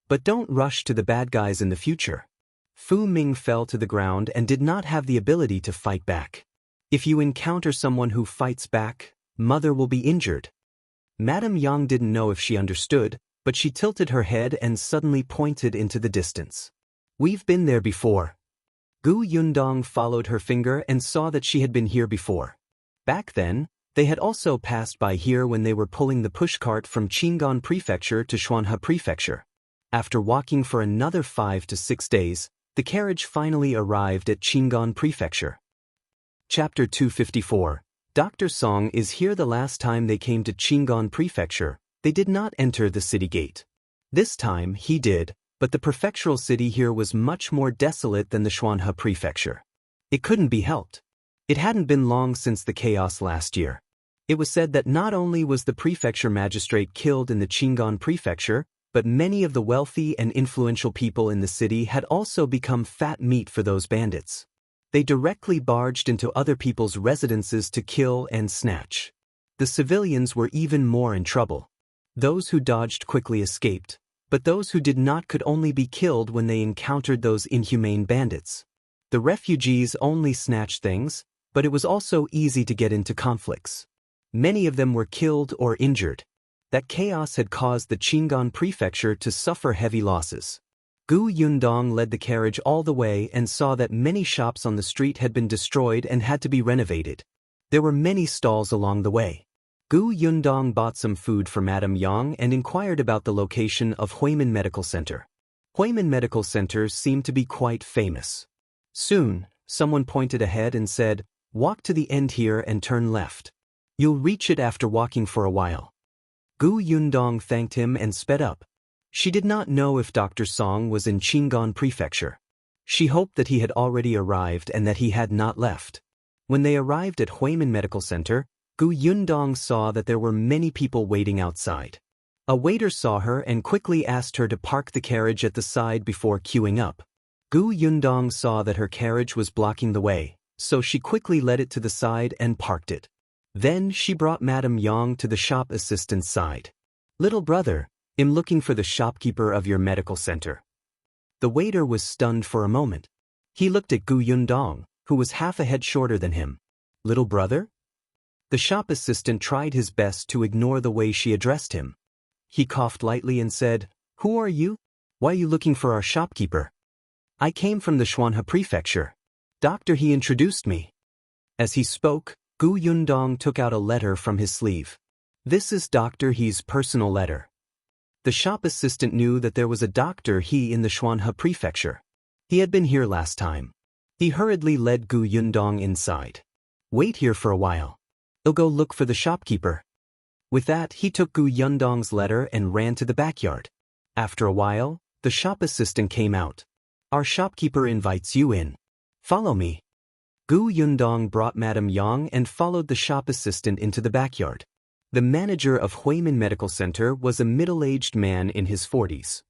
But don't rush to the bad guys in the future. Fu Ming fell to the ground and did not have the ability to fight back. If you encounter someone who fights back, Mother will be injured. Madame Yang didn't know if she understood, but she tilted her head and suddenly pointed into the distance. We've been there before. Gu Yundong followed her finger and saw that she had been here before. Back then, they had also passed by here when they were pulling the pushcart from Qing'an Prefecture to Xuanhe Prefecture. After walking for another 5 to 6 days, the carriage finally arrived at Qing'an Prefecture. Chapter 254. Dr. Song is here. The last time they came to Qing'an Prefecture, they did not enter the city gate. This time he did, but the prefectural city here was much more desolate than the Xian'er Prefecture. It couldn't be helped. It hadn't been long since the chaos last year. It was said that not only was the prefecture magistrate killed in the Qing'an Prefecture, but many of the wealthy and influential people in the city had also become fat meat for those bandits. They directly barged into other people's residences to kill and snatch. The civilians were even more in trouble. Those who dodged quickly escaped, but those who did not could only be killed when they encountered those inhumane bandits. The refugees only snatched things, but it was also easy to get into conflicts. Many of them were killed or injured. That chaos had caused the Qing'an Prefecture to suffer heavy losses. Yundong led the carriage all the way and saw that many shops on the street had been destroyed and had to be renovated. There were many stalls along the way. Yundong bought some food for Madame Yang and inquired about the location of Huimin Medical Center. Huimin Medical Center seemed to be quite famous. Soon, someone pointed ahead and said, "Walk to the end here and turn left. You'll reach it after walking for a while." Yundong thanked him and sped up. She did not know if Dr. Song was in Qing'an Prefecture. She hoped that he had already arrived and that he had not left. When they arrived at Huimin Medical Center, Yundong saw that there were many people waiting outside. A waiter saw her and quickly asked her to park the carriage at the side before queuing up. Yundong saw that her carriage was blocking the way, so she quickly led it to the side and parked it. Then she brought Madame Yang to the shop assistant's side. "Little brother, I'm looking for the shopkeeper of your medical center." The waiter was stunned for a moment. He looked at Yundong, who was half a head shorter than him. "Little brother?" The shop assistant tried his best to ignore the way she addressed him. He coughed lightly and said, "Who are you? Why are you looking for our shopkeeper?" "I came from the Xian'er Prefecture. Doctor He introduced me." As he spoke, Yundong took out a letter from his sleeve. "This is Dr. He's personal letter." The shop assistant knew that there was a Dr. He in the Xian'er Prefecture. He had been here last time. He hurriedly led Yundong inside. "Wait here for a while. I'll go look for the shopkeeper." With that, he took Yundong's letter and ran to the backyard. After a while, the shop assistant came out. "Our shopkeeper invites you in. Follow me." Yundong brought Madame Yang and followed the shop assistant into the backyard. The manager of Huimin Medical Center was a middle-aged man in his 40s.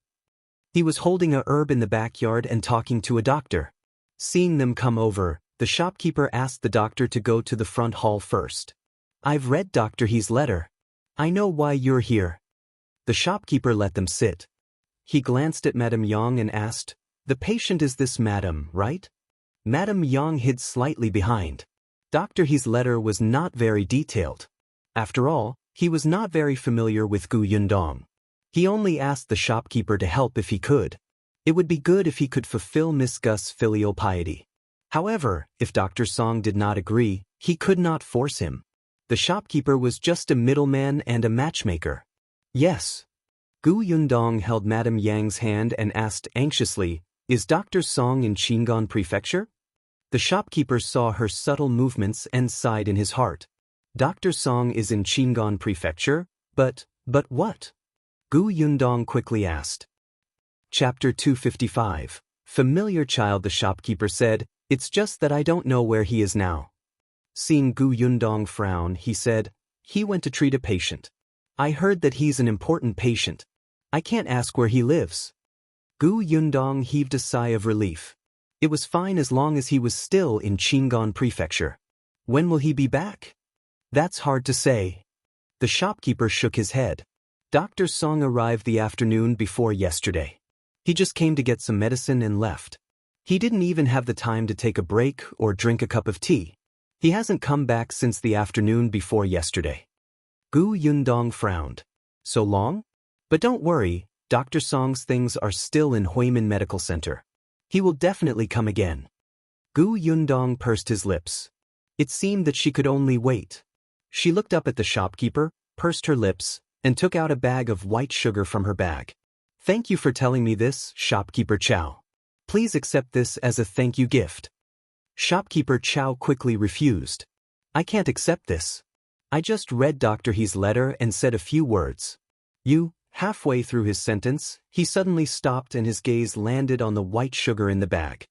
He was holding a herb in the backyard and talking to a doctor. Seeing them come over, the shopkeeper asked the doctor to go to the front hall first. "I've read Dr. He's letter. I know why you're here." The shopkeeper let them sit. He glanced at Madame Yang and asked, "The patient is this madam, right?" Madame Yang hid slightly behind. Dr. He's letter was not very detailed. After all, he was not very familiar with Yundong. He only asked the shopkeeper to help if he could. It would be good if he could fulfill Miss Gus' filial piety. However, if Dr. Song did not agree, he could not force him. The shopkeeper was just a middleman and a matchmaker. "Yes." Yundong held Madame Yang's hand and asked anxiously, "Is Dr. Song in Qing'an Prefecture?" The shopkeeper saw her subtle movements and sighed in his heart. "Dr. Song is in Qing'an Prefecture, but what?" Yundong quickly asked. Chapter 255. Familiar child. The shopkeeper said, "It's just that I don't know where he is now." Seeing Yundong frown, he said, "He went to treat a patient. I heard that he's an important patient. I can't ask where he lives." Yundong heaved a sigh of relief. It was fine as long as he was still in Qing'an Prefecture. When will he be back? That's hard to say. The shopkeeper shook his head. Dr. Song arrived the afternoon before yesterday. He just came to get some medicine and left. He didn't even have the time to take a break or drink a cup of tea. He hasn't come back since the afternoon before yesterday. Yundong frowned. So long? But don't worry, Dr. Song's things are still in Huimin Medical Center. He will definitely come again. Yundong pursed his lips. It seemed that she could only wait. She looked up at the shopkeeper, pursed her lips, and took out a bag of white sugar from her bag. "Thank you for telling me this, shopkeeper Chao. Please accept this as a thank you gift." Shopkeeper Chao quickly refused. I can't accept this. I just read Dr. He's letter and said a few words. You, halfway through his sentence, he suddenly stopped and his gaze landed on the white sugar in the bag.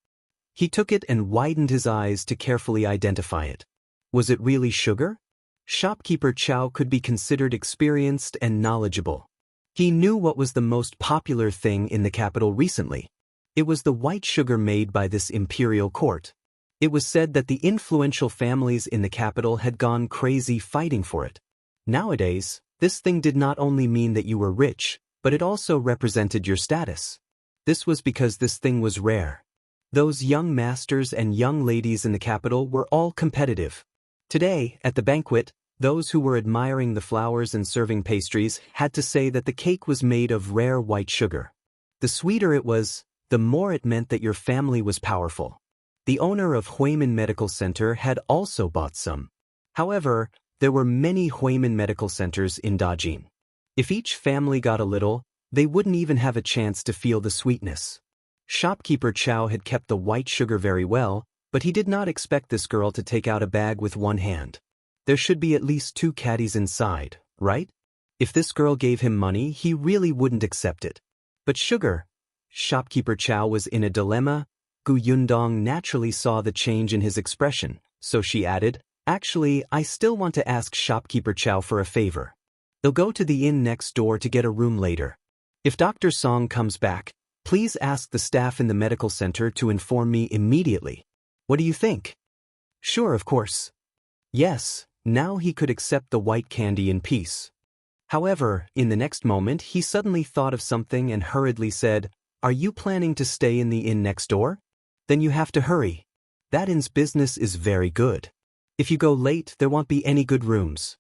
He took it and widened his eyes to carefully identify it. Was it really sugar? Shopkeeper Chao could be considered experienced and knowledgeable. He knew what was the most popular thing in the capital recently. It was the white sugar made by this imperial court. It was said that the influential families in the capital had gone crazy fighting for it. Nowadays, this thing did not only mean that you were rich, but it also represented your status. This was because this thing was rare. Those young masters and young ladies in the capital were all competitive. Today, at the banquet, those who were admiring the flowers and serving pastries had to say that the cake was made of rare white sugar. The sweeter it was, the more it meant that your family was powerful. The owner of Huimin Medical Center had also bought some. However, there were many Huimin medical centers in Dajin. If each family got a little, they wouldn't even have a chance to feel the sweetness. Shopkeeper Chao had kept the white sugar very well, but he did not expect this girl to take out a bag with one hand. There should be at least 2 caddies inside, right? If this girl gave him money, he really wouldn't accept it. But sugar? Shopkeeper Chao was in a dilemma. Yundong naturally saw the change in his expression, so she added, Actually, I still want to ask Shopkeeper Chao for a favor. They'll go to the inn next door to get a room later. If Dr. Song comes back, please ask the staff in the medical center to inform me immediately. What do you think? Sure, of course. Yes, now he could accept the white candy in peace. However, in the next moment he suddenly thought of something and hurriedly said, Are you planning to stay in the inn next door? Then you have to hurry. That inn's business is very good. If you go late, there won't be any good rooms.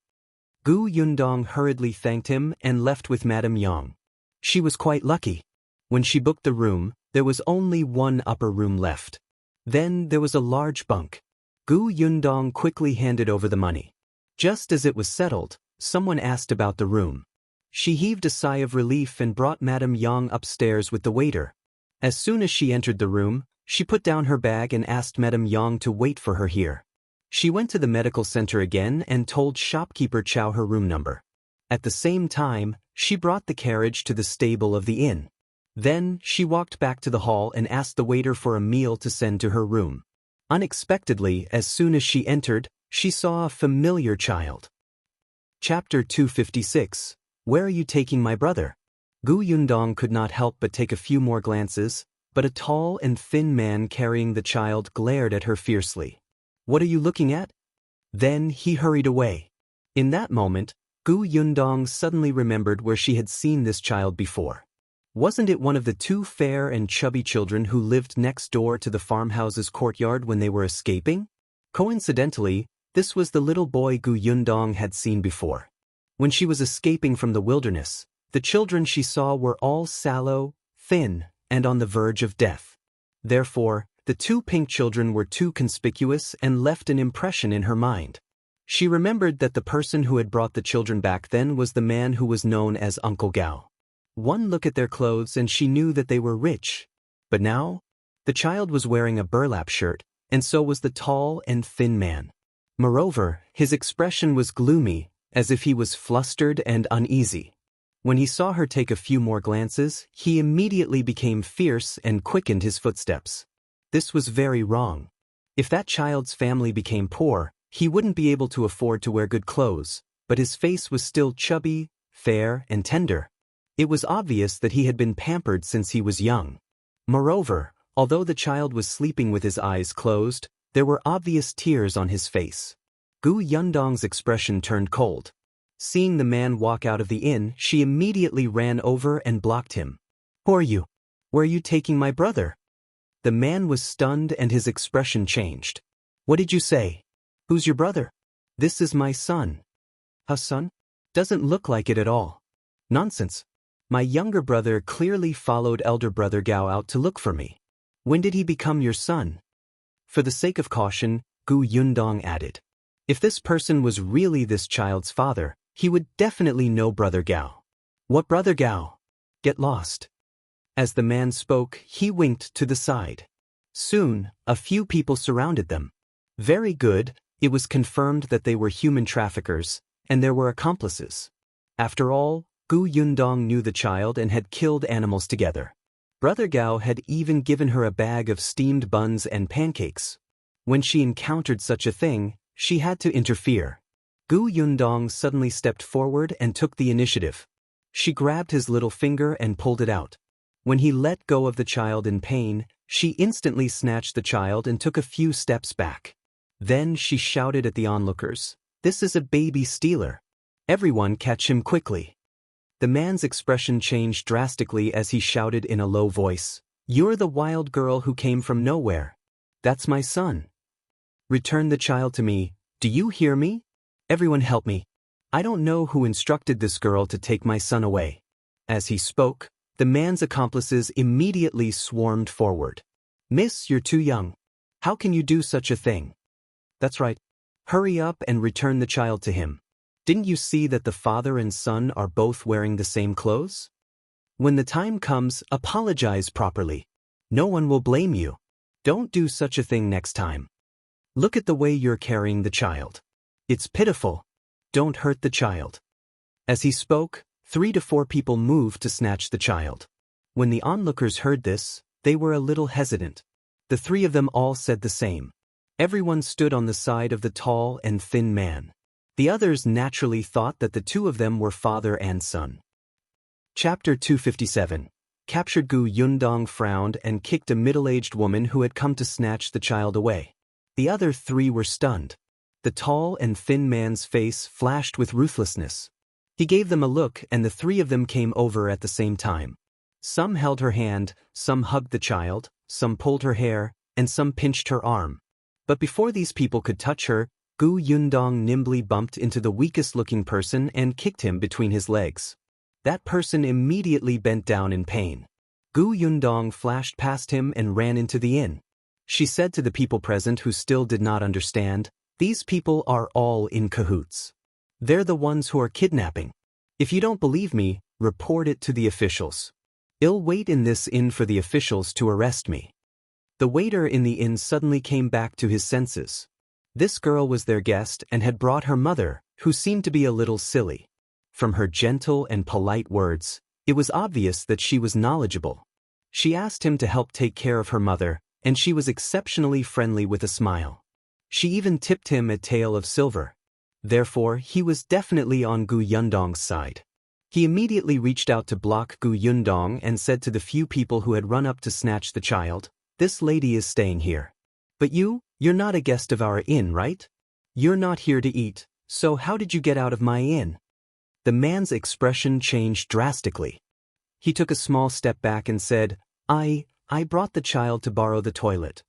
Yundong hurriedly thanked him and left with Madame Yang. She was quite lucky. When she booked the room, there was only one upper room left. Then there was a large bunk. Yundong quickly handed over the money. Just as it was settled, someone asked about the room. She heaved a sigh of relief and brought Madame Yang upstairs with the waiter. As soon as she entered the room, she put down her bag and asked Madame Yang to wait for her here. She went to the medical center again and told Shopkeeper Chao her room number. At the same time, she brought the carriage to the stable of the inn. Then, she walked back to the hall and asked the waiter for a meal to send to her room. Unexpectedly, as soon as she entered, she saw a familiar child. Chapter 256. Where are you taking my brother? Yundong could not help but take a few more glances, but a tall and thin man carrying the child glared at her fiercely. What are you looking at? Then he hurried away. In that moment, Yundong suddenly remembered where she had seen this child before. Wasn't it one of the 2 fair and chubby children who lived next door to the farmhouse's courtyard when they were escaping? Coincidentally, this was the little boy Yundong had seen before. When she was escaping from the wilderness, the children she saw were all sallow, thin, and on the verge of death. Therefore, the 2 pink children were too conspicuous and left an impression in her mind. She remembered that the person who had brought the children back then was the man who was known as Uncle Gao. One look at their clothes and she knew that they were rich. But now, the child was wearing a burlap shirt, and so was the tall and thin man. Moreover, his expression was gloomy, as if he was flustered and uneasy. When he saw her take a few more glances, he immediately became fierce and quickened his footsteps. This was very wrong. If that child's family became poor, he wouldn't be able to afford to wear good clothes, but his face was still chubby, fair, and tender. It was obvious that he had been pampered since he was young. Moreover, although the child was sleeping with his eyes closed, there were obvious tears on his face. Yundong's expression turned cold. Seeing the man walk out of the inn, she immediately ran over and blocked him. Who are you? Where are you taking my brother? The man was stunned and his expression changed. What did you say? Who's your brother? This is my son. A son? Doesn't look like it at all. Nonsense. My younger brother clearly followed elder brother Gao out to look for me. When did he become your son? For the sake of caution, Yundong added. If this person was really this child's father, he would definitely know brother Gao. What brother Gao? Get lost. As the man spoke, he winked to the side. Soon, a few people surrounded them. Very good, it was confirmed that they were human traffickers, and there were accomplices. After all, Yundong knew the child and had killed animals together. Brother Gao had even given her a bag of steamed buns and pancakes. When she encountered such a thing, she had to interfere. Yundong suddenly stepped forward and took the initiative. She grabbed his little finger and pulled it out. When he let go of the child in pain, she instantly snatched the child and took a few steps back. Then she shouted at the onlookers, "This is a baby stealer. Everyone catch him quickly." The man's expression changed drastically as he shouted in a low voice, "You're the wild girl who came from nowhere. That's my son. Return the child to me. Do you hear me? Everyone help me. I don't know who instructed this girl to take my son away." As he spoke, the man's accomplices immediately swarmed forward. "Miss, you're too young. How can you do such a thing? That's right. Hurry up and return the child to him. Didn't you see that the father and son are both wearing the same clothes? When the time comes, apologize properly. No one will blame you. Don't do such a thing next time. Look at the way you're carrying the child. It's pitiful. Don't hurt the child." As he spoke, 3 to 4 people moved to snatch the child. When the onlookers heard this, they were a little hesitant. The 3 of them all said the same. Everyone stood on the side of the tall and thin man. The others naturally thought that the 2 of them were father and son. Chapter 257. Captured. Yundong frowned and kicked a middle-aged woman who had come to snatch the child away. The other 3 were stunned. The tall and thin man's face flashed with ruthlessness. He gave them a look and the 3 of them came over at the same time. Some held her hand, some hugged the child, some pulled her hair, and some pinched her arm. But before these people could touch her, Yundong nimbly bumped into the weakest-looking person and kicked him between his legs. That person immediately bent down in pain. Yundong flashed past him and ran into the inn. She said to the people present who still did not understand, "These people are all in cahoots. They're the ones who are kidnapping. If you don't believe me, report it to the officials. I'll wait in this inn for the officials to arrest me." The waiter in the inn suddenly came back to his senses. This girl was their guest and had brought her mother, who seemed to be a little silly. From her gentle and polite words, it was obvious that she was knowledgeable. She asked him to help take care of her mother, and she was exceptionally friendly with a smile. She even tipped him a tael of silver. Therefore, he was definitely on Yundong's side. He immediately reached out to block Yundong and said to the few people who had run up to snatch the child, "This lady is staying here. But you're not a guest of our inn, right? You're not here to eat, so how did you get out of my inn?" The man's expression changed drastically. He took a small step back and said, I brought the child to borrow the toilet."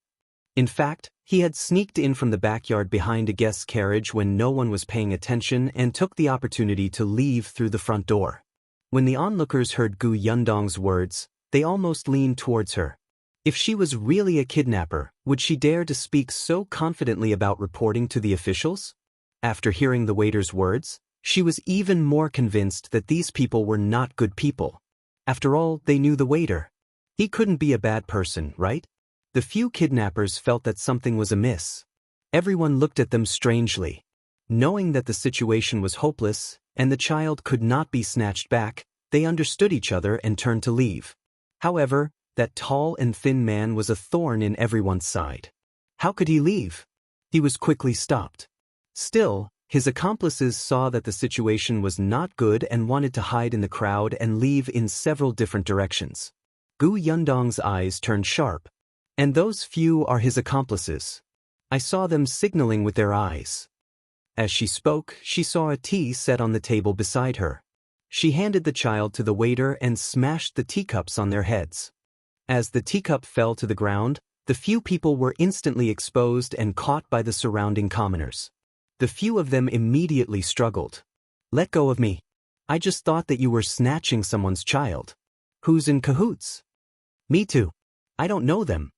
In fact, he had sneaked in from the backyard behind a guest's carriage when no one was paying attention and took the opportunity to leave through the front door. When the onlookers heard Yundong's words, they almost leaned towards her. If she was really a kidnapper, would she dare to speak so confidently about reporting to the officials? After hearing the waiter's words, she was even more convinced that these people were not good people. After all, they knew the waiter. He couldn't be a bad person, right? The few kidnappers felt that something was amiss. Everyone looked at them strangely. Knowing that the situation was hopeless, and the child could not be snatched back, they understood each other and turned to leave. However, that tall and thin man was a thorn in everyone's side. How could he leave? He was quickly stopped. Still, his accomplices saw that the situation was not good and wanted to hide in the crowd and leave in several different directions. Yundong's eyes turned sharp. "And those few are his accomplices. I saw them signaling with their eyes." As she spoke, she saw a tea set on the table beside her. She handed the child to the waiter and smashed the teacups on their heads. As the teacup fell to the ground, the few people were instantly exposed and caught by the surrounding commoners. The few of them immediately struggled. "Let go of me. I just thought that you were snatching someone's child. Who's in cahoots?" "Me too. I don't know them."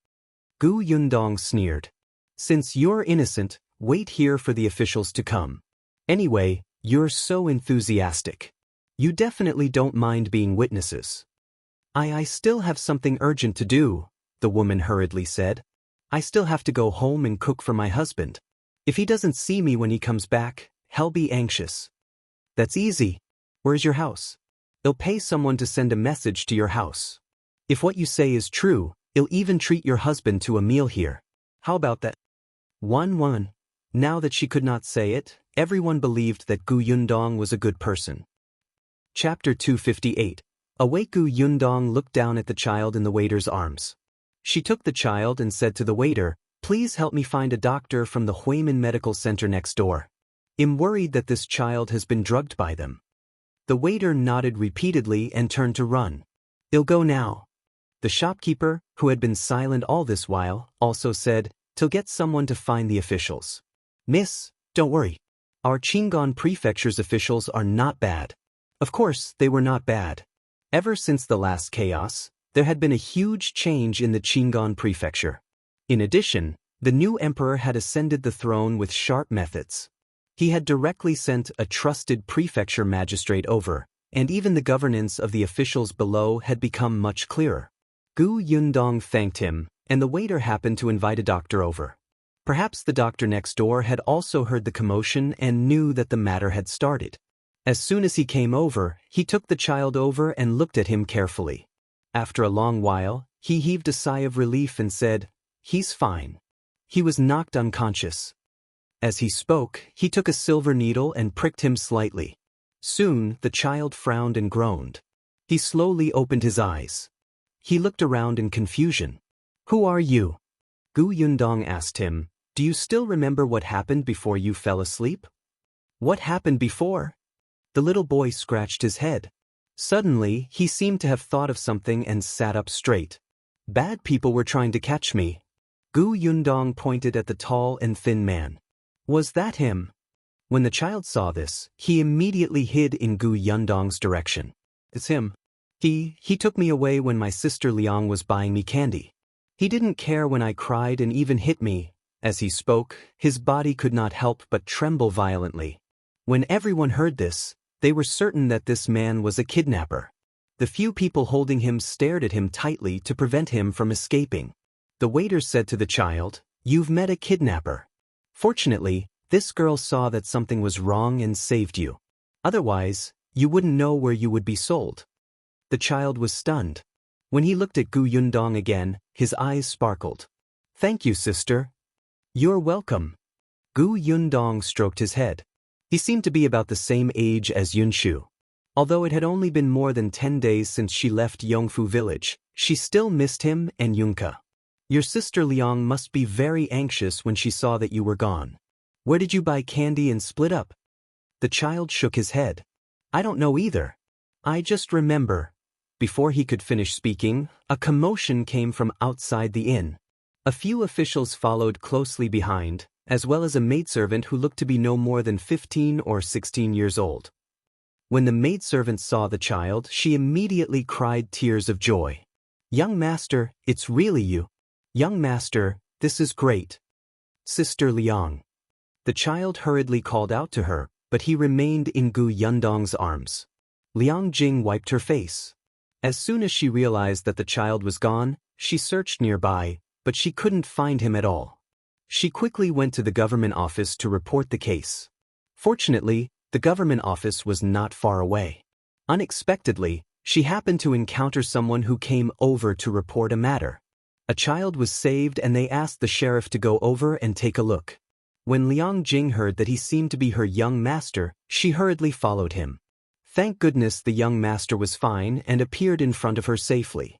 Yundong sneered. "Since you're innocent, wait here for the officials to come. Anyway, you're so enthusiastic. You definitely don't mind being witnesses." I still have something urgent to do," the woman hurriedly said. I still have to go home and cook for my husband. If he doesn't see me when he comes back, he'll be anxious. That's easy. Where's your house? I'll pay someone to send a message to your house. If what you say is true, I'll even treat your husband to a meal here. How about that? 1-1. Now that she could not say it, everyone believed that Gu Yundong was a good person. Chapter 258. Awake. Gu Yundong looked down at the child in the waiter's arms. She took the child and said to the waiter, "Please help me find a doctor from the Huimin Medical Center next door. I'm worried that this child has been drugged by them." The waiter nodded repeatedly and turned to run. "I'll go now." The shopkeeper, who had been silent all this while, also said, "To get someone to find the officials." "Miss, don't worry. Our Qing'an Prefecture's officials are not bad." Of course, they were not bad. Ever since the last chaos, there had been a huge change in the Qing'an Prefecture. In addition, the new emperor had ascended the throne with sharp methods. He had directly sent a trusted prefecture magistrate over, and even the governance of the officials below had become much clearer. Gu Yundong thanked him, and the waiter happened to invite a doctor over. Perhaps the doctor next door had also heard the commotion and knew that the matter had started. As soon as he came over, he took the child over and looked at him carefully. After a long while, he heaved a sigh of relief and said, "He's fine." He was knocked unconscious. As he spoke, he took a silver needle and pricked him slightly. Soon, the child frowned and groaned. He slowly opened his eyes. He looked around in confusion. "Who are you?" Gu Yundong asked him, "Do you still remember what happened before you fell asleep?" "What happened before?" The little boy scratched his head. Suddenly, he seemed to have thought of something and sat up straight. "Bad people were trying to catch me." Gu Yundong pointed at the tall and thin man. "Was that him?" When the child saw this, he immediately hid in Gu Yundong's direction. "It's him. He took me away when my sister Liang was buying me candy. He didn't care when I cried and even hit me." As he spoke, his body could not help but tremble violently. When everyone heard this, they were certain that this man was a kidnapper. The few people holding him stared at him tightly to prevent him from escaping. The waiter said to the child, "You've met a kidnapper. Fortunately, this girl saw that something was wrong and saved you. Otherwise, you wouldn't know where you would be sold." The child was stunned. When he looked at Gu Yundong again, his eyes sparkled. "Thank you, sister." "You're welcome." Gu Yundong stroked his head. He seemed to be about the same age as Yunshu. Although it had only been more than 10 days since she left Yongfu village, she still missed him and Yunka. "Your sister Liang must be very anxious when she saw that you were gone. Where did you buy candy and split up?" The child shook his head. "I don't know either. I just remember." Before he could finish speaking, a commotion came from outside the inn. A few officials followed closely behind, as well as a maidservant who looked to be no more than 15 or 16 years old. When the maidservant saw the child, she immediately cried tears of joy. "Young master, it's really you. Young master, this is great. Sister Liang." The child hurriedly called out to her, but he remained in Gu Yundong's arms. Liang Jing wiped her face. As soon as she realized that the child was gone, she searched nearby, but she couldn't find him at all. She quickly went to the government office to report the case. Fortunately, the government office was not far away. Unexpectedly, she happened to encounter someone who came over to report a matter. A child was saved and they asked the sheriff to go over and take a look. When Liang Jing heard that he seemed to be her young master, she hurriedly followed him. Thank goodness the young master was fine and appeared in front of her safely.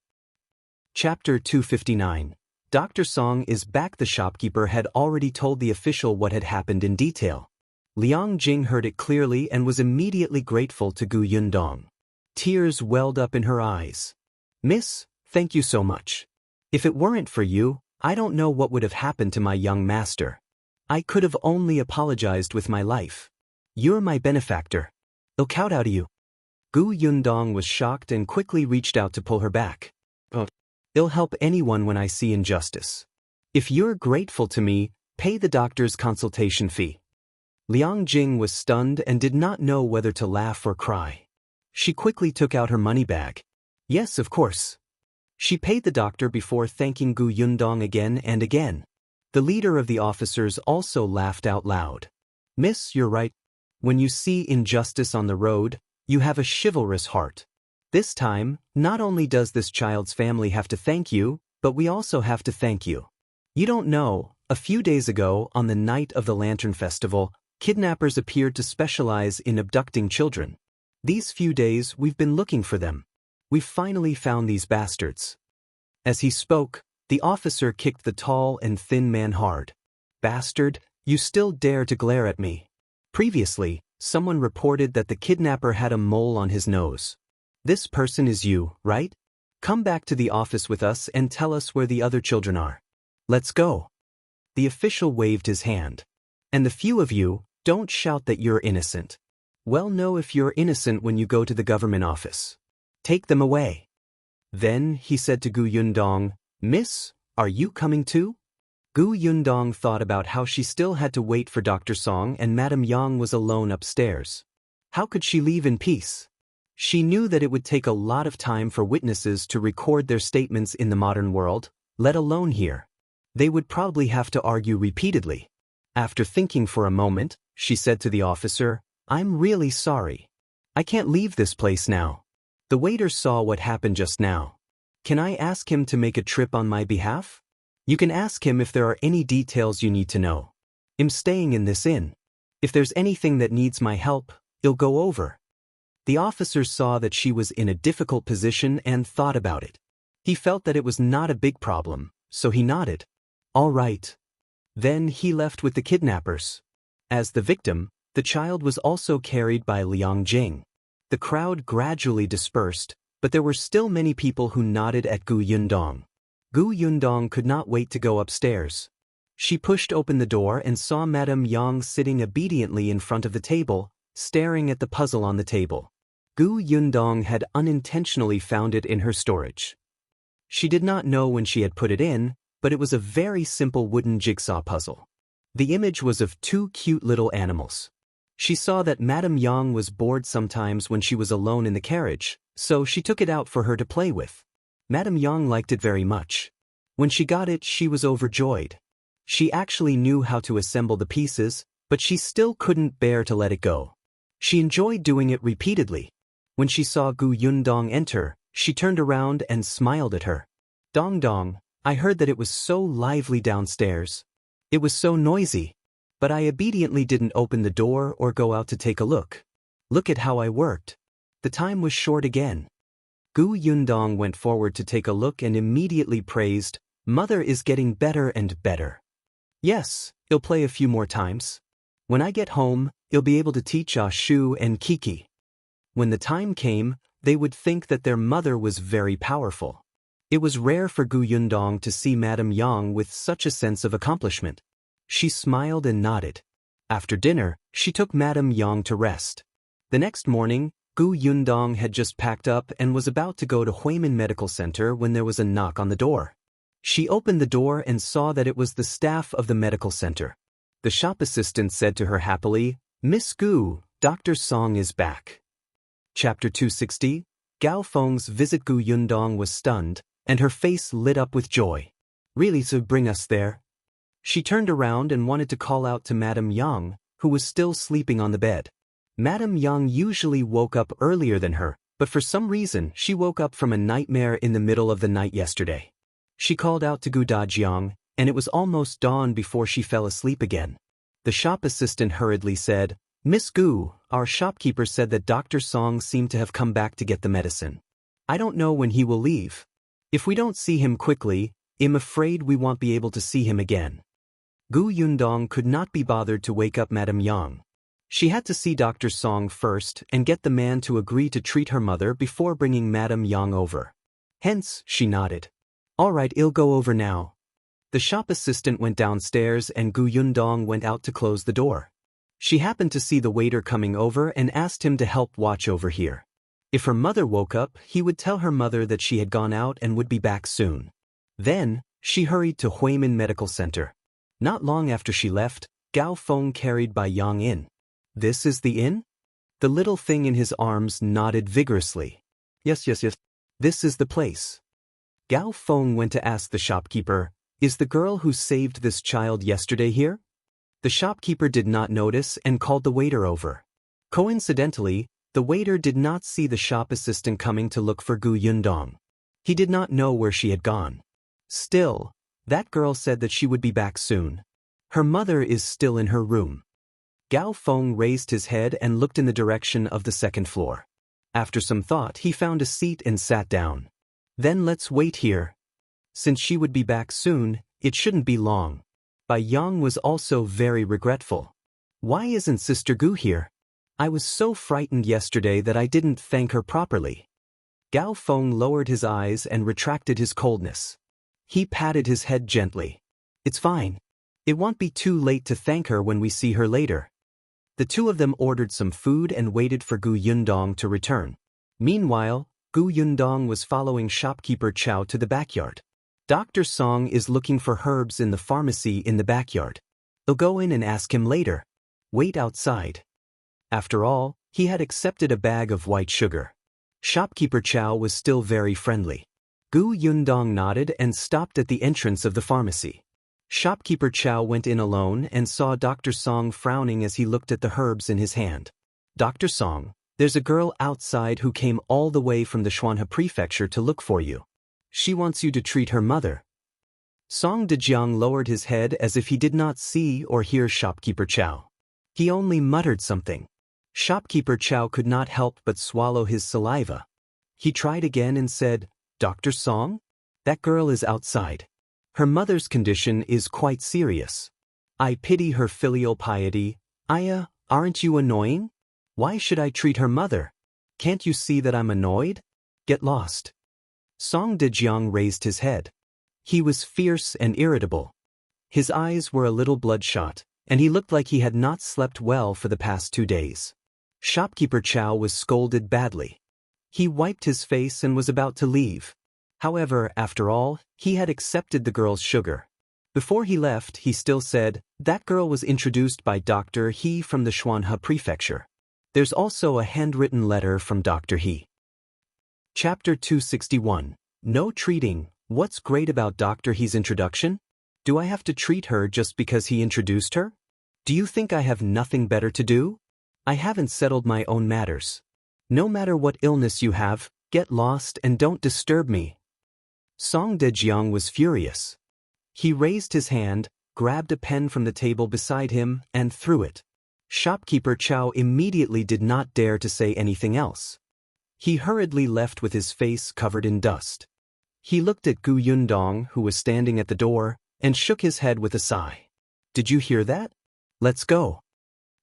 Chapter 259. Dr. Song is back. The shopkeeper had already told the official what had happened in detail. Liang Jing heard it clearly and was immediately grateful to Gu Yundong. Tears welled up in her eyes. "Miss, thank you so much. If it weren't for you, I don't know what would have happened to my young master. I could have only apologized with my life. You're my benefactor. I'll kowtow to you." Gu Yundong was shocked and quickly reached out to pull her back. "I'll help anyone when I see injustice. If you're grateful to me, pay the doctor's consultation fee." Liang Jing was stunned and did not know whether to laugh or cry. She quickly took out her money bag. "Yes, of course." She paid the doctor before thanking Gu Yundong again and again. The leader of the officers also laughed out loud. Miss, you're right. When you see injustice on the road, you have a chivalrous heart. This time, not only does this child's family have to thank you, but we also have to thank you. You don't know, a few days ago, on the night of the Lantern Festival, kidnappers appeared to specialize in abducting children. These few days we've been looking for them. We've finally found these bastards. As he spoke, the officer kicked the tall and thin man hard. Bastard, you still dare to glare at me. Previously, someone reported that the kidnapper had a mole on his nose. This person is you, right? Come back to the office with us and tell us where the other children are. Let's go. The official waved his hand. And the few of you, don't shout that you're innocent. Well, know if you're innocent when you go to the government office. Take them away. Then, he said to Gu Yundong, Miss, are you coming too? Gu Yundong thought about how she still had to wait for Dr. Song and Madame Yang was alone upstairs. How could she leave in peace? She knew that it would take a lot of time for witnesses to record their statements in the modern world, let alone here. They would probably have to argue repeatedly. After thinking for a moment, she said to the officer, I'm really sorry. I can't leave this place now. The waiter saw what happened just now. Can I ask him to make a trip on my behalf? You can ask him if there are any details you need to know. I'm staying in this inn. If there's anything that needs my help, it'll go over. The officer saw that she was in a difficult position and thought about it. He felt that it was not a big problem, so he nodded. All right. Then he left with the kidnappers. As the victim, the child was also carried by Liang Jing. The crowd gradually dispersed, but there were still many people who nodded at Gu Yundong. Gu Yundong could not wait to go upstairs. She pushed open the door and saw Madame Yang sitting obediently in front of the table, staring at the puzzle on the table. Gu Yundong had unintentionally found it in her storage. She did not know when she had put it in, but it was a very simple wooden jigsaw puzzle. The image was of two cute little animals. She saw that Madame Yang was bored sometimes when she was alone in the carriage, so she took it out for her to play with. Madame Yang liked it very much. When she got it, she was overjoyed. She actually knew how to assemble the pieces, but she still couldn't bear to let it go. She enjoyed doing it repeatedly. When she saw Gu Yundong enter, she turned around and smiled at her. Dong Dong, I heard that it was so lively downstairs. It was so noisy. But I obediently didn't open the door or go out to take a look. Look at how I worked. The time was short again. Gu Yundong went forward to take a look and immediately praised, Mother is getting better and better. Yes, he'll play a few more times. When I get home, he'll be able to teach Shu and Kiki. When the time came, they would think that their mother was very powerful. It was rare for Gu Yundong to see Madame Yang with such a sense of accomplishment. She smiled and nodded. After dinner, she took Madame Yang to rest. The next morning, Gu Yundong had just packed up and was about to go to Huimin Medical Center when there was a knock on the door. She opened the door and saw that it was the staff of the medical center. The shop assistant said to her happily, Miss Gu, Dr. Song is back. Chapter 260, Gao Feng's visit. Gu Yundong was stunned, and her face lit up with joy. Really, to bring us there? She turned around and wanted to call out to Madame Yang, who was still sleeping on the bed. Madame Yang usually woke up earlier than her, but for some reason she woke up from a nightmare in the middle of the night yesterday. She called out to Gu Dajiang, and it was almost dawn before she fell asleep again. The shop assistant hurriedly said, Miss Gu, our shopkeeper said that Dr. Song seemed to have come back to get the medicine. I don't know when he will leave. If we don't see him quickly, I'm afraid we won't be able to see him again. Gu Yundong could not be bothered to wake up Madame Yang. She had to see Dr. Song first and get the man to agree to treat her mother before bringing Madame Yang over. Hence, she nodded. All right, I'll go over now. The shop assistant went downstairs and Gu Yundong went out to close the door. She happened to see the waiter coming over and asked him to help watch over here. If her mother woke up, he would tell her mother that she had gone out and would be back soon. Then, she hurried to Huimin Medical Center. Not long after she left, Gao Feng carried by Yang in. This is the inn? The little thing in his arms nodded vigorously. Yes. This is the place. Gao Feng went to ask the shopkeeper, "Is the girl who saved this child yesterday here?" The shopkeeper did not notice and called the waiter over. Coincidentally, the waiter did not see the shop assistant coming to look for Gu Yundong. He did not know where she had gone. Still, that girl said that she would be back soon. Her mother is still in her room. Gao Feng raised his head and looked in the direction of the second floor. After some thought, he found a seat and sat down. "Then let's wait here. Since she would be back soon, it shouldn't be long." Bai Yang was also very regretful. "Why isn't Sister Gu here? I was so frightened yesterday that I didn't thank her properly." Gao Feng lowered his eyes and retracted his coldness. He patted his head gently. "It's fine. It won't be too late to thank her when we see her later." The two of them ordered some food and waited for Gu Yundong to return. Meanwhile, Gu Yundong was following shopkeeper Chao to the backyard. Dr. Song is looking for herbs in the pharmacy in the backyard. They'll go in and ask him later. Wait outside. After all, he had accepted a bag of white sugar. Shopkeeper Chao was still very friendly. Gu Yundong nodded and stopped at the entrance of the pharmacy. Shopkeeper Chao went in alone and saw Dr. Song frowning as he looked at the herbs in his hand. "Dr. Song, there's a girl outside who came all the way from the Xian'er Prefecture to look for you. She wants you to treat her mother." Song Dejiang lowered his head as if he did not see or hear Shopkeeper Chao. He only muttered something. Shopkeeper Chao could not help but swallow his saliva. He tried again and said, "Dr. Song? That girl is outside. Her mother's condition is quite serious. I pity her filial piety. Aya, aren't you annoying? Why should I treat her mother? Can't you see that I'm annoyed? Get lost." Song Dejiang raised his head. He was fierce and irritable. His eyes were a little bloodshot, and he looked like he had not slept well for the past 2 days. Shopkeeper Chao was scolded badly. He wiped his face and was about to leave. However, after all, he had accepted the girl's sugar. Before he left, he still said, "That girl was introduced by Dr. He from the Xian'er Prefecture. There's also a handwritten letter from Dr. He." Chapter 261. No treating. What's great about Dr. He's introduction? Do I have to treat her just because he introduced her? Do you think I have nothing better to do? I haven't settled my own matters. No matter what illness you have, get lost and don't disturb me. Song Dejiang was furious. He raised his hand, grabbed a pen from the table beside him, and threw it. Shopkeeper Chao immediately did not dare to say anything else. He hurriedly left with his face covered in dust. He looked at Gu Yundong, who was standing at the door, and shook his head with a sigh. "Did you hear that? Let's go."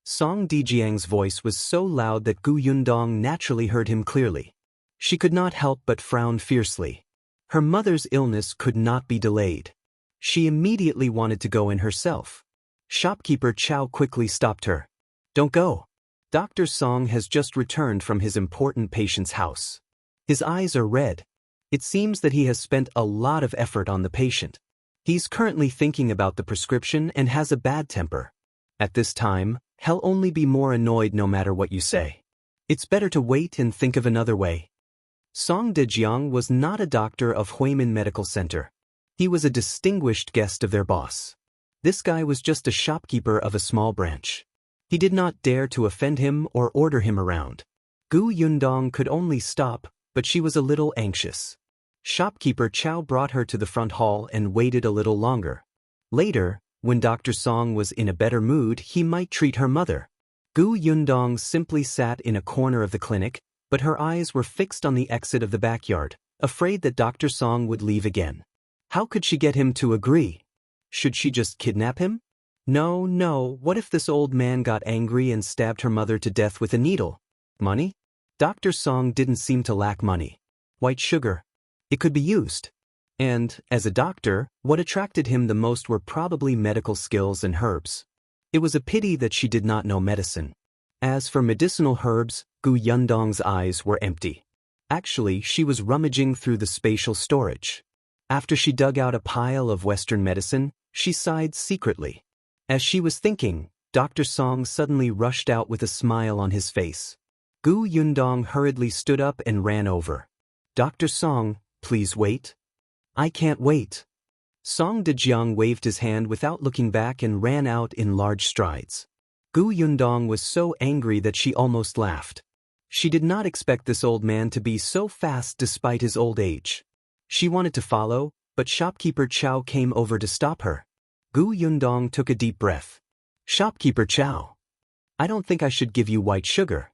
Song Dejiang's voice was so loud that Gu Yundong naturally heard him clearly. She could not help but frown fiercely. Her mother's illness could not be delayed. She immediately wanted to go in herself. Shopkeeper Chao quickly stopped her. "Don't go. Dr. Song has just returned from his important patient's house. His eyes are red. It seems that he has spent a lot of effort on the patient. He's currently thinking about the prescription and has a bad temper. At this time, he'll only be more annoyed no matter what you say. It's better to wait and think of another way." Song Dejiang was not a doctor of Huimin Medical Center. He was a distinguished guest of their boss. This guy was just a shopkeeper of a small branch. He did not dare to offend him or order him around. Gu Yundong could only stop, but she was a little anxious. Shopkeeper Chao brought her to the front hall and waited a little longer. Later, when Dr. Song was in a better mood, he might treat her mother. Gu Yundong simply sat in a corner of the clinic, but her eyes were fixed on the exit of the backyard, afraid that Dr. Song would leave again. How could she get him to agree? Should she just kidnap him? No, what if this old man got angry and stabbed her mother to death with a needle? Money? Dr. Song didn't seem to lack money. White sugar. It could be used. And, as a doctor, what attracted him the most were probably medical skills and herbs. It was a pity that she did not know medicine. As for medicinal herbs, Gu Yundong's eyes were empty. Actually, she was rummaging through the spatial storage. After she dug out a pile of Western medicine, she sighed secretly. As she was thinking, Dr. Song suddenly rushed out with a smile on his face. Gu Yundong hurriedly stood up and ran over. "Dr. Song, please wait." I can't wait. Song Dejiang waved his hand without looking back and ran out in large strides. Gu Yundong was so angry that she almost laughed. She did not expect this old man to be so fast despite his old age. She wanted to follow, but shopkeeper Chao came over to stop her. Gu Yundong took a deep breath. Shopkeeper Chao. I don't think I should give you white sugar.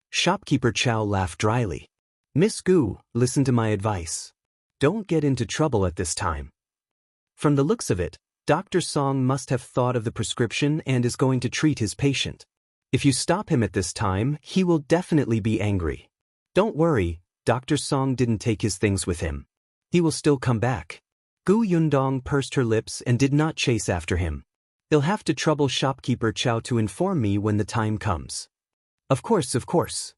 Shopkeeper Chao laughed dryly. Miss Gu, listen to my advice. Don't get into trouble at this time. From the looks of it, Dr. Song must have thought of the prescription and is going to treat his patient. If you stop him at this time, he will definitely be angry. Don't worry, Dr. Song didn't take his things with him. He will still come back. Gu Yundong pursed her lips and did not chase after him. He'll have to trouble shopkeeper Chao to inform me when the time comes. Of course, of course.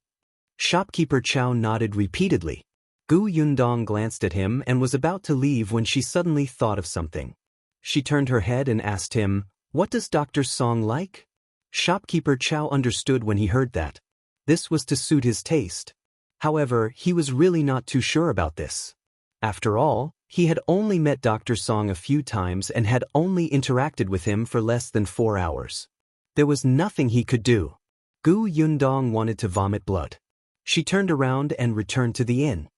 Shopkeeper Chao nodded repeatedly. Gu Yundong glanced at him and was about to leave when she suddenly thought of something. She turned her head and asked him, What does Dr. Song like? Shopkeeper Chao understood when he heard that. This was to suit his taste. However, he was really not too sure about this. After all, he had only met Dr. Song a few times and had only interacted with him for less than 4 hours. There was nothing he could do. Gu Yundong wanted to vomit blood. She turned around and returned to the inn.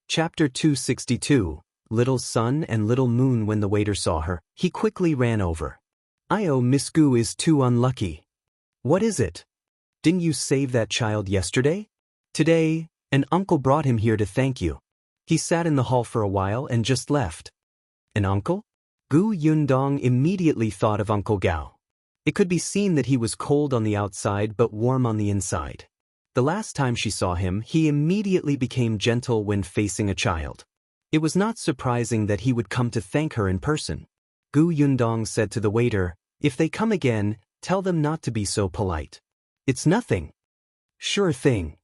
Chapter 262, Little Sun and Little Moon. When the waiter saw her, he quickly ran over. Miss Gu is too unlucky. What is it? Didn't you save that child yesterday? Today, an uncle brought him here to thank you. He sat in the hall for a while and just left. An uncle? Gu Yundong immediately thought of Uncle Gao. It could be seen that he was cold on the outside but warm on the inside. The last time she saw him, he immediately became gentle when facing a child. It was not surprising that he would come to thank her in person. Gu Yundong said to the waiter, If they come again, tell them not to be so polite. It's nothing. Sure thing.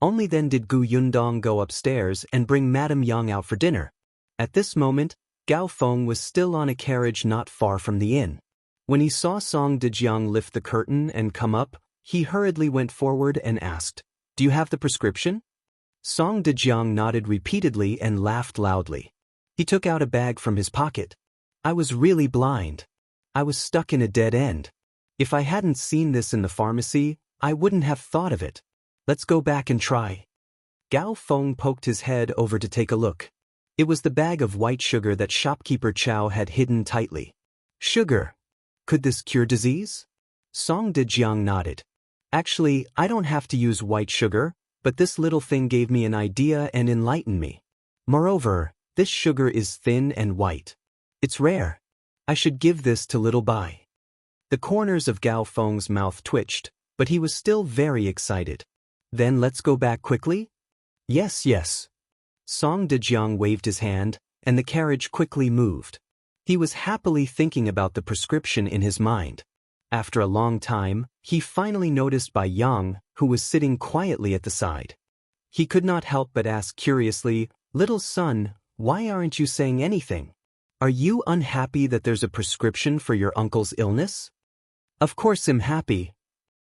Only then did Gu Yundong go upstairs and bring Madame Yang out for dinner. At this moment, Gao Feng was still on a carriage not far from the inn. When he saw Song Dejiang lift the curtain and come up, he hurriedly went forward and asked, Do you have the prescription? Song Dejiang nodded repeatedly and laughed loudly. He took out a bag from his pocket. I was really blind. I was stuck in a dead end. If I hadn't seen this in the pharmacy, I wouldn't have thought of it. Let's go back and try. Gao Feng poked his head over to take a look. It was the bag of white sugar that shopkeeper Chao had hidden tightly. Sugar. Could this cure disease? Song Dejiang nodded. Actually, I don't have to use white sugar, but this little thing gave me an idea and enlightened me. Moreover, this sugar is thin and white. It's rare. I should give this to little Bai. The corners of Gao Feng's mouth twitched, but he was still very excited. Then let's go back quickly? Yes, yes. Song Dejiang waved his hand, and the carriage quickly moved. He was happily thinking about the prescription in his mind. After a long time, he finally noticed Bai Yang, who was sitting quietly at the side. He could not help but ask curiously, Little son, why aren't you saying anything? Are you unhappy that there's a prescription for your uncle's illness? Of course I'm happy.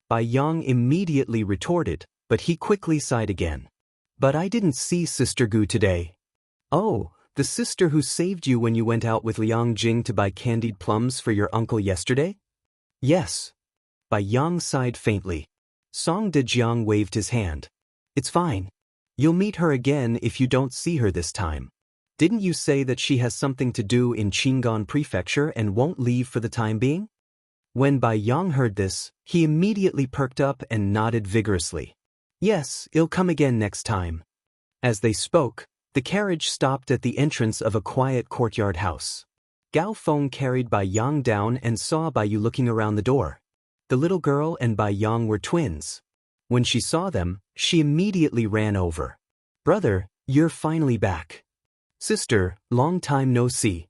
Bai Yang immediately retorted, but he quickly sighed again. But I didn't see Sister Gu today. Oh, the sister who saved you when you went out with Liang Jing to buy candied plums for your uncle yesterday? Yes. Bai Yang sighed faintly. Song Dejiang waved his hand. It's fine. You'll meet her again if you don't see her this time. Didn't you say that she has something to do in Qing'an Prefecture and won't leave for the time being? When Bai Yang heard this, he immediately perked up and nodded vigorously. Yes, he'll come again next time. As they spoke, the carriage stopped at the entrance of a quiet courtyard house. Gao Feng carried Bai Yang down and saw Bai Yu looking around the door. The little girl and Bai Yang were twins. When she saw them, she immediately ran over. Brother, you're finally back. Sister, long time no see.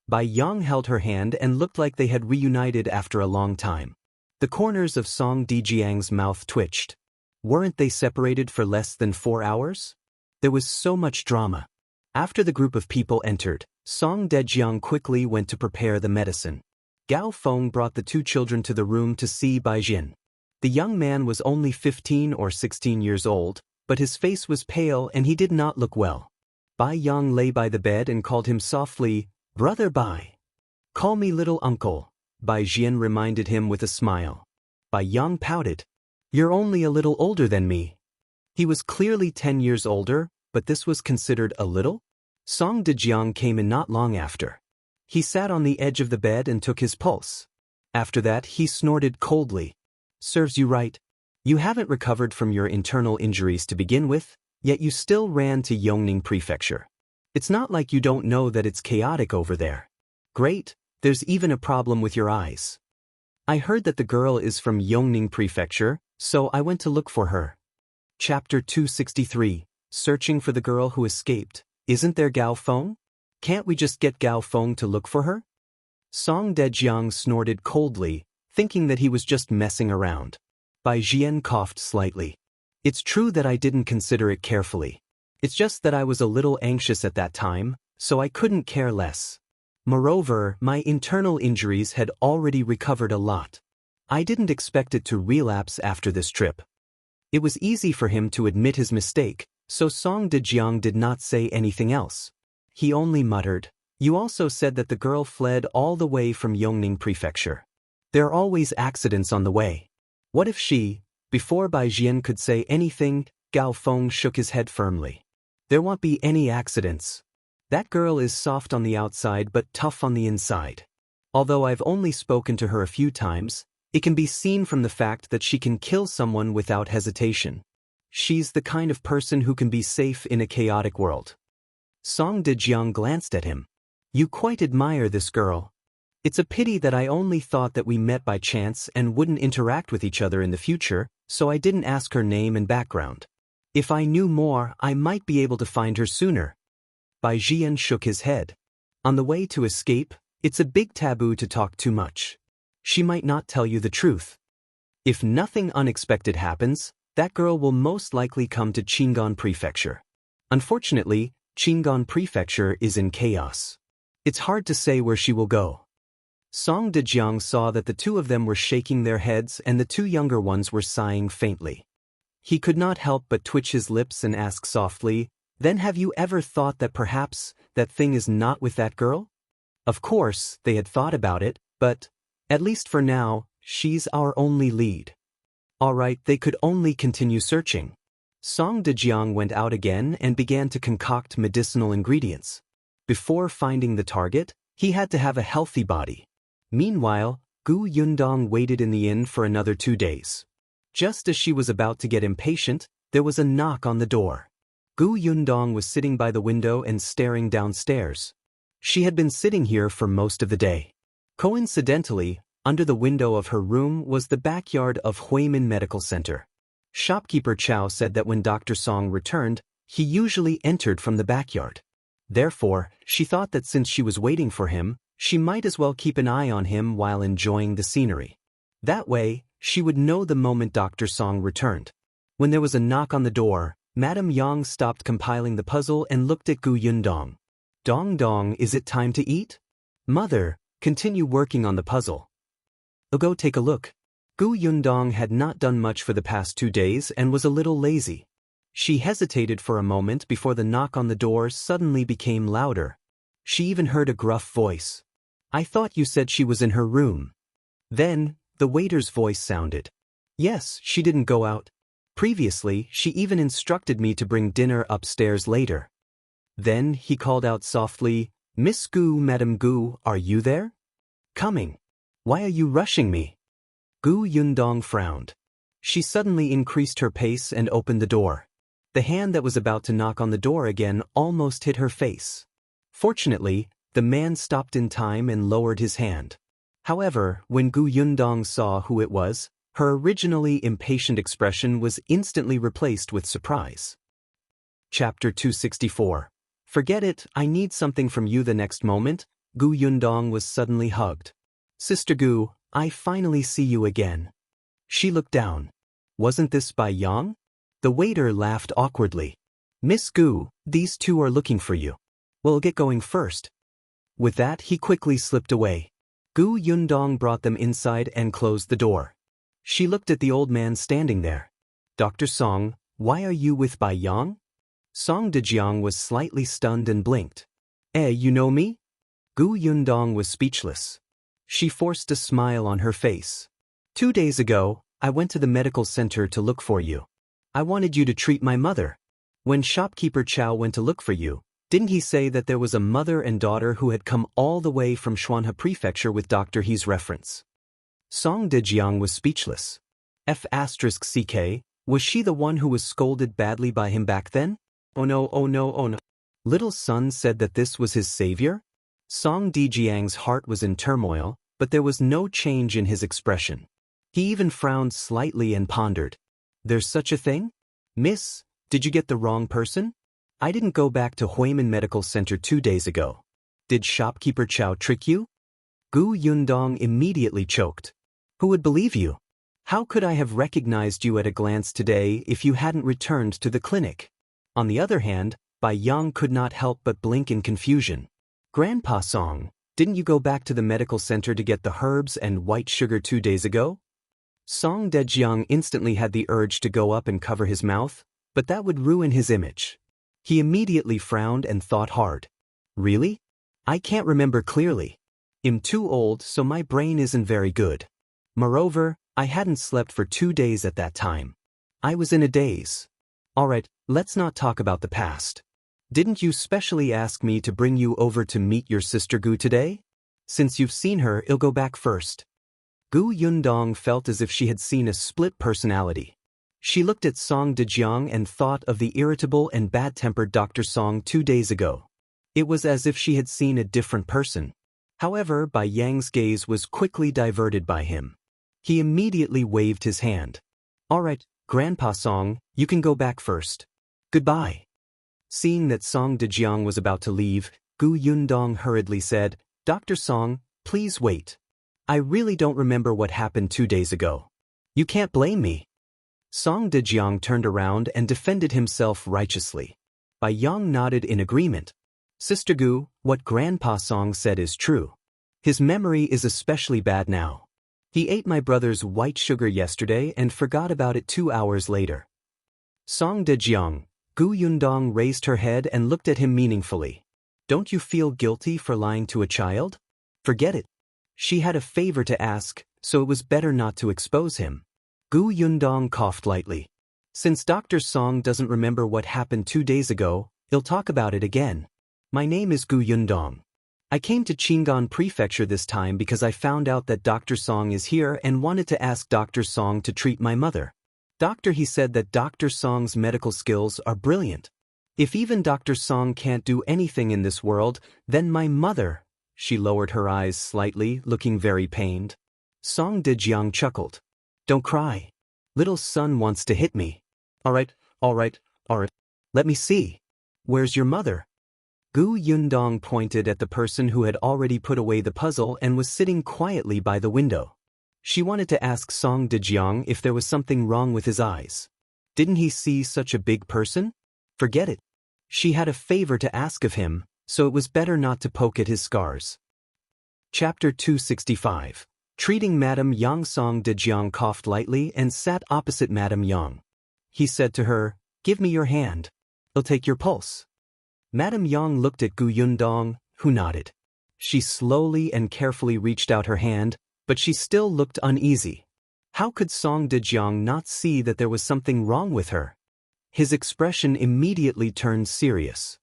Bai Yang held her hand and looked like they had reunited after a long time. The corners of Song Dejiang's mouth twitched. Weren't they separated for less than 4 hours? There was so much drama. After the group of people entered, Song Dejiang quickly went to prepare the medicine. Gao Feng brought the 2 children to the room to see Bai Jin. The young man was only 15 or 16 years old, but his face was pale and he did not look well. Bai Yang lay by the bed and called him softly, "Brother Bai." "Call me little uncle," Bai Jian reminded him with a smile. Bai Yang pouted. "You're only a little older than me." He was clearly 10 years older, but this was considered a little? Song Dejiang came in not long after. He sat on the edge of the bed and took his pulse. After that, he snorted coldly. "Serves you right. You haven't recovered from your internal injuries to begin with, yet you still ran to Yongning Prefecture. It's not like you don't know that it's chaotic over there. Great, there's even a problem with your eyes. I heard that the girl is from Yongning Prefecture, so I went to look for her." Chapter 263, Searching for the Girl Who Escaped. "Isn't there Gao Feng? Can't we just get Gao Feng to look for her?" Song Dejiang snorted coldly, thinking that he was just messing around. Bai Jian coughed slightly. "It's true that I didn't consider it carefully. It's just that I was a little anxious at that time, so I couldn't care less. Moreover, my internal injuries had already recovered a lot. I didn't expect it to relapse after this trip." It was easy for him to admit his mistake, so Song Dejiang did not say anything else. He only muttered, "You also said that the girl fled all the way from Yongning Prefecture. There are always accidents on the way. What if she..." Before Bai Jian could say anything, Gao Feng shook his head firmly. "There won't be any accidents. That girl is soft on the outside but tough on the inside. Although I've only spoken to her a few times, it can be seen from the fact that she can kill someone without hesitation. She's the kind of person who can be safe in a chaotic world." Song Dejiang glanced at him. "You quite admire this girl. It's a pity that I only thought that we met by chance and wouldn't interact with each other in the future, so I didn't ask her name and background. If I knew more, I might be able to find her sooner." Bai Jian shook his head. "On the way to escape, it's a big taboo to talk too much. She might not tell you the truth. If nothing unexpected happens, that girl will most likely come to Qing'an Prefecture. Unfortunately, Qing'an Prefecture is in chaos. It's hard to say where she will go." Song Dejiang saw that the two of them were shaking their heads and the two younger ones were sighing faintly. He could not help but twitch his lips and ask softly, "Then have you ever thought that perhaps that thing is not with that girl?" Of course, they had thought about it, but, at least for now, she's our only lead. All right, they could only continue searching. Song Dejiang went out again and began to concoct medicinal ingredients. Before finding the target, he had to have a healthy body. Meanwhile, Gu Yundong waited in the inn for another 2 days. Just as she was about to get impatient, there was a knock on the door. Gu Yundong was sitting by the window and staring downstairs. She had been sitting here for most of the day. Coincidentally, under the window of her room was the backyard of Huimin Medical Center. Shopkeeper Chao said that when Dr. Song returned, he usually entered from the backyard. Therefore, she thought that since she was waiting for him, she might as well keep an eye on him while enjoying the scenery. That way, she would know the moment Dr. Song returned. When there was a knock on the door, Madame Yang stopped compiling the puzzle and looked at Gu Yundong. "Dong Dong, is it time to eat?" "Mother, continue working on the puzzle. I'll go take a look." Gu Yundong had not done much for the past 2 days and was a little lazy. She hesitated for a moment before the knock on the door suddenly became louder. She even heard a gruff voice. "I thought you said she was in her room." Then, the waiter's voice sounded. "Yes, she didn't go out. Previously, she even instructed me to bring dinner upstairs later." Then he called out softly, "Miss Gu, Madam Gu, are you there?" "Coming. Why are you rushing me?" Gu Yundong frowned. She suddenly increased her pace and opened the door. The hand that was about to knock on the door again almost hit her face. Fortunately, the man stopped in time and lowered his hand. However, when Gu Yundong saw who it was, her originally impatient expression was instantly replaced with surprise. Chapter 264. Forget it, I need something from you. The next moment, Gu Yundong was suddenly hugged. "Sister Gu, I finally see you again." She looked down. Wasn't this Bai Yang? The waiter laughed awkwardly. "Miss Gu, these two are looking for you. We'll get going first." With that, he quickly slipped away. Gu Yundong brought them inside and closed the door. She looked at the old man standing there. "Dr. Song, why are you with Bai Yang?" Song Dejiang was slightly stunned and blinked. You know me? Gu Yundong was speechless. She forced a smile on her face. 2 days ago, I went to the medical center to look for you. I wanted you to treat my mother. When shopkeeper Chao went to look for you, didn't he say that there was a mother and daughter who had come all the way from Xian'er Prefecture with Dr. He's reference? Song Dejiang was speechless. F***CK, was she the one who was scolded badly by him back then? Oh no, oh no, oh no. Little son said that this was his savior? Song Dejiang's heart was in turmoil, but there was no change in his expression. He even frowned slightly and pondered. There's such a thing? Miss, did you get the wrong person? I didn't go back to Huimin Medical Center 2 days ago. Did shopkeeper Chao trick you? Gu Yundong immediately choked. Who would believe you? How could I have recognized you at a glance today if you hadn't returned to the clinic? On the other hand, Bai Yang could not help but blink in confusion. Grandpa Song, didn't you go back to the medical center to get the herbs and white sugar 2 days ago? Song Dejiang instantly had the urge to go up and cover his mouth, but that would ruin his image. He immediately frowned and thought hard. Really? I can't remember clearly. I'm too old, so my brain isn't very good. Moreover, I hadn't slept for 2 days at that time. I was in a daze. Alright, let's not talk about the past. Didn't you specially ask me to bring you over to meet your sister Gu today? Since you've seen her, I'll go back first. Gu Yundong felt as if she had seen a split personality. She looked at Song Dejiang and thought of the irritable and bad-tempered Dr. Song 2 days ago. It was as if she had seen a different person. However, Bai Yang's gaze was quickly diverted by him. He immediately waved his hand. Alright, Grandpa Song, you can go back first. Goodbye. Seeing that Song Dejiang was about to leave, Gu Yundong hurriedly said, Dr. Song, please wait. I really don't remember what happened 2 days ago. You can't blame me. Song Dejiang turned around and defended himself righteously. Bai Yang nodded in agreement. Sister Gu, what Grandpa Song said is true. His memory is especially bad now. He ate my brother's white sugar yesterday and forgot about it 2 hours later. Song Dejiang, Gu Yundong raised her head and looked at him meaningfully. Don't you feel guilty for lying to a child? Forget it. She had a favor to ask, so it was better not to expose him. Gu Yundong coughed lightly. Since Dr. Song doesn't remember what happened 2 days ago, he'll talk about it again. My name is Gu Yundong. I came to Qing'an Prefecture this time because I found out that Dr. Song is here and wanted to ask Dr. Song to treat my mother. He said that Dr. Song's medical skills are brilliant. If even Dr. Song can't do anything in this world, then my mother... She lowered her eyes slightly, looking very pained. Song Dejiang chuckled. Don't cry. Little son wants to hit me. Alright. Let me see. Where's your mother? Gu Yundong pointed at the person who had already put away the puzzle and was sitting quietly by the window. She wanted to ask Song Dejiang if there was something wrong with his eyes. Didn't he see such a big person? Forget it. She had a favor to ask of him, so it was better not to poke at his scars. Chapter 265. Treating Madame Yang. Song Dejiang coughed lightly and sat opposite Madame Yang. He said to her, Give me your hand. I'll take your pulse. Madame Yang looked at Gu Yundong, who nodded. She slowly and carefully reached out her hand, but she still looked uneasy. How could Song Dejiang not see that there was something wrong with her? His expression immediately turned serious.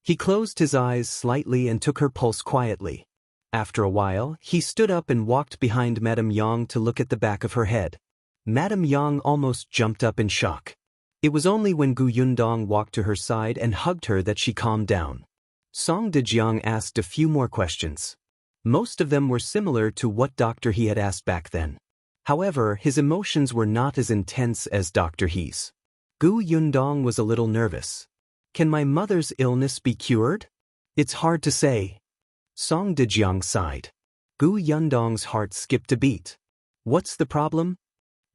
He closed his eyes slightly and took her pulse quietly. After a while, he stood up and walked behind Madame Yang to look at the back of her head. Madame Yang almost jumped up in shock. It was only when Gu Yundong walked to her side and hugged her that she calmed down. Song Dejiang asked a few more questions. Most of them were similar to what Dr. He had asked back then. However, his emotions were not as intense as Dr. He's. Gu Yundong was a little nervous. Can my mother's illness be cured? It's hard to say. Song Dejiang sighed. Gu Yundong's heart skipped a beat. What's the problem?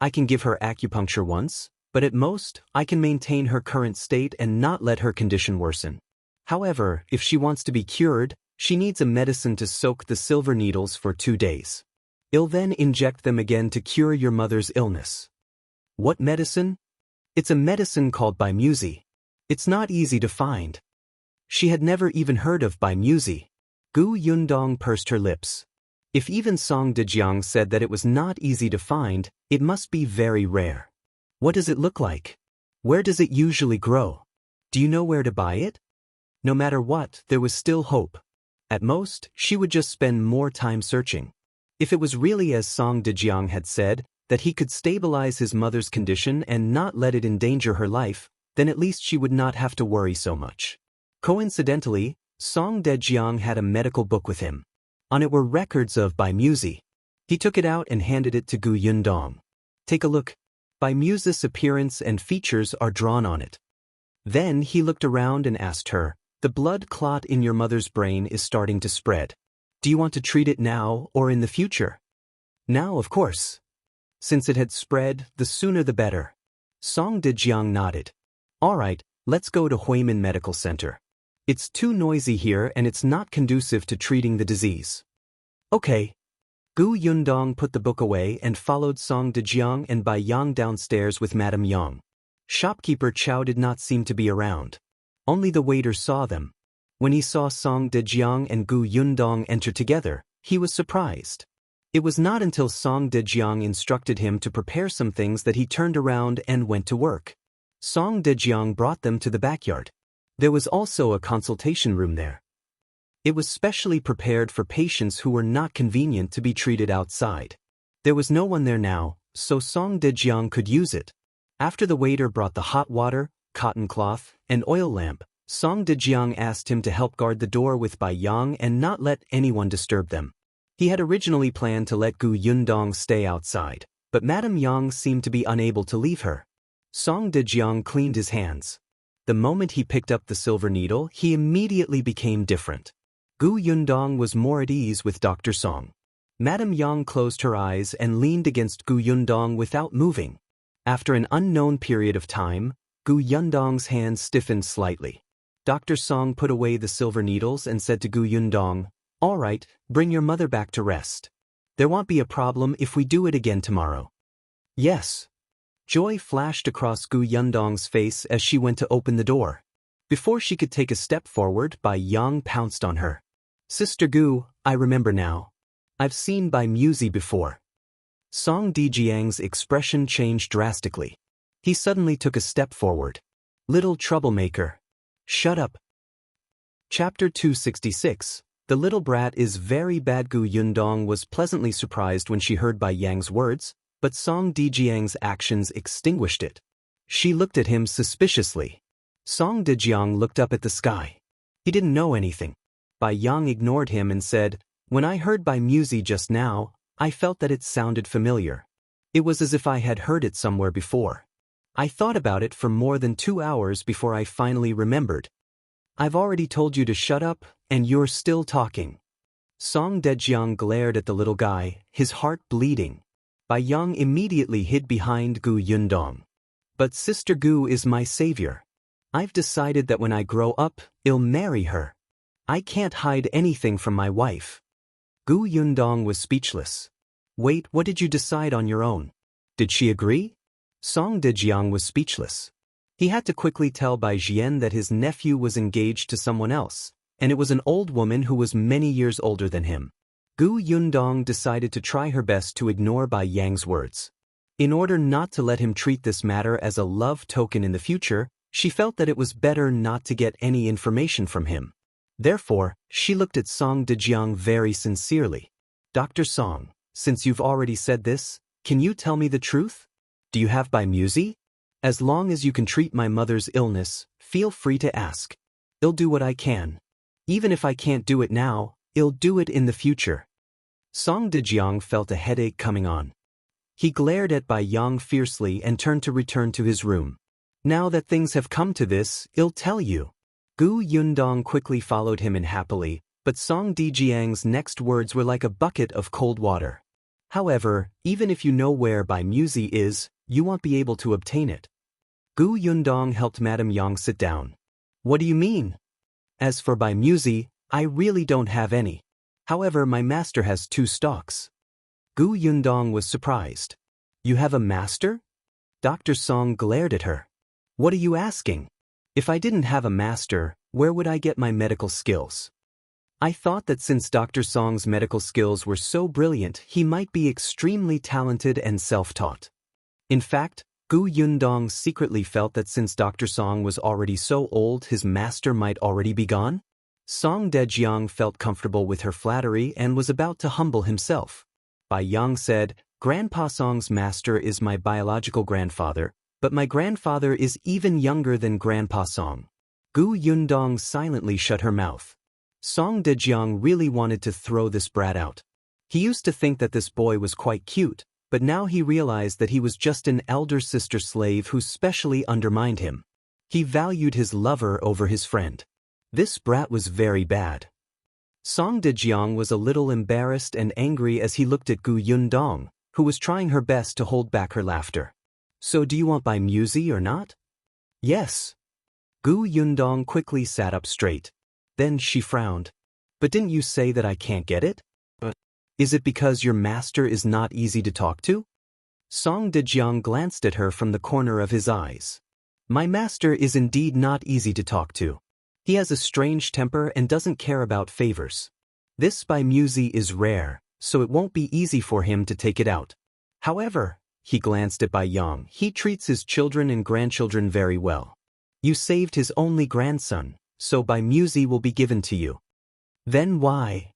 I can give her acupuncture once, but at most, I can maintain her current state and not let her condition worsen. However, if she wants to be cured, she needs a medicine to soak the silver needles for 2 days. I'll then inject them again to cure your mother's illness. What medicine? It's a medicine called Bimusi. It's not easy to find. She had never even heard of Bai Muzi. Gu Yundong pursed her lips. If even Song Dejiang said that it was not easy to find, it must be very rare. What does it look like? Where does it usually grow? Do you know where to buy it? No matter what, there was still hope. At most, she would just spend more time searching. If it was really as Song Dejiang had said, that he could stabilize his mother's condition and not let it endanger her life, then at least she would not have to worry so much. Coincidentally, Song Dejiang had a medical book with him. On it were records of Bai Muzi. He took it out and handed it to Gu Yundong. Take a look. Bai Muzi's appearance and features are drawn on it. Then he looked around and asked her, the blood clot in your mother's brain is starting to spread. Do you want to treat it now or in the future? Now, of course. Since it had spread, the sooner the better. Song Dejiang nodded. All right, let's go to Huimin Medical Center. It's too noisy here and it's not conducive to treating the disease. Okay. Gu Yundong put the book away and followed Song Dejiang and Bai Yang downstairs with Madame Yang. Shopkeeper Chao did not seem to be around. Only the waiter saw them. When he saw Song Dejiang and Gu Yundong enter together, he was surprised. It was not until Song Dejiang instructed him to prepare some things that he turned around and went to work. Song Dejiang brought them to the backyard. There was also a consultation room there. It was specially prepared for patients who were not convenient to be treated outside. There was no one there now, so Song Dejiang could use it. After the waiter brought the hot water, cotton cloth, and oil lamp, Song Dejiang asked him to help guard the door with Bai Yang and not let anyone disturb them. He had originally planned to let Gu Yundong stay outside, but Madame Yang seemed to be unable to leave her. Song Dejiang cleaned his hands. The moment he picked up the silver needle, he immediately became different. Gu Yundong was more at ease with Dr. Song. Madame Yang closed her eyes and leaned against Gu Yundong without moving. After an unknown period of time, Gu Yundong's hands stiffened slightly. Dr. Song put away the silver needles and said to Gu Yundong, all right, bring your mother back to rest. There won't be a problem if we do it again tomorrow. Yes. Joy flashed across Gu Yundong's face as she went to open the door. Before she could take a step forward, Bai Yang pounced on her. Sister Gu, I remember now. I've seen Bai Muzi before. Song Dejiang's expression changed drastically. He suddenly took a step forward. Little troublemaker. Shut up. Chapter 266. The little brat is very bad. Gu Yundong was pleasantly surprised when she heard Bai Yang's words, but Song Dejiang's actions extinguished it. She looked at him suspiciously. Song Dejiang looked up at the sky. He didn't know anything. Bai Yang ignored him and said, when I heard Bai Muzi just now, I felt that it sounded familiar. It was as if I had heard it somewhere before. I thought about it for more than 2 hours before I finally remembered. I've already told you to shut up, and you're still talking. Song Dejiang glared at the little guy, his heart bleeding. Bai Yang immediately hid behind Gu Yundong. But Sister Gu is my savior. I've decided that when I grow up, I'll marry her. I can't hide anything from my wife. Gu Yundong was speechless. Wait, what did you decide on your own? Did she agree? Song Dejiang was speechless. He had to quickly tell Bai Jian that his nephew was engaged to someone else, and it was an old woman who was many years older than him. Gu Yundong decided to try her best to ignore Bai Yang's words. In order not to let him treat this matter as a love token in the future, she felt that it was better not to get any information from him. Therefore, she looked at Song Dejiang very sincerely. Dr. Song, since you've already said this, can you tell me the truth? Do you have Bai Muzi? As long as you can treat my mother's illness, feel free to ask. I'll do what I can. Even if I can't do it now, I'll do it in the future. Song Dejiang felt a headache coming on. He glared at Bai Yang fiercely and turned to return to his room. Now that things have come to this, I'll tell you. Gu Yundong quickly followed him in happily, but Song Dejiang's next words were like a bucket of cold water. However, even if you know where Bai Muzi is, you won't be able to obtain it. Gu Yundong helped Madame Yang sit down. What do you mean? As for Bai Muzi, I really don't have any. However, my master has 2 stalks. Gu Yundong was surprised. You have a master? Dr. Song glared at her. What are you asking? If I didn't have a master, where would I get my medical skills? I thought that since Dr. Song's medical skills were so brilliant, he might be extremely talented and self-taught. In fact, Gu Yundong secretly felt that since Dr. Song was already so old, his master might already be gone. Song Dejiang felt comfortable with her flattery and was about to humble himself. Bai Yang said, Grandpa Song's master is my biological grandfather, but my grandfather is even younger than Grandpa Song. Gu Yundong silently shut her mouth. Song Dejiang really wanted to throw this brat out. He used to think that this boy was quite cute, but now he realized that he was just an elder sister slave who specially undermined him. He valued his lover over his friend. This brat was very bad. Song Dejiang was a little embarrassed and angry as he looked at Gu Yundong, who was trying her best to hold back her laughter. So do you want my musi or not? Yes. Gu Yundong quickly sat up straight. Then she frowned. But didn't you say that I can't get it? Is it because your master is not easy to talk to? Song Dejiang glanced at her from the corner of his eyes. My master is indeed not easy to talk to. He has a strange temper and doesn't care about favors. This by musi is rare, so it won't be easy for him to take it out. However, he glanced at Bai Yang, he treats his children and grandchildren very well. You saved his only grandson, so Bai musi will be given to you. Then why?